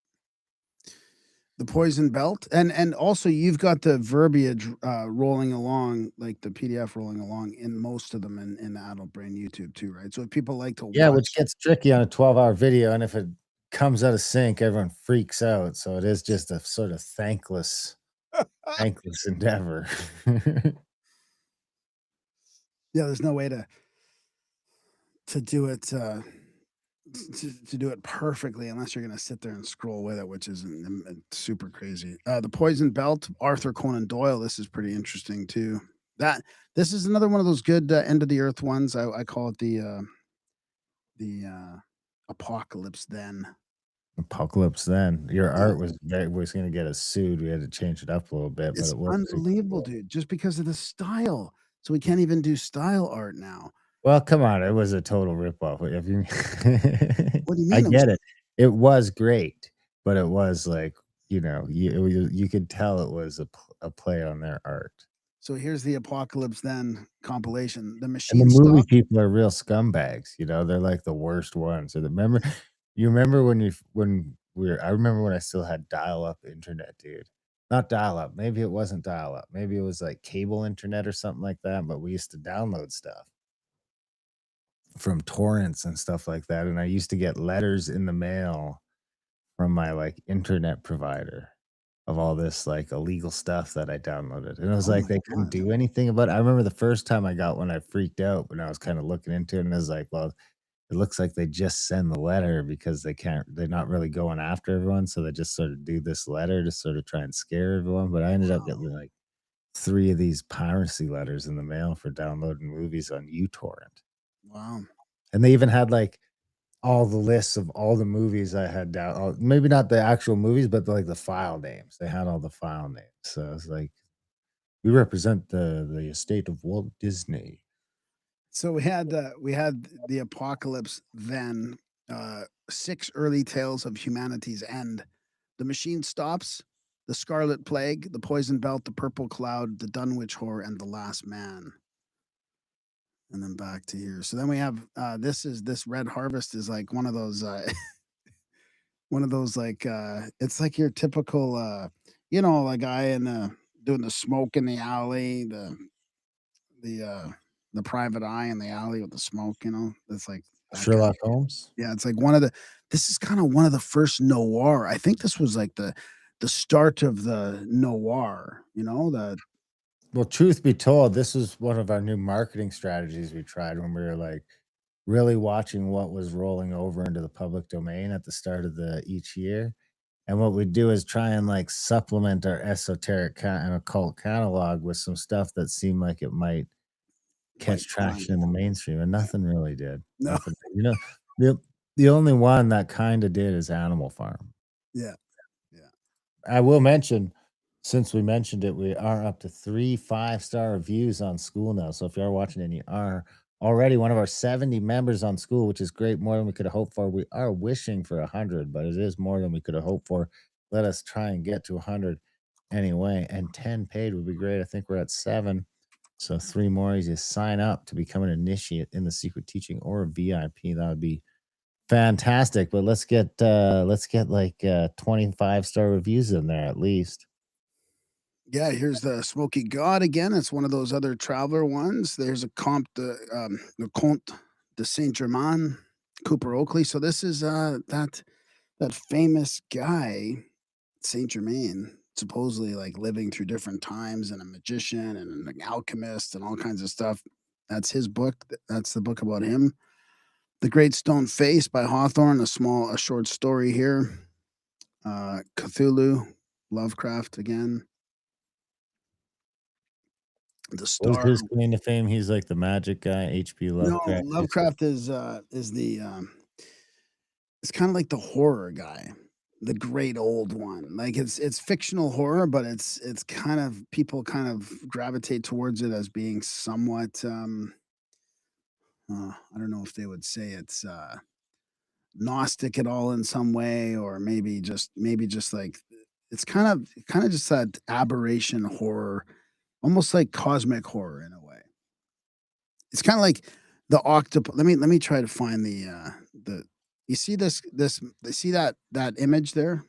The Poison Belt, and also you've got the verbiage, rolling along, like the PDF rolling along in most of them in the Adult Brain YouTube too, right? So if people like to Yeah, which watch gets tricky on a 12-hour video, and if it comes out of sync, everyone freaks out, so it is just a sort of thankless endeavor. yeah, there's no way to do it, to do it perfectly unless you're gonna sit there and scroll with it, which is super crazy. The Poison Belt, Arthur Conan Doyle. This is pretty interesting too. That this is another one of those good end of the earth ones. I call it the apocalypse. Then Apocalypse Then. Your yeah, art was gonna get us sued, we had to change it up a little bit, but it's it was super unbelievable, cool. dude. Just because of the style, so we can't even do style art now. Well, come on, it was a total ripoff, if you What do you I mean? It was get it. It was great, but it was like, you could tell it was a play on their art. so here's the apocalypse then compilation. The And the machine movie stopped. people are real scumbags, they're like the worst ones. So you remember when I remember when I still had dial-up internet, dude. Not dial-up, maybe it wasn't dial-up, maybe it was like cable internet or something like that, but we used to download stuff from torrents and stuff like that, and I used to get letters in the mail from my, like, internet provider of all this, like, illegal stuff that I downloaded, and it was Oh like my they couldn't god. do anything about it. I remember the first time I got one, I freaked out when I was kinda looking into it, and I was like, "Well, it looks like they just send the letter because they're not really going after everyone, so they just sort of do this letter to sort of try and scare everyone," but I ended up getting, like, 3 of these piracy letters in the mail for downloading movies on uTorrent, Wow. and they even had, like, all the lists of all the movies I had maybe not the actual movies, but, like, the file names. They had all the file names, so it's like, "We represent the estate of Walt Disney." So we had the apocalypse then, 6 early tales of humanity's end. The machine stops, the scarlet plague, the poison belt, the purple cloud, the Dunwich horror, and the last man. And then back to here. So then we have this red harvest is like one of those one of those like it's like your typical a guy in doing the smoke in the alley, the the private eye in the alley with the smoke, It's like that kind of Sherlock Holmes? yeah, it's like one of the this is kinda one of the first noir. I think this was like the start of the noir, the Well, truth be told, this was one of our new marketing strategies we tried when we were, like, really watching what was rolling over into the public domain at the start of the each year, and what we'd do is try and, like, supplement our esoteric and occult catalog with some stuff that seemed like it might bite catch on. traction in the mainstream, and Yeah. nothing really did. No. Nothing. The the only one that kinda did is Animal Farm. Yeah, yeah. I will mention, since we mentioned it, we are up to 3 five-star reviews on school now, so if you are watching and you are already one of our 70 members on school, which is great, more than we could have hoped for. We are wishing for 100, but it is more than we could have hoped for. Let us try and get to 100 anyway, and 10 paid would be great. I think we're at 7, so 3 more as you sign up to become an initiate in the secret teaching or a VIP. That would be fantastic, but let's get like 25-star reviews in there at least. Yeah, here's the Smoky God again. It's one of those other traveler ones. There's a the Comte de Saint Germain, Cooper Oakley. So this is that famous guy, Saint Germain, supposedly like living through different times and a magician and an alchemist and all kinds of stuff. That's his book. That's the book about him. The Great Stone Face by Hawthorne, a short story here. Cthulhu, Lovecraft again. The What is Star. his claim to fame? He's like the magic guy, H.P. No, Lovecraft. Lovecraft is the, It's kinda like the horror guy, the great old one. Like, it's fictional horror, but it's kind of people kind of gravitate towards it as being somewhat, I don't know if they would say it's, Gnostic at all in some way, or maybe just like it's kinda just that aberration horror, almost like cosmic horror in a way. It's kinda like the octop let me try to find the you see you see that image there?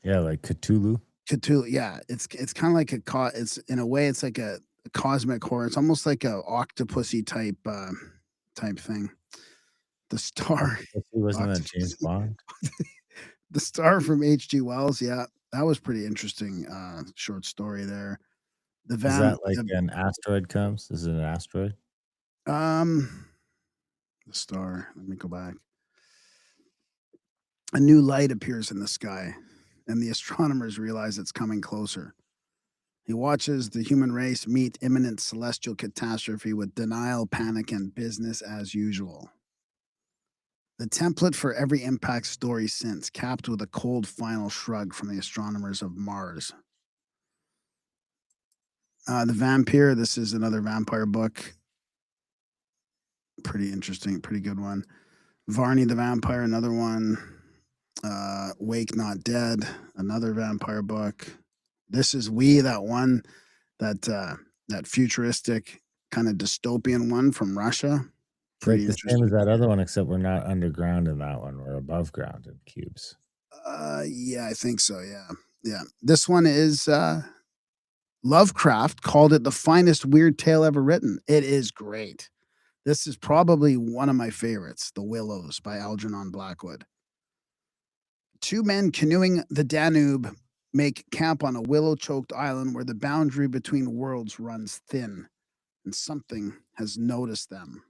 Yeah, like Cthulhu. Cthulhu, yeah, it's kinda like it's in a way, it's like a cosmic horror. It's almost like a octopusy type thing. The star Octopussy, wasn't that James octopus Bond? The Star from H.G. Wells, yeah, that was pretty interesting, short story there. The Is Van that like an asteroid comes? Is it an asteroid? um, the star, let me go back. A new light appears in the sky, and the astronomers realize it's coming closer. He watches the human race meet imminent celestial catastrophe with denial, panic, and business as usual. The template for every impact story since, capped with a cold final shrug from the astronomers of Mars. The Vampire, this is another vampire book. Pretty interesting, pretty good one. Varney the Vampire, another one. Wake Not Dead, another vampire book. This is We, that one, that futuristic kind of dystopian one from Russia. It's like Pretty the same as interesting. that other one, except we're not underground in that one, we're above ground in cubes. Yeah, I think so. Yeah, yeah. This one is Lovecraft called it the finest weird tale ever written. It is great. This is probably one of my favorites, The Willows by Algernon Blackwood. Two men canoeing the Danube make camp on a willow choked island where the boundary between worlds runs thin, and something has noticed them.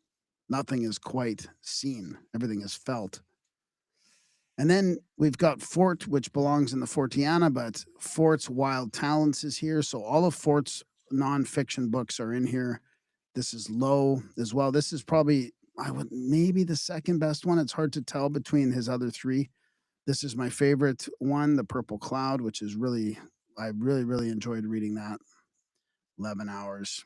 Nothing is quite seen, everything is felt. And then we've got Fort, which belongs in the Fortiana, but Fort's Wild Talents is here. So all of Fort's nonfiction books are in here. This is low as well. This is probably, I would maybe the second best one. It's hard to tell between his other three. This is my favorite one, The Purple Cloud, which is really, I really enjoyed reading that. 11 hours.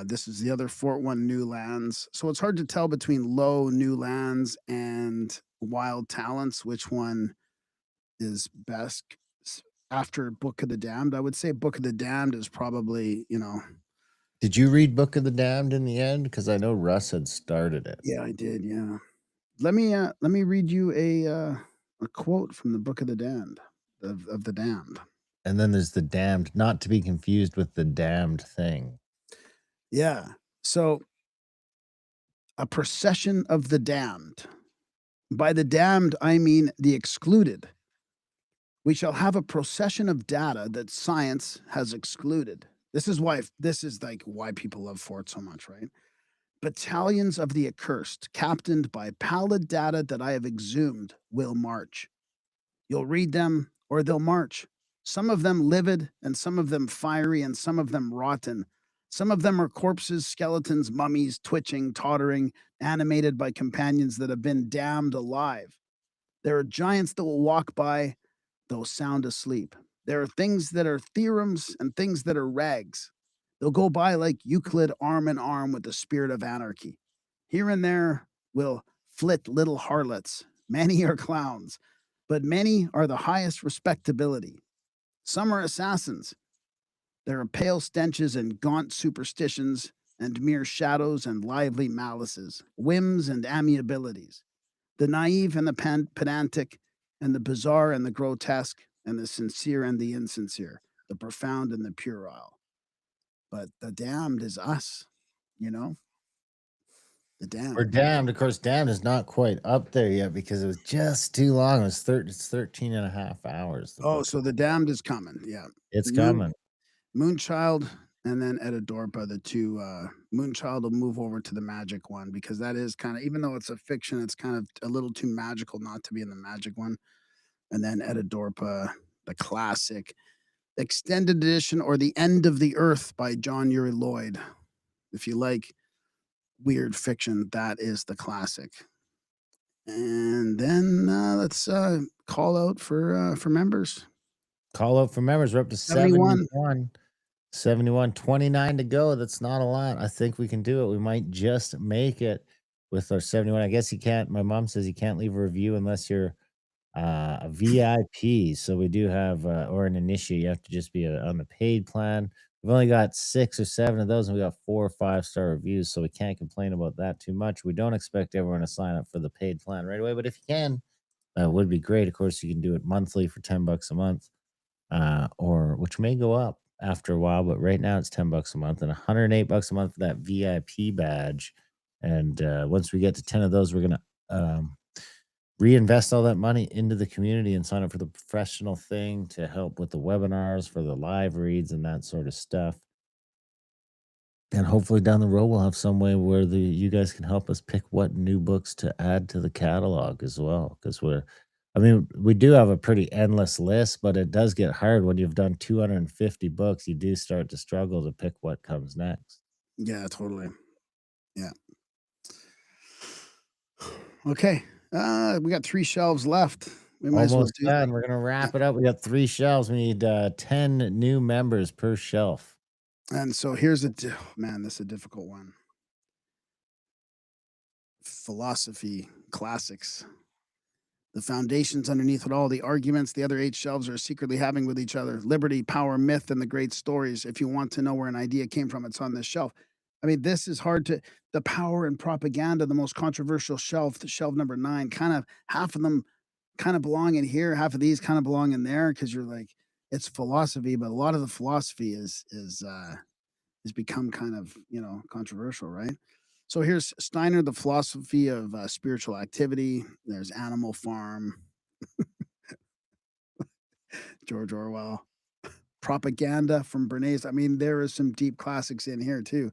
This is the other Fort One, New Lands. So it's hard to tell between Low, New Lands, and Wild Talents, which one is best after Book of the Damned. I would say Book of the Damned is probably, Did you read Book of the Damned in the end? Because I know Russ had started it. yeah, I did. Yeah. Let me read you a quote from the Book of the Damned, of the Damned. And then there's the damned, not to be confused with the damned thing. Yeah. So a procession of the damned. By the damned, I mean the excluded. We shall have a procession of data that science has excluded. This is why people love Fort so much, right? Battalions of the accursed, captained by pallid data that I have exhumed, will march. You'll read them or they'll march. Some of them livid, and some of them fiery, and some of them rotten. Some of them are corpses, skeletons, mummies, twitching, tottering, animated by companions that have been damned alive. There are giants that will walk by, though sound asleep. There are things that are theorems and things that are rags. They'll go by like Euclid arm in arm with the spirit of anarchy. Here and there will flit little harlots. Many are clowns, but many are the highest respectability. Some are assassins. There are pale stenches and gaunt superstitions, and mere shadows and lively malices, whims and amiabilities, the naive and the pedantic, and the bizarre and the grotesque, and the sincere and the insincere, the profound and the puerile. But the damned is us, you know, the We're damned. damned. Of course, damned is not quite up there yet because it was just too long. It's 13 and a half hours, the Oh, book. so the damned is coming. Yeah. It's Moon coming. Moonchild and then Edidorpa, the two Moonchild will move over to the magic one because that is kind of, even though it's a fiction, it's kind of a little too magical not to be in the magic one. And then Edidorpa, the classic extended edition, or The End of the Earth by John Uri Lloyd. If you like weird fiction, that is the classic. And then, let's call out for members. Call out for members. We're up to 71. 71. 71, 29 to go. That's not a lot. I think we can do it. We might just make it with our 71. I guess you can't. My mom says you can't leave a review unless you're a VIP. So we do have, or an initiate. You have to just be on the paid plan. We've only got 6 or 7 of those, and we got 4 or 5 star reviews. So we can't complain about that too much. We don't expect everyone to sign up for the paid plan right away. But if you can, that would be great. Of course, you can do it monthly for $10 a month, or which may go up after a while, but right now it's $10 a month and $108 a month for that VIP badge. And once we get to 10 of those, we're gonna reinvest all that money into the community and sign up for the professional thing to help with the webinars, for the live reads, and that sort of stuff. And hopefully down the road, we'll have some way where you guys can help us pick what new books to add to the catalog as well. Because I mean, we do have a pretty endless list, but it does get hard when you've done 250 books. You do start to struggle to pick what comes next. Yeah, totally. Yeah. Okay. We got 3 shelves left. We might as well Almost do done. We're gonna yeah, wrap it up. We got 3 shelves. We need 10 new members per shelf. and so here's man, this is a difficult one. Philosophy classics. The foundations underneath it all, the arguments the other 8 shelves are secretly having with each other, liberty, power, myth, and the great stories. If you want to know where an idea came from, it's on this shelf. I mean, this is hard to the power and propaganda, the most controversial shelf, the shelf number 9, kind of half of them kind of belong in here, half of these kind of belong in there because you're like, it's philosophy, but a lot of the philosophy has become kind of, controversial, right? So here's Steiner, the philosophy of spiritual activity. There's Animal Farm, George Orwell, propaganda from Bernays. I mean, there is some deep classics in here too.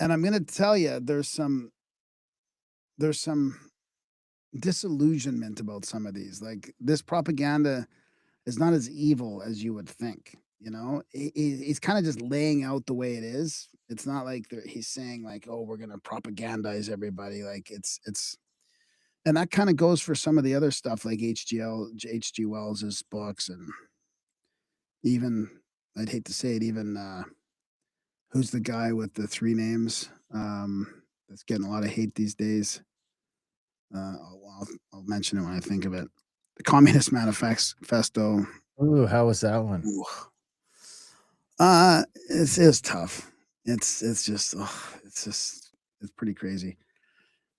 And I'm going to tell you, there's some disillusionment about some of these. Like this propaganda is not as evil as you would think. He's kind of just laying out the way it is. It's not like he's saying like, "Oh, we're gonna propagandize everybody." Like it's and that kind of goes for some of the other stuff like H.G. Wells's books, and even I'd hate to say it, even who's the guy with the 3 names that's getting a lot of hate these days. I'll mention it when I think of it. The Communist Manifesto. Ooh, how was that one? Ooh. It's tough. It's just it's pretty crazy.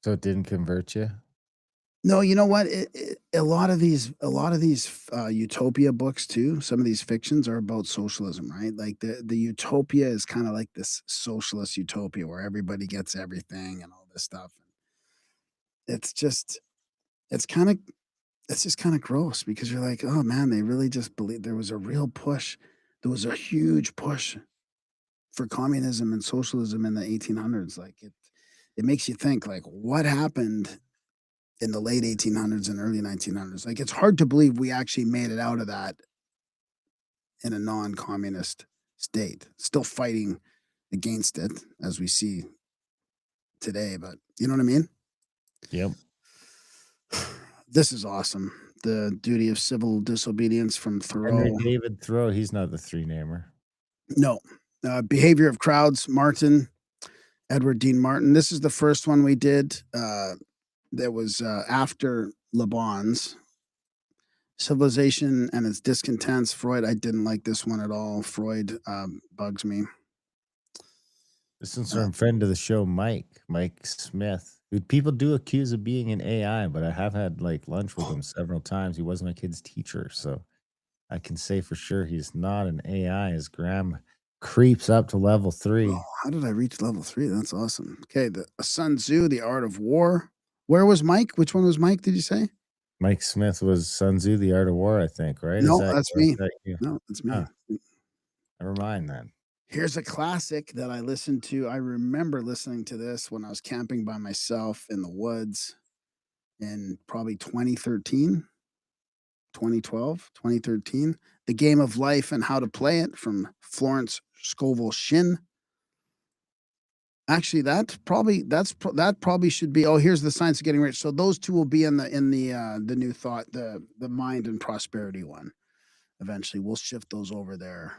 So it didn't convert you? No, you know what? A lot of these utopia books too, some of these fictions are about socialism, right? Like the utopia is kinda like this socialist utopia where everybody gets everything and all this stuff. It's just it's kinda it's just kinda gross because you're like, "Oh, man, they really just believe there was a real push. There was a huge push for communism and socialism in the 1800s." Like, it makes you think, like, what happened in the late 1800s and early 1900s? Like, it's hard to believe we actually made it out of that in a non-communist state, still fighting against it as we see today, but you know what I mean? Yep. This is awesome. The Duty of Civil Disobedience from Henry Thoreau. David Thoreau, he's not the three-namer. No. Behavior of Crowds, Martin, Edward Dean Martin. This is the first one we did, that was, after Le Bon's. Civilization and its Discontents, Freud. I didn't like this one at all. Freud, bugs me. This one's Uh, from friend of the show, Mike Smith, who people do accuse of being an AI, but I have had like lunch with him several times. He was my kid's teacher, so I can say for sure he's not an AI as Graham creeps up to level oh, 3. how did I reach level 3? That's awesome. Okay, the Sun Tzu, The Art of War. Where was Mike? Which one was Mike, did you say? Mike Smith was Sun Tzu, The Art of War, I think, right? Is No, that that's or is me. that you? No, that's me. Huh, never mind then. Here's a classic that I listened to. I remember listening to this when I was camping by myself in the woods in probably 2013, 2012, 2013. The Game of Life and How to Play It from Florence Scovel Shinn. Actually, that probably should be oh, here's The Science of Getting Rich. So those 2 will be in the New Thought, the Mind and Prosperity one. Eventually, we'll shift those over there.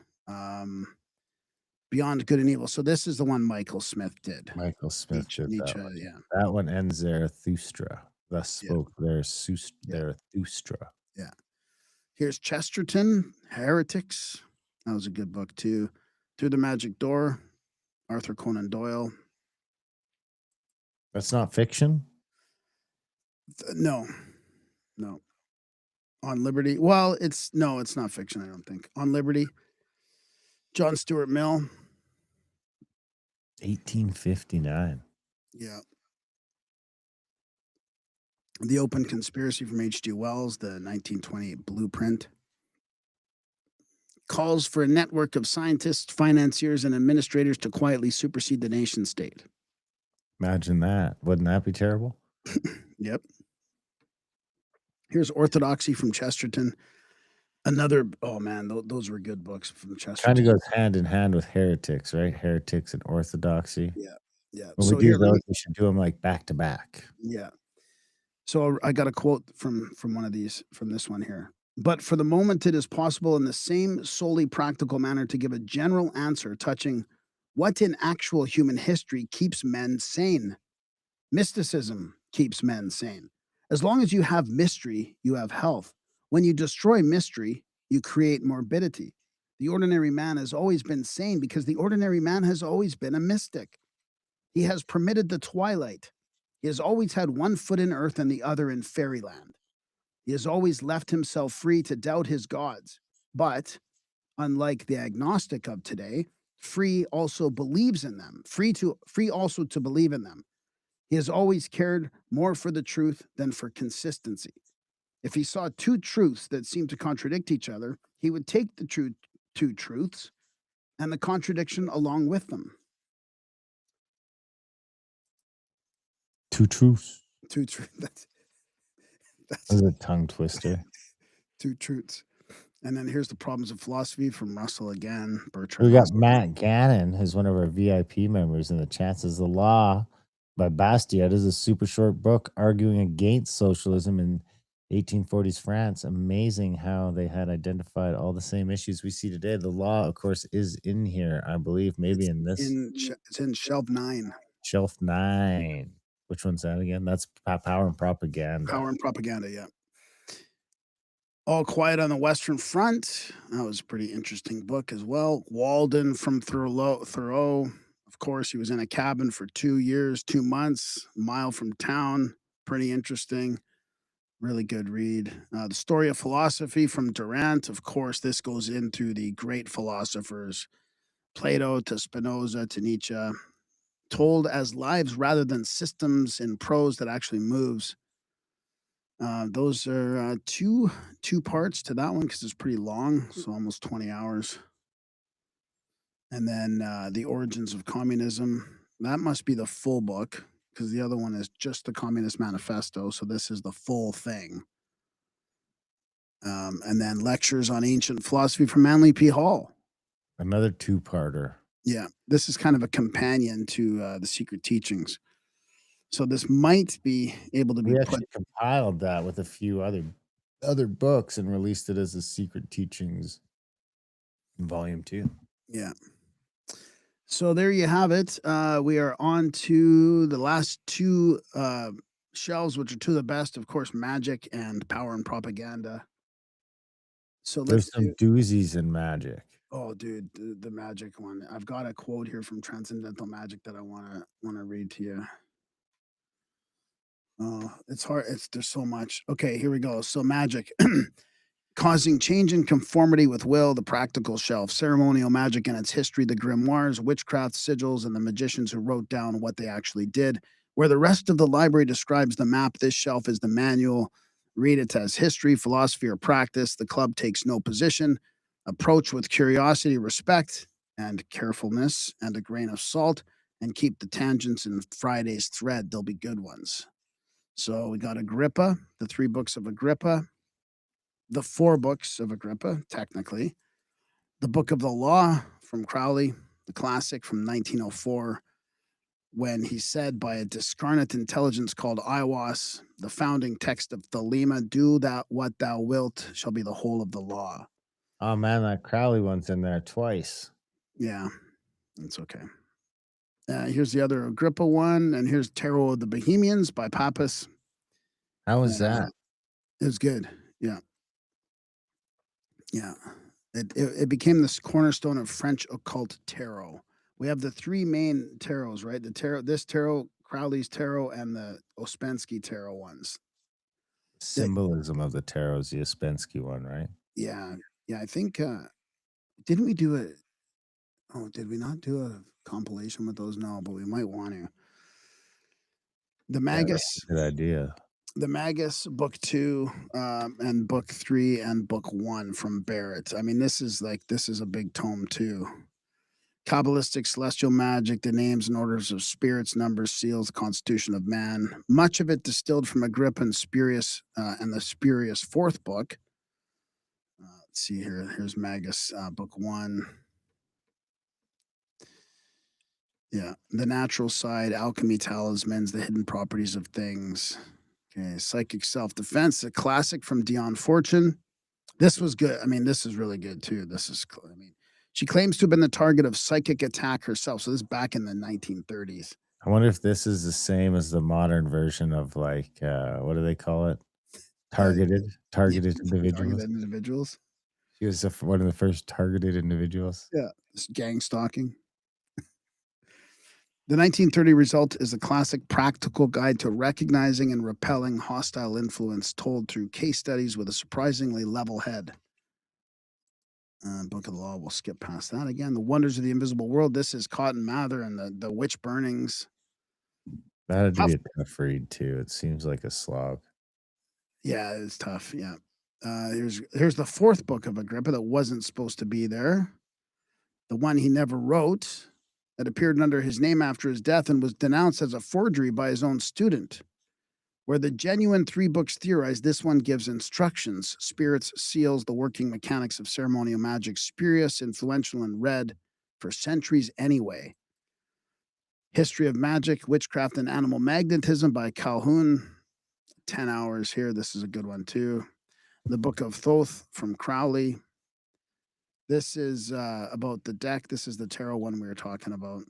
Beyond Good and Evil. So this is the one Michael Smith did. Michael Smith did that Nietzsche, one. yeah, That one ends Zarathustra. Thus yeah, spoke yeah, Zarathustra. yeah. Here's Chesterton, Heretics. That was a good book too. Through the Magic Door, Arthur Conan Doyle. That's not fiction? No, no. On Liberty. Well, it's no, it's not fiction, I don't think. On Liberty, John Stuart Mill. 1859. Yeah. The Open Conspiracy from H.G. Wells, the 1928 blueprint. Calls for a network of scientists, financiers, and administrators to quietly supersede the nation state. Imagine that. Wouldn't that be terrible? Yep. Here's Orthodoxy from Chesterton. Another, oh man, those were good books from Kinda Chesterton. goes hand in hand with heretics, right? Heretics and orthodoxy. Yeah. Yeah. When we So do here, let those, me, we should do them like back to back. yeah. So I got a quote from one of these from this one here. But for the moment, it is possible in the same solely practical manner to give a general answer touching what in actual human history keeps men sane. Mysticism keeps men sane. As long as you have mystery, you have health. When you destroy mystery, you create morbidity. The ordinary man has always been sane because the ordinary man has always been a mystic. He has permitted the twilight. He has always had one foot in earth and the other in fairyland. He has always left himself free to doubt his gods. But, unlike the agnostic of today, free also believes in them, free also to believe in them. He has always cared more for the truth than for consistency. If he saw two truths that seemed to contradict each other, he would take the two truths and the contradiction along with them. Two truths. Two truths. That's That's a tongue twister. two truths. And then here's the problems of philosophy from Russell again, We Bertrand got Russell. Matt Gannon, who's one of our VIP members in the chat, says The Law by Bastiat is a super short book arguing against socialism in 1840s France. Amazing how they had identified all the same issues we see today. The Law, of course, is in here, I believe, maybe in this It's in shelf 9. shelf 9. Which one's that again? That's Power and Propaganda. Power and Propaganda, yeah. All Quiet on the Western Front. That was a pretty interesting book as well. Walden from Thoreau. Of course, he was in a cabin for 2 years, 2 months, a mile from town. Pretty interesting. Really good read. The Story of Philosophy from Durant. Of course, this goes into the great philosophers, Plato to Spinoza to Nietzsche, told as lives rather than systems in prose that actually moves. Those are two parts to that one because it's pretty long, so almost 20 hours. And then The Origins of Communism. That must be the full book because the other one is just the Communist Manifesto. So this is the full thing. And then Lectures on Ancient Philosophy from Manly P. Hall. Another two-parter. Yeah, this is kind of a companion to The Secret Teachings. So this might be able to be We put. actually compiled that with a few other books and released it as a Secret Teachings Volume 2. Yeah. So there you have it. We are on to the last two shelves, which are two of the best, of course, Magic and Power and Propaganda. So let's There's some do. doozies in Magic. Oh, dude, the Magic one. I've got a quote here from Transcendental Magic that I wanna read to you. Oh, it's hard. There's so much. Okay, here we go. So Magic. Causing change in conformity with will, the practical shelf, ceremonial magic and its history, the grimoires, witchcraft sigils, and the magicians who wrote down what they actually did. Where the rest of the library describes the map, this shelf is the manual. Read it as history, philosophy, or practice. The club takes no position. Approach with curiosity, respect, and carefulness, and a grain of salt, and keep the tangents in Friday's thread. They'll be good ones. So we got Agrippa, the 3 books of Agrippa, the 4 books of Agrippa, technically, the Book of the Law from Crowley, the classic from 1904, when he said by a discarnate intelligence called Iwas, the founding text of Thelema, do that what thou wilt shall be the whole of the law. Oh man, that Crowley one's in there twice. Yeah, that's okay. Here's the other Agrippa one, and here's Tarot of the Bohemians by Pappas. How was Uh, that? it was good. Yeah, yeah. It became this cornerstone of French occult tarot. We have the three main tarots, right? The tarot, this tarot, Crowley's tarot, and the Ouspensky tarot ones. That Symbolism of the tarot is the Uspensky one, right? Yeah, yeah. I think didn't we do a? Oh, did we not do a compilation with those? No, but we might want to. The Yeah, that's Magus, a good idea. the Magus book 2, and book 3 and book 1 from Barrett. I mean, this is a big tome too. Kabbalistic celestial magic, the names and orders of spirits, numbers, seals, the constitution of man. Much of it distilled from Agrippa and the spurious fourth book. Let's see here. Here's Magus, book 1. Yeah, the natural side, alchemy, talismans, the hidden properties of things. Okay, psychic self-defense, a classic from Dion Fortune. This was good. I mean, this is really good too. I mean, she claims to have been the target of psychic attack herself. So this is back in the 1930s. I wonder if this is the same as the modern version of like what do they call it? Uh, yeah, Targeted targeted individuals. individuals. She was one of the first targeted individuals. Yeah, this gang stalking. The 1930 result is a classic practical guide to recognizing and repelling hostile influence told through case studies with a surprisingly level head. Book of the Law, we'll skip past that again. The Wonders of the Invisible World. This is Cotton Mather and the witch burnings. That had to Tough. be a tough read too. It seems like a slog. Yeah, it's tough. Yeah. Here's the fourth book of Agrippa that wasn't supposed to be there. The one he never wrote that appeared under his name after his death and was denounced as a forgery by his own student. Where the genuine three books theorize, this one gives instructions, spirits, seals, the working mechanics of ceremonial magic, spurious, influential, and read for centuries anyway. History of Magic, Witchcraft, and Animal Magnetism by Calhoun. 10 hours here. This is a good one too. The Book of Thoth from Crowley. This is about the deck. This is the tarot one we were talking about.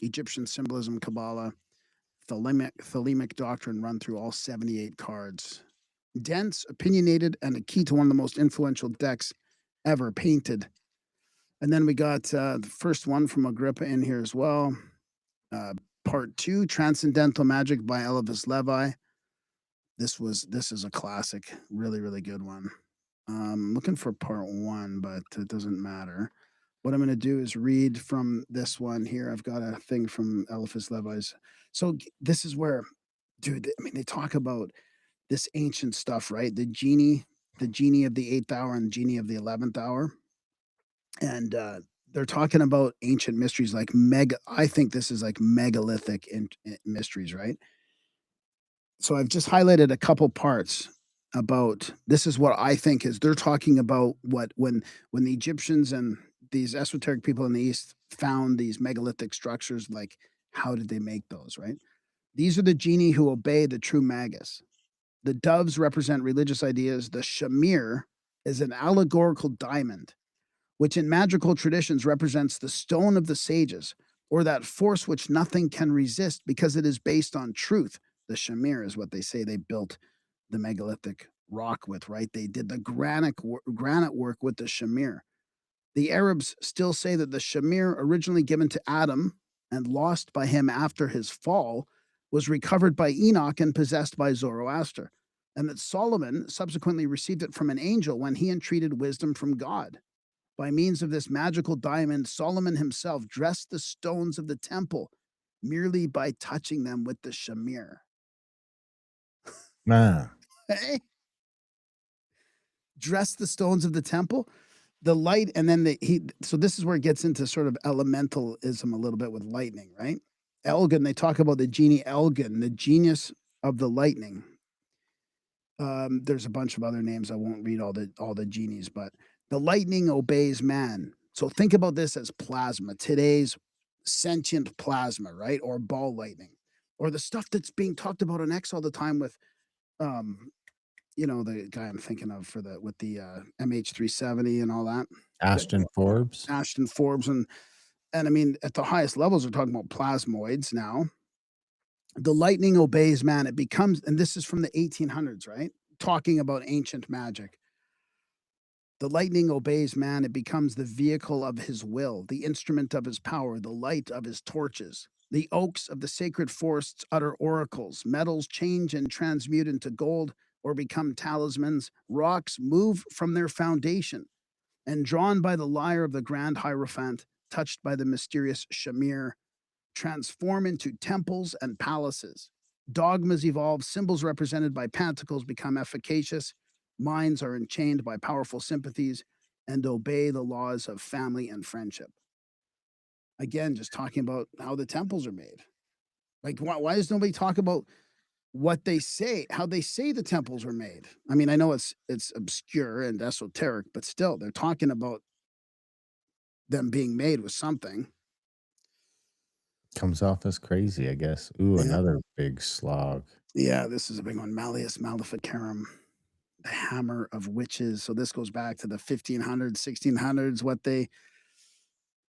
Egyptian symbolism, Kabbalah, Thelemic doctrine run through all 78 cards. Dense, opinionated, and a key to one of the most influential decks ever painted. And then we got the first one from Agrippa in here as well. Part 2, Transcendental Magic by Eliphas Levi. This is a classic, really, really good one. Looking for part 1, but it doesn't matter. What I'm going to do is read from this one here. I've got a thing from Eliphas Levi's. So this is where, dude, I mean, they talk about this ancient stuff, right? The genie of the 8th hour and the genie of the 11th hour. And they're talking about ancient mysteries like I think this is like megalithic mysteries, right? So I've just highlighted a couple parts about this is what I think is they're talking about what when the Egyptians and these esoteric people in the East found these megalithic structures, like how did they make those, right? These are the genie who obey the true magus. The doves represent religious ideas. The shamir is an allegorical diamond, which in magical traditions represents the stone of the sages, or that force which nothing can resist because it is based on truth. The shamir is what they say they built the megalithic rock with, right? They did the granite work with the shamir. The Arabs still say that the shamir, originally given to Adam and lost by him after his fall, was recovered by Enoch and possessed by Zoroaster, and that Solomon subsequently received it from an angel when he entreated wisdom from God. By means of this magical diamond, Solomon himself dressed the stones of the temple merely by touching them with the shamir. Man, Hey, dressed the stones of the temple, the light, and then so this is where it gets into sort of elementalism a little bit with lightning, right? Elgin, they talk about the genie Elgin, the genius of the lightning. There's a bunch of other names. I won't read all the genies, but the lightning obeys man. So think about this as plasma, today's sentient plasma, right? Or ball lightning, or the stuff that's being talked about on X all the time with, um, the guy I'm thinking of for the with the MH370 and all that. Ashton Forbes. Ashton Forbes and I mean at the highest levels they're talking about plasmoids now. The lightning obeys man. It becomes, and this is from the 1800s, right? Talking about ancient magic. The lightning obeys man. It becomes the vehicle of his will, the instrument of his power, the light of his torches. The oaks of the sacred forests utter oracles. Metals change and transmute into gold or become talismans. Rocks move from their foundation, and drawn by the lyre of the grand hierophant, touched by the mysterious shamir, transform into temples and palaces. Dogmas evolve, symbols represented by pentacles become efficacious, minds are enchained by powerful sympathies, and obey the laws of family and friendship. Again, just talking about how the temples are made. Like, why does nobody talk about what they say, how they say the temples were made? I mean, I know it's obscure and esoteric, but still, they're talking about them being made with something. Comes off as crazy, I guess. Ooh, Yeah. another big slog. Yeah, this is a big one. Malleus Maleficarum, the hammer of witches. So this goes back to the 1500s, 1600s,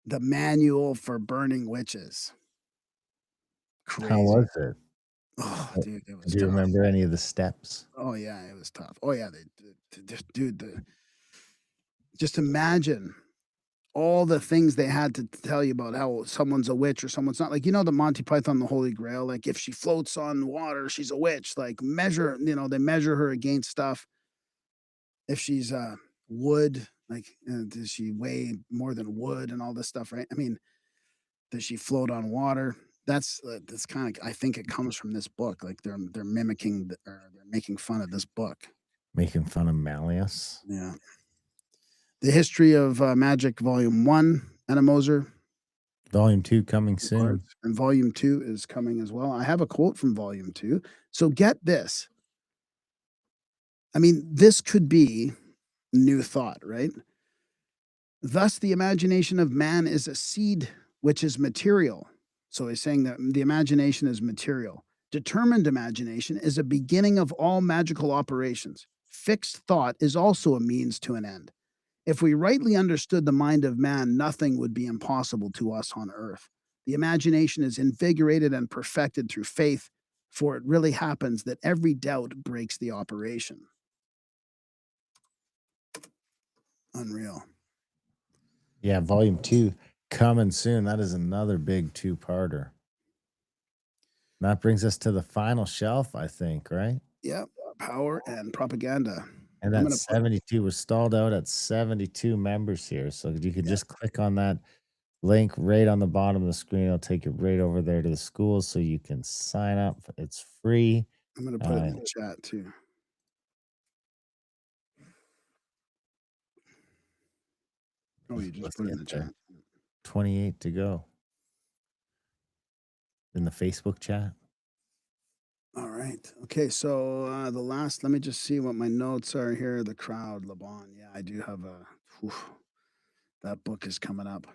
the manual for burning witches. How Crazy. was it? Oh, Uh, dude, it was do you tough. remember any of the steps? Oh yeah, it was tough. Oh yeah, dude, just imagine all the things they had to tell you about how someone's a witch or someone's not. Like, the Monty Python, the Holy Grail. Like, if she floats on water, she's a witch. Like, they measure her against stuff. If she's wood, like, does she weigh more than wood and all this stuff, right? I mean, does she float on water? That's kind of, I think it comes from this book. Like, they're mimicking or they're making fun of this book. Making fun of Malleus? Yeah. The History of Magic, Volume 1, Anna Moser, Volume 2 coming of course, soon. and Volume 2 is coming as well. I have a quote from Volume 2. So get this. I mean, this could be new thought, right? Thus, the imagination of man is a seed which is material. So he's saying that the imagination is material. Determined imagination is a beginning of all magical operations. Fixed thought is also a means to an end. If we rightly understood the mind of man, nothing would be impossible to us on earth. The imagination is invigorated and perfected through faith, for it really happens that every doubt breaks the operation. Unreal. Yeah, Volume 2 coming soon. That is another big two-parter. That brings us to the final shelf, I think, right? Yep. Power and propaganda. And I'm that going to put, 72 was stalled out at 72 members here. So you could yeah, just click on that link right on the bottom of the screen. It'll take you right over there to the school so you can sign up. It's free. I'm going to put it Uh, in the chat too. Oh, you just let's put it in get the there. chat. 28 to go in the Facebook chat. All right. Okay. So let me just see what my notes are here. The crowd, Laban. Yeah, I do have whew, that book is coming up.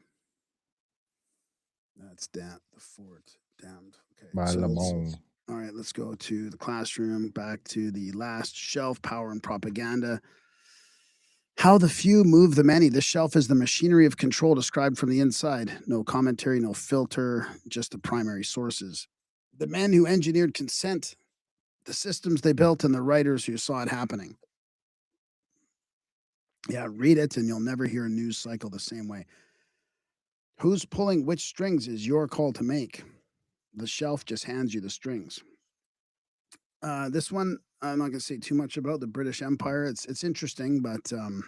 That's damned. The Fort. Damned. Okay. By So Lamont. all right, let's go to the classroom, back to the last shelf, power and propaganda. How the few move the many. This shelf is the machinery of control described from the inside. No commentary, no filter, just the primary sources. The men who engineered consent, the systems they built, and the writers who saw it happening. Yeah, read it and you'll never hear a news cycle the same way. Who's pulling which strings is your call to make. The shelf just hands you the strings. This one, I'm not going to say too much about the British Empire. It's interesting, but from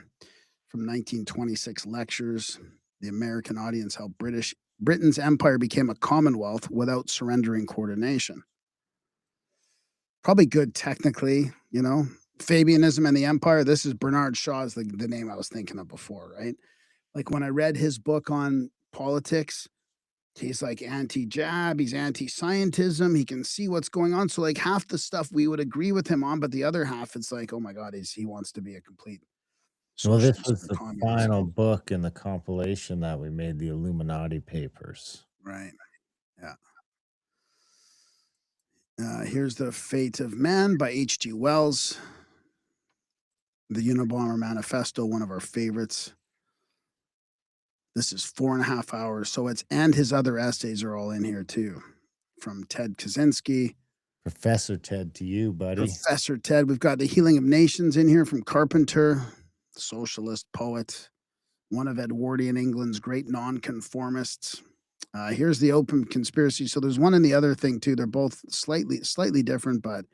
1926 lectures, the American audience how Britain's empire became a commonwealth without surrendering coordination. Probably good technically, Fabianism and the empire. This is Bernard Shaw's the name I was thinking of before, right? Like when I read his book on politics, he's like anti-jab, he's anti-scientism, he can see what's going on. So like half the stuff we would agree with him on, but the other half, it's like, oh my God, he wants to be a complete Well, this socialist was or the communist. final book in the compilation that we made, the Illuminati Papers. Right. Yeah. Here's The Fate of Man by H.G. Wells. The Unabomber Manifesto, one of our favorites. This is 4.5 hours. So it's and his other essays are all in here too, from Ted Kaczynski, Professor Ted to you, buddy. Professor Ted. We've got The Healing of Nations in here from Carpenter, socialist poet, one of Edwardian England's great nonconformists. Here's The Open Conspiracy. So there's one and the other thing too. They're both slightly different, but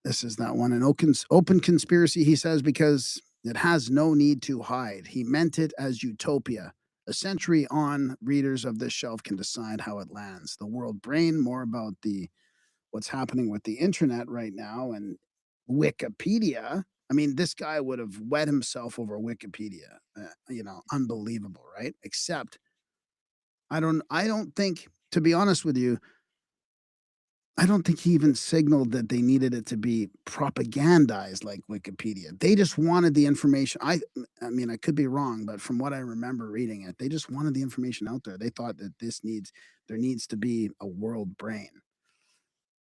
this is that one. An open conspiracy, he says, because it has no need to hide. He meant it as utopia. A century on, readers of this shelf can decide how it lands. The world brain, more about the what's happening with the internet right now and Wikipedia. I mean, this guy would have wet himself over Wikipedia. Unbelievable, right? Except I don't think, to be honest with you, I don't think he even signaled that they needed it to be propagandized like Wikipedia. They just wanted the information. I mean, I could be wrong, but from what I remember reading it, they just wanted the information out there. They thought that there needs to be a world brain.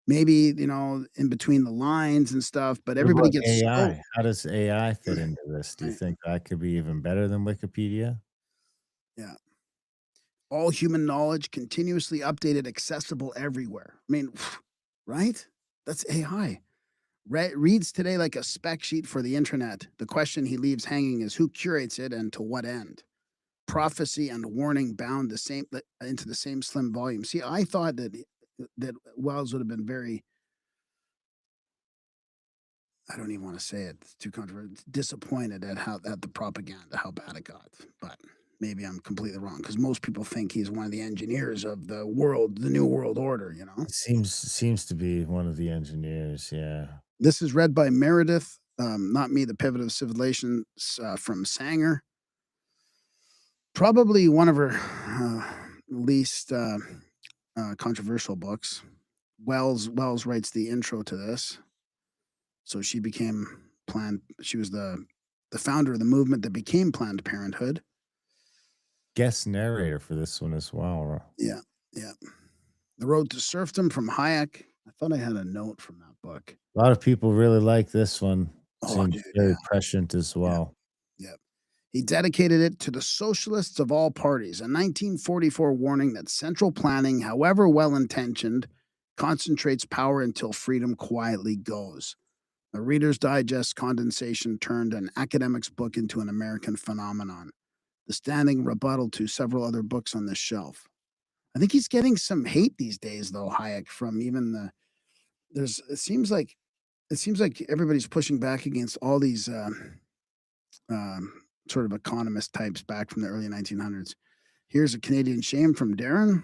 Maybe, in between the lines and stuff, but What everybody about gets so AI? How does AI fit into this? Do you right, think that could be even better than Wikipedia? yeah. All human knowledge continuously updated, accessible everywhere. I mean, right? That's AI. Reads today like a spec sheet for the internet. The question he leaves hanging is who curates it and to what end? Prophecy and warning bound into the same slim volume. See, I thought that Wells would have been very, I don't even want to say it, it's too controversial, disappointed at the propaganda, how bad it got. But maybe I'm completely wrong because most people think he's one of the engineers of the new world order. It seems to be one of the engineers, yeah. This is read by Meredith, not me, the pivot of civilization, from Sanger. Probably one of her least controversial books. Wells writes the intro to this. So she became Planned. She was the founder of the movement that became Planned Parenthood. Guest narrator for this one as well. Yeah, yeah. The Road to Serfdom from Hayek. I thought I had a note from that book. A lot of people really like this one. Oh, Seems dude, yeah, very prescient as yeah, well. yeah. He dedicated it to the socialists of all parties, a 1944 warning that central planning, however well intentioned, concentrates power until freedom quietly goes. A Reader's Digest condensation turned an academic's book into an American phenomenon, the standing rebuttal to several other books on this shelf. I think he's getting some hate these days, though, Hayek, from even the there's it seems like everybody's pushing back against all these sort of economist types back from the early 1900s. Here's a Canadian shame from Darren.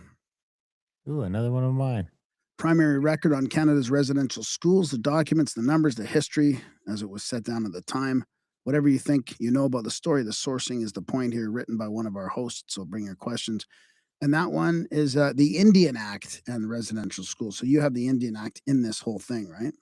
Ooh, another one of mine. Primary record on Canada's residential schools, the documents, the numbers, the history as it was set down at the time. Whatever you think you know about the story, the sourcing is the point here, written by one of our hosts. So bring your questions. And that one is the Indian Act and residential schools. So you have the Indian Act in this whole thing, right?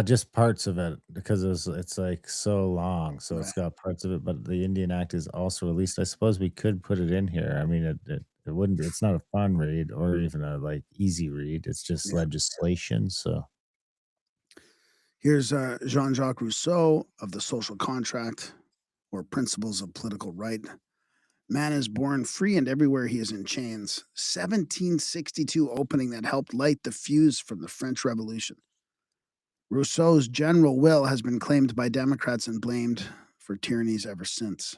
Just parts of it because it's like so long, so it's Right. got parts of it, but the Indian Act is also released. I suppose we could put it in here. I mean, it wouldn't be it's not a fun read or even a, like, easy read. It's just Yeah. legislation, so Here's Jean Jacques Rousseau of The Social Contract or Principles of Political Right. Man is born free and everywhere he is in chains. 1762 opening that helped light the fuse from the French Revolution. Rousseau's general will has been claimed by Democrats and blamed for tyrannies ever since.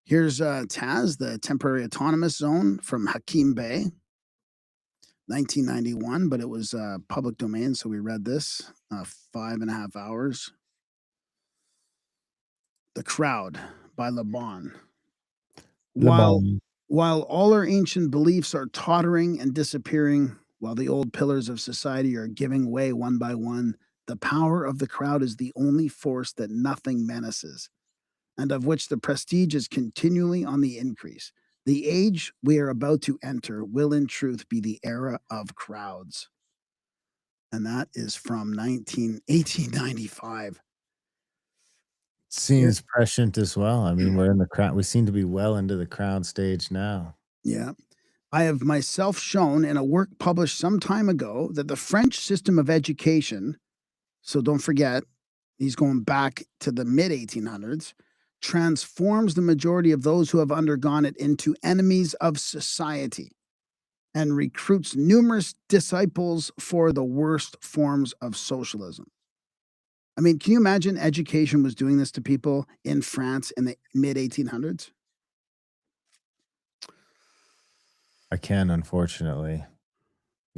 Here's Taz, the temporary autonomous zone from Hakim Bey, 1991, but it was public domain, so we read this 5.5 hours. The Crowd by Le Bon. Le While Bon. while all our ancient beliefs are tottering and disappearing, while the old pillars of society are giving way one by one, the power of the crowd is the only force that nothing menaces, and of which the prestige is continually on the increase. The age we are about to enter will in truth be the era of crowds. And that is from 1895. Here, Seems prescient as well. I mean, we're in the crowd we seem to be well into the crowd stage now. Yeah. I have myself shown in a work published some time ago that the French system of education, so don't forget, he's going back to the mid 1800s, transforms the majority of those who have undergone it into enemies of society and recruits numerous disciples for the worst forms of socialism. I mean, can you imagine education was doing this to people in France in the mid 1800s? I can, unfortunately.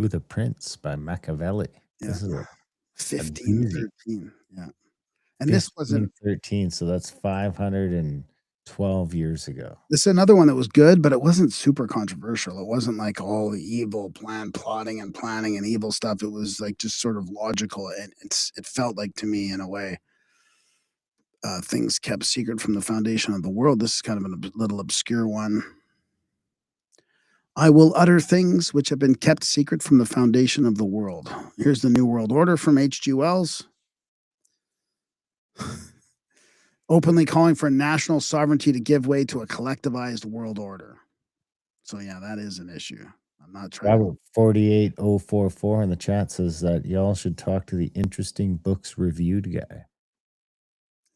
Ooh, The Prince by Machiavelli. Yeah, This is a doozy. 1513. Yeah. And this wasn't 1513, so that's 512 years ago. this is another one that was good, but it wasn't super controversial. It wasn't like all the evil plan plotting and planning and evil stuff. It was like just sort of logical, and it felt like to me in a way, things kept secret from the foundation of the world. This is kind of a little obscure one. I will utter things which have been kept secret from the foundation of the world. Here's the New World Order from H.G. Wells, openly calling for national sovereignty to give way to a collectivized world order. So, yeah, that is an issue. I'm not trying to. Robert 48044 in the chat says that y'all should talk to the interesting books reviewed guy.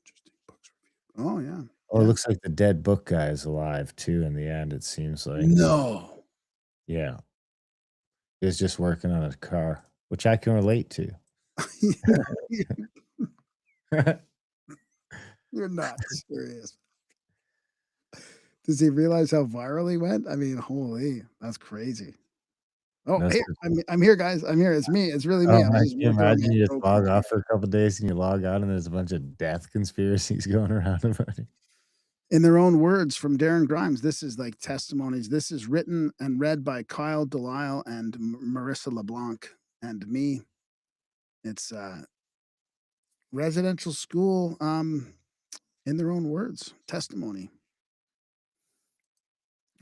Interesting books review. Oh, yeah. Oh, it Yeah. looks like the dead book guy is alive too in the end, it seems like. No. Yeah. He's just working on a car, which I can relate to. You're not serious. Does he realize how viral he went? I mean, holy, that's crazy. Oh, No, hey, I'm here, guys. I'm here. It's me. It's really me. oh I was my, just can you working on imagine my you just intro log content. off for a couple days and you log on and there's a bunch of death conspiracies going around about it? In their own words from Darren Grimes, this is like testimonies. This is written and read by Kyle Delisle and Marissa LeBlanc and me. It's residential school, in their own words, testimony.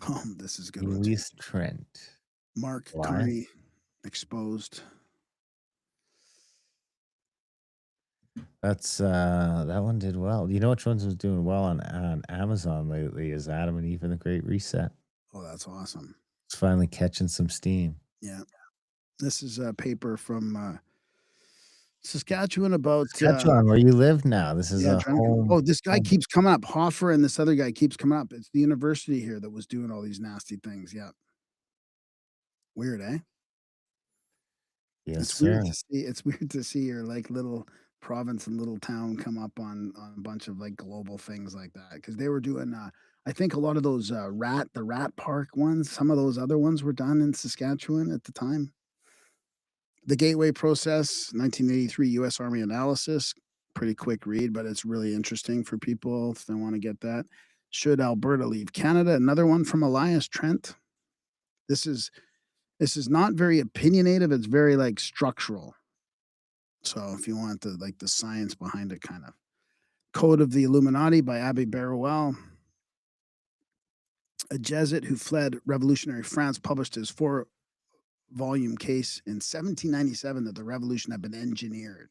Oh, this is a good one too. Luis Trent. Mark Why? Carney exposed. That's that one did well. You know which ones was doing well on Amazon lately is Adam and Eve and the Great Reset. Oh, that's awesome. It's finally catching some steam. Yeah. This is a paper from Saskatchewan about Saskatchewan, where you live now. This is yeah, a drinking. Oh, this guy home. keeps coming up. Hoffer and this other guy keeps coming up. It's the university here that was doing all these nasty things. Yeah. Weird, eh? Yes, It's weird sir. to see it's weird to see your, like, little province and little town come up on a bunch of, like, global things like that. Because they were doing, I think a lot of those, the rat park ones, some of those other ones were done in Saskatchewan at the time. The Gateway Process, 1983 US Army Analysis, pretty quick read, but it's really interesting for people if they wanna get that. Should Alberta Leave Canada? Another one from Elias Trent. This is this is not very opinionative, it's very, like, structural. So if you want the science behind it kind of. Code of the Illuminati by Abbe Baruel. A Jesuit who fled revolutionary France published his four-volume case in 1797 that the revolution had been engineered.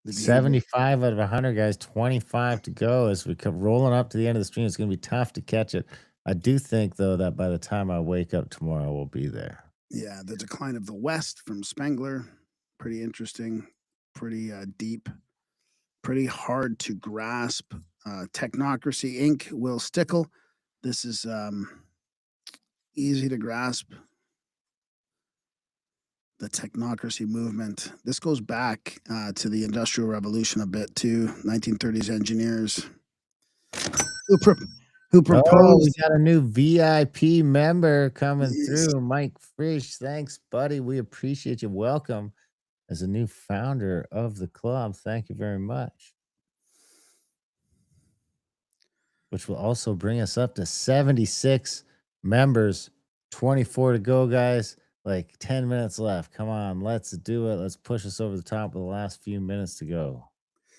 The behavior. 75 out of 100 guys, 25 to go as we come rolling up to the end of the stream. It's going to be tough to catch it. I do think, though, that by the time I wake up tomorrow, we'll be there. Yeah, The Decline of the West from Spengler. Pretty interesting, pretty deep, pretty hard to grasp. Technocracy Inc., Will Stickle. This is easy to grasp. The technocracy movement. This goes back to the Industrial Revolution a bit too. 1930s engineers who, pro- who Oh, we proposed. got a new VIP member coming Yes. through. Mike Frisch. Thanks, buddy. We appreciate you. Welcome as a new founder of the club. Thank you very much. Which will also bring us up to 76 members. 24 to go, guys. Like 10 minutes left. Come on, let's do it. Let's push us over the top with the last few minutes to go.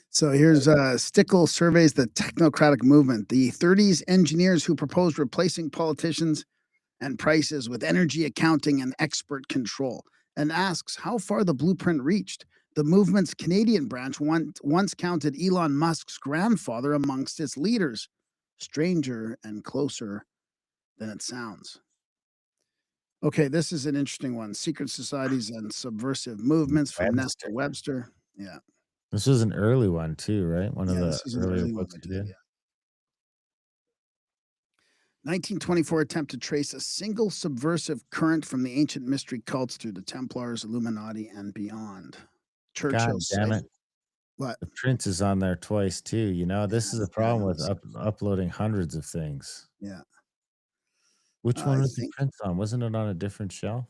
So here's Stickle surveys the technocratic movement. The 30s engineers who proposed replacing politicians and prices with energy accounting and expert control, and asks how far the blueprint reached. The movement's Canadian branch once counted Elon Musk's grandfather amongst its leaders. Stranger and closer than it sounds. Okay, this is an interesting one. Secret societies and subversive movements from Nesta Webster. Webster. Yeah. This was an early one too, right? One of Yeah, the this is an earlier early one books we you did. did? Yeah. 1924 attempt to trace a single subversive current from the ancient mystery cults through the Templars, Illuminati, and beyond. God Churchill's damn cipher. it. What? The Prince is on there twice too, you know? This is a Yeah, problem with uploading hundreds of things. yeah. Which one I was the think Prince on? Wasn't it on a different shelf?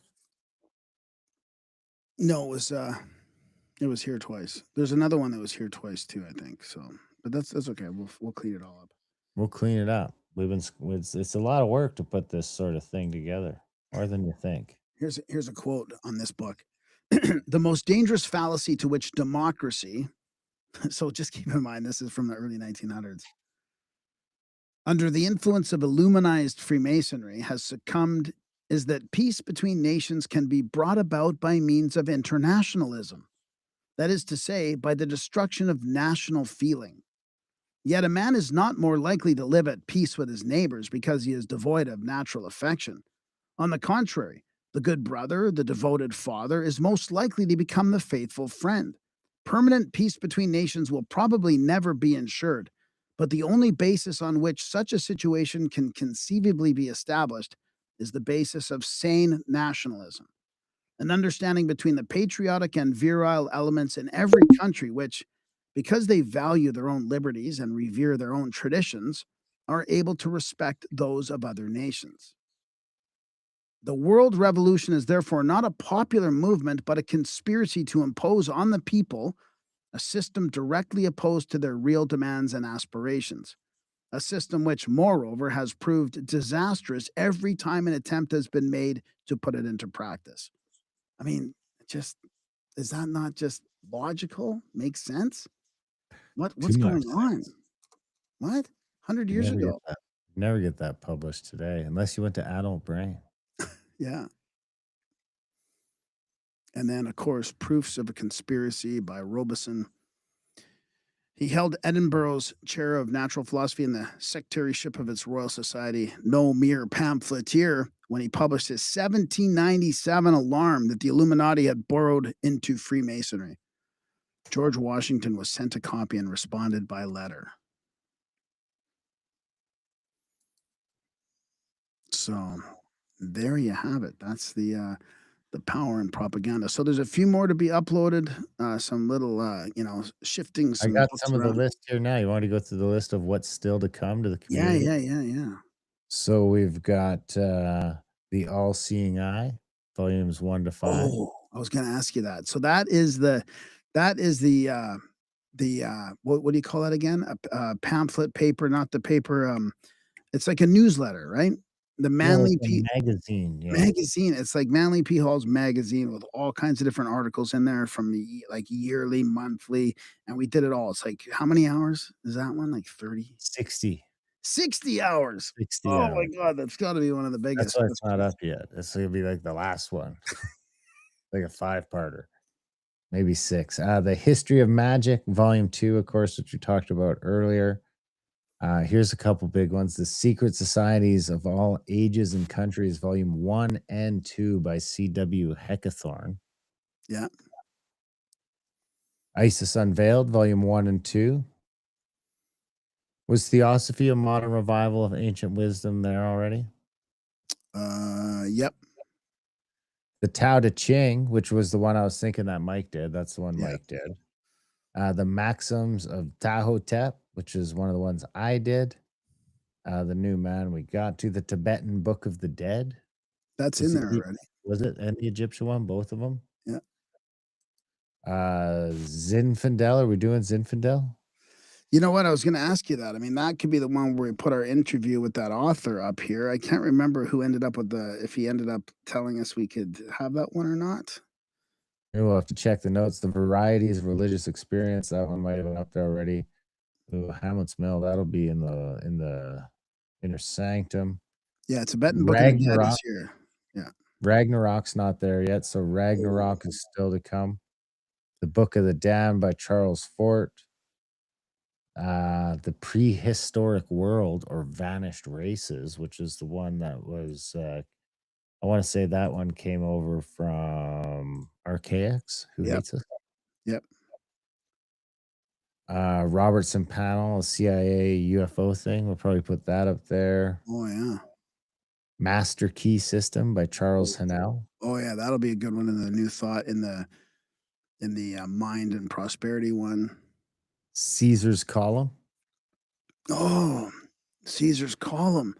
no, it was here twice. There's another one that was here twice too, I think. So, but that's okay. We'll clean it all up. We'll clean it up. It's a lot of work to put this sort of thing together, more than you think. Here's a quote on this book. The most dangerous fallacy to which democracy, so just keep in mind this is from the early 1900s, under the influence of Illuminized Freemasonry has succumbed is that peace between nations can be brought about by means of internationalism. That is to say, by the destruction of national feeling. Yet a man is not more likely to live at peace with his neighbors because he is devoid of natural affection. On the contrary, the good brother, the devoted father, is most likely to become the faithful friend. Permanent peace between nations will probably never be ensured, but the only basis on which such a situation can conceivably be established is the basis of sane nationalism, an understanding between the patriotic and virile elements in every country, which, because they value their own liberties and revere their own traditions, are able to respect those of other nations. The world revolution is therefore not a popular movement, but a conspiracy to impose on the people a system directly opposed to their real demands and aspirations. A system which, moreover, has proved disastrous every time an attempt has been made to put it into practice. I mean, just is that not just logical? Makes sense? Too What's much going on? sense. What? 100 You years never get ago? that. Never get that published today unless you went to Adultbrain. Yeah. And then, of course, Proofs of a Conspiracy by Robeson. He held Edinburgh's chair of natural philosophy in the secretaryship of its Royal Society, no mere pamphleteer, when he published his 1797 alarm that the Illuminati had burrowed into Freemasonry. George Washington was sent a copy and responded by letter. So there you have it. That's the power in propaganda. So there's a few more to be uploaded. Some little, shifting I some got books some of the around. list here now. You want to go through the list of what's still to come to the Yeah, community? yeah, yeah, yeah. So we've got The All Seeing Eye, volumes 1 to 5. Oh, I was gonna ask you that. So that is the what do you call that again? A pamphlet paper, not the paper. It's like a newsletter, right? The Well, it's Manly a P magazine, yeah. magazine. It's like Manly P Hall's magazine with all kinds of different articles in there from like yearly, monthly, and we did it all. It's like how many hours is that one? Like 30, 60, 60 hours. 60 Oh my hours. god, that's got to be one of the That's biggest. why That's it's not crazy. up yet. It's gonna be like the last one, like a five-parter, maybe six. The History of Magic, volume 2, of course, which we talked about earlier. Here's a couple big ones. The Secret Societies of All Ages and Countries, volume 1 and 2 by C.W. Heckathorn. Yeah, Isis Unveiled, volume 1 and 2. Was Theosophy a modern revival of ancient wisdom there already? yep, The Tao Te Ching, which was the one I was thinking that Mike did. That's the one yeah. Mike did. The Maxims of Tahotep, which is one of the ones I did. The New Man we got to. The Tibetan Book of the Dead. That's Was in it there already. was it and the Egyptian one, both of them? Yeah. Zinfandel, are we doing Zinfandel? You know what? I was gonna ask you that. I mean, that could be the one where we put our interview with that author up here. I can't remember who ended up with if he ended up telling us we could have that one or not. Maybe we'll have to check the notes. The Varieties of Religious Experience, that one might have been up there already. Ooh, Hamlet's Mill, that'll be in the Inner Sanctum. Yeah, Tibetan Book of the Dead Ragnarok is here. Yeah. Ragnarok's not there yet, so Oh, Ragnarok is still to come. The Book of the Damned by Charles Fort. The Prehistoric World or Vanished Races, which is the one that was, I want to say that one came over from Archaics, Who Yep, Hates Us? yep. Robertson Panel, a CIA UFO thing. We'll probably put that up there. Oh, yeah. Master Key System by Oh, Charles Hannell. oh, yeah, that'll be a good one in the New Thought Mind and Prosperity one. Caesar's Column, Oh, Caesar's Column.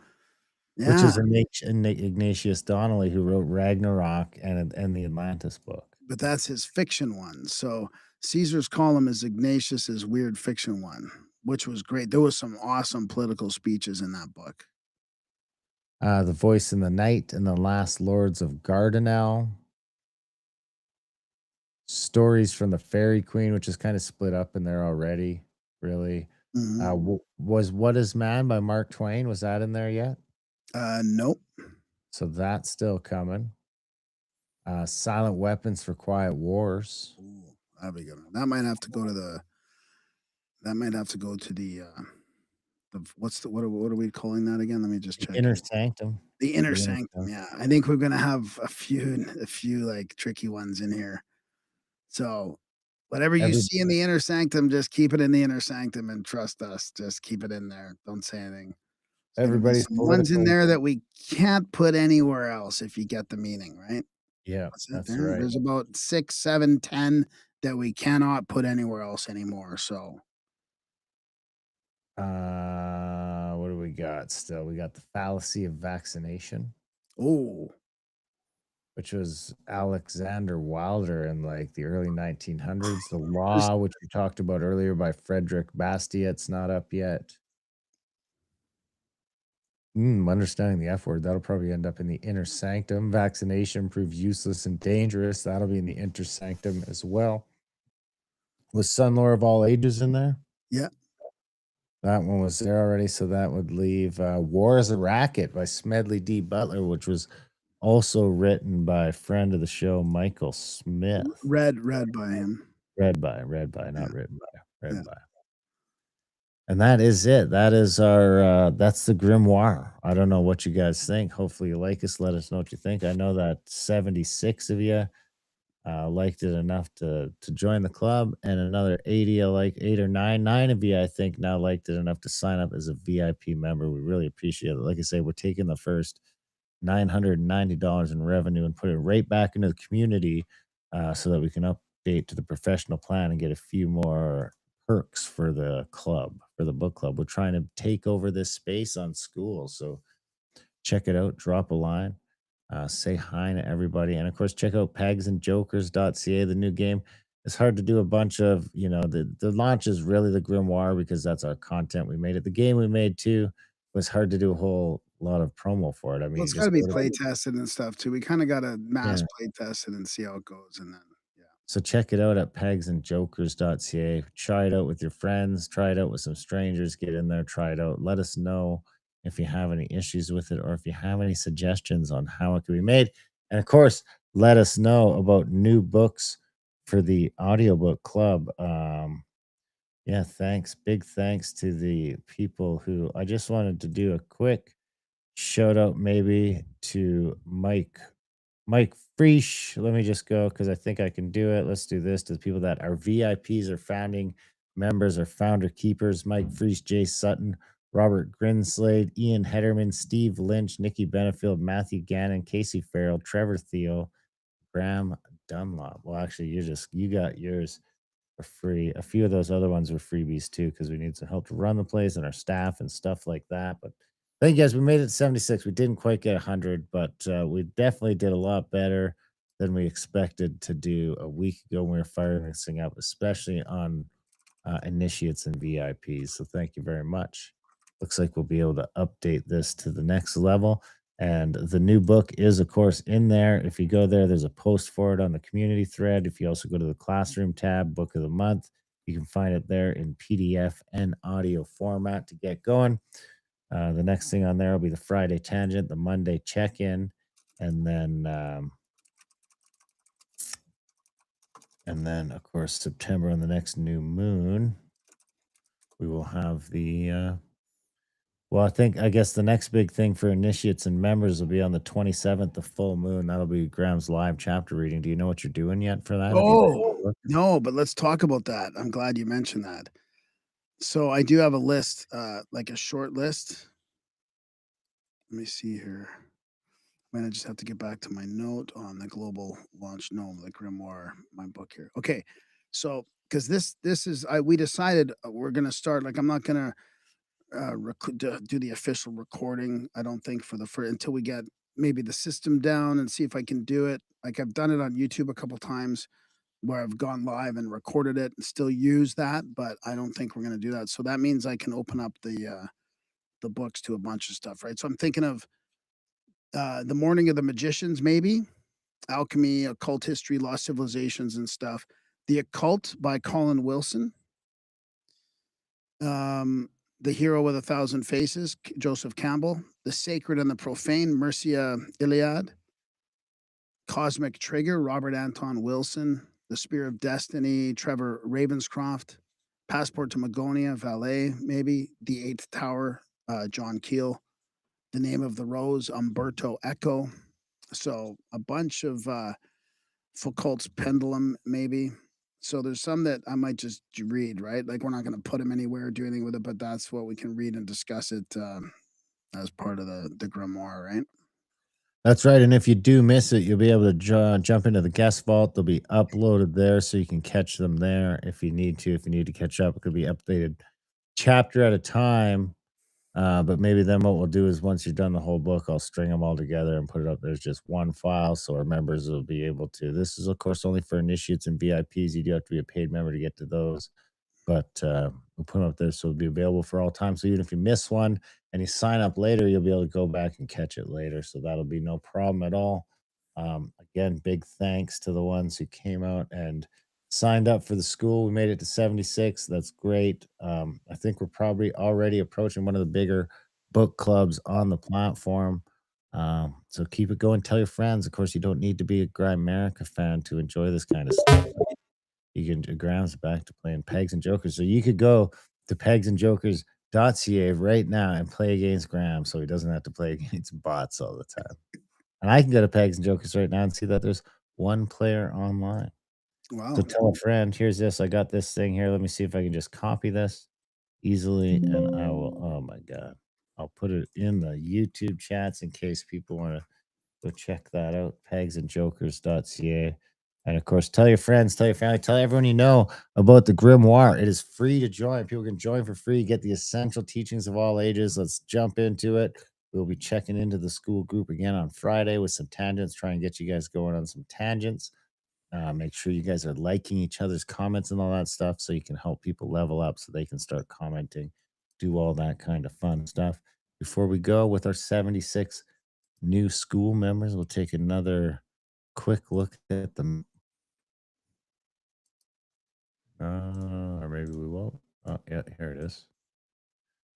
which Yeah, is Ignatius Donnelly who wrote Ragnarok and the Atlantis book. but that's his fiction one. So Caesar's Column is Ignatius's weird fiction one, which was great. There was some awesome political speeches in that book. The Voice in the Night and the Last Lords of Gardanel. Stories from the Fairy Queen, which is kind of split up in there already, really. Mhm. Was What Is Man by Mark Twain? Was that in there yet? Nope. So that's still coming. Silent Weapons for Quiet Wars. Ooh, that'd be good. That might have to go to what are we calling that again? Let me just The check Inner here. Sanctum. The Inner The Inner Sanctum, Sanctum. yeah. I think we're gonna have a few, like, tricky ones in here. So, whatever you Every see in the Inner Sanctum, just keep it in the Inner Sanctum and trust us. Just keep it in there. Don't say anything. There's gonna be Everybody's some ones in political. there that we can't put anywhere else if you get the meaning, right? Yeah, What's that that's there? right. There's about 6, 7, 10 that we cannot put anywhere else anymore, so What do we got still? We got the fallacy of vaccination, oh, which was Alexander Wilder in like the early 1900s. The there's Law, which we talked about earlier by Frederick Bastiat, it's not up yet. Understanding the F word, that'll probably end up in the inner sanctum. Vaccination proves useless and dangerous. That'll be in the inter sanctum as well. Was Son Lore of All Ages in there? yeah, That one was there already, so that would leave War is a Racket by Smedley D. Butler, which was also written by a friend of the show, Michael Smith. read by him. Read by, Yeah, not written by, yeah. read by. And that is it. That is our that's the grimoire. I don't know what you guys think. Hopefully you like us. Let us know what you think. I know that 76 of you liked it enough to join the club, and another 80, like 8 or 9 of you, I think, now liked it enough to sign up as a VIP member. We really appreciate it. Like I say, we're taking the first $990 in revenue and put it right back into the community so that we can update to the professional plan and get a few more perks for the club, for the book club. We're trying to take over this space on school. So check it out, drop a line, say hi to everybody. And of course, check out pegsandjokers.ca, the new game. It's hard to do a bunch of, the launch is really the grimoire because that's our content we made it. The game we made too was hard to do a whole lot of promo for it. I Well, mean, you it's just gotta be go to play tested and stuff too. We kinda gotta mass yeah. play test it and see how it goes, and then yeah. So check it out at pegsandjokers.ca. Try it out with your friends, try it out with some strangers, get in there, try it out. Let us know if you have any issues with it or if you have any suggestions on how it can be made. And of course, let us know about new books for the audiobook club. Yeah, thanks. Big thanks to the people who I just wanted to do a quick shout out maybe to Mike Freesh. Let me just go because I think I can do it. Let's do this to the people that are VIPs or founding members or founder keepers. Mike Freesh, Jay Sutton, Robert Grinslade, Ian Hederman, Steve Lynch, Nikki Benefield, Matthew Gannon, Casey Farrell, Trevor Thiel, Graham Dunlop. Well, actually, you got yours for free. A few of those other ones were freebies too, because we need some help to run the place and our staff and stuff like that. But thank you guys. We made it to 76. We didn't quite get 100, but we definitely did a lot better than we expected to do a week ago when we were firing this thing up, especially on initiates and VIPs. So thank you very much. Looks like we'll be able to update this to the next level. And the new book is, of course, in there. If you go there, there's a post for it on the community thread. If you also go to the classroom tab, book of the month, you can find it there in PDF and audio format to get going. The next thing on there will be the Friday tangent, the Monday check in, and then of course September on the next new moon. we will have the well, I guess the next big thing for initiates and members will be on the 27th, the full moon. That'll be Graham's live chapter reading. Do you know what you're doing yet for that? Have you picked Oh, the book? no, but let's talk about that. I'm glad you mentioned that. So I do have a list, like a short list. Let me see here. Man, I just have to get back to my note on the global launch. No, the grimoire, my book here. Okay, so because this is we decided we're gonna start. Like I'm not gonna do the official recording. I don't think for the first until we get maybe the system down and see if I can do it. Like I've done it on YouTube a couple times where I've gone live and recorded it and still use that, but I don't think we're gonna do that. So that means I can open up the books to a bunch of stuff, right? So I'm thinking of the Morning of the Magicians, maybe alchemy, occult history, lost civilizations, and stuff. The Occult by Colin Wilson. The Hero with a Thousand Faces, Joseph Campbell. The Sacred and the Profane, Mircea Iliad. Cosmic Trigger, Robert Anton Wilson. The Spear of Destiny, Trevor Ravenscroft. Passport to Magonia, Valet, maybe. The Eighth Tower, John Keel. The Name of the Rose, Umberto Eco. So a bunch of Foucault's Pendulum, maybe. So there's some that I might just read, right? Like we're not going to put them anywhere or do anything with it, but that's what we can read and discuss it as part of the grimoire, right? That's right. And if you do miss it, you'll be able to jump into the guest vault. They'll be uploaded there so you can catch them there if you need to. If you need to catch up, it could be updated chapter at a time. But maybe then what we'll do is once you've done the whole book, I'll string them all together and put it up. There's just one file, so our members will be able to. This is, of course, only for initiates and VIPs. You do have to be a paid member to get to those. But we'll put them up there so it'll be available for all time. So even if you miss one and you sign up later, you'll be able to go back and catch it later. So that'll be no problem at all. Again, big thanks to the ones who came out and signed up for the school. We made it to 76. That's great. I think we're probably already approaching one of the bigger book clubs on the platform. So keep it going. Tell your friends. Of course, you don't need to be a Grimerica fan to enjoy this kind of stuff. You can Graham's back to playing Pegs and Jokers. So you could go to pegsandjokers.ca right now and play against Graham so he doesn't have to play against bots all the time. And I can go to Pegs and Jokers right now and see that there's one player online. So Wow. tell a friend, here's this. I got this thing here. Let me see if I can just copy this easily. And I will, oh my God. I'll put it in the YouTube chats in case people want to go check that out. Pegsandjokers.ca. And of course, tell your friends, tell your family, tell everyone you know about the grimoire. It is free to join. People can join for free, get the essential teachings of all ages. Let's jump into it. We'll be checking into the school group again on Friday with some tangents, try and get you guys going on some tangents. Make sure you guys are liking each other's comments and all that stuff so you can help people level up so they can start commenting, do all that kind of fun stuff. Before we go with our 76 new school members, we'll take another quick look at them. Or maybe we won't. Oh, yeah, here it is.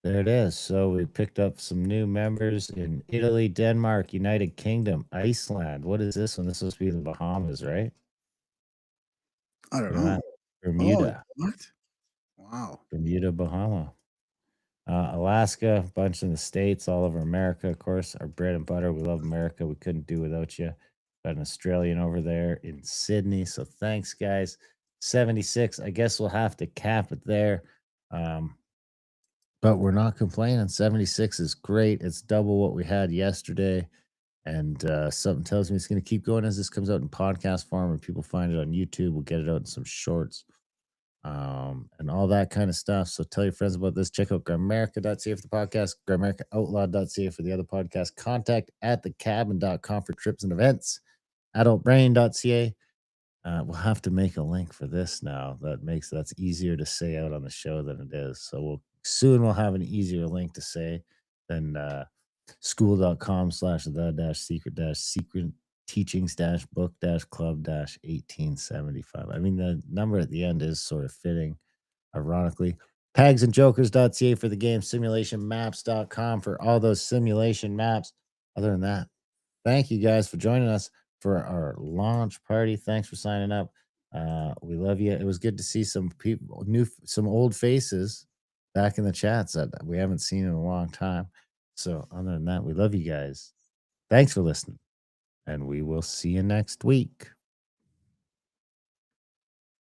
There it is. So we picked up some new members in Italy, Denmark, United Kingdom, Iceland. What is this one? This supposed to be the Bahamas, right? I don't Look at know. that. Oh, Bermuda, what? Wow. Bermuda, Bahama. Alaska, a bunch in the States, all over America, of course. Our bread and butter. We love America. We couldn't do without you. Got an Australian over there in Sydney. So thanks, guys. 76. I guess we'll have to cap it there. Um, but we're not complaining. 76 is great. It's double what we had yesterday. And something tells me it's going to keep going as this comes out in podcast form and people find it on YouTube. We'll get it out in some shorts and all that kind of stuff. So tell your friends about this. Check out Grimerica.ca for the podcast, GrimericaOutlaw.ca for the other podcast, contact at thecabin.com for trips and events, Adultbrain.ca. We'll have to make a link for this now. That's easier to say out on the show than it is. So we'll have an easier link to say than school.com/the-secret teachings-book-club-1875. I mean, the number at the end is sort of fitting, ironically. Pegsandjokers.ca for the game, simulationmaps.com for all those simulation maps. Other than that, thank you guys for joining us for our launch party. Thanks for signing up. We love you. It was good to see some people, some old faces back in the chats that we haven't seen in a long time. So, other than that, we love you guys. Thanks for listening, and we will see you next week.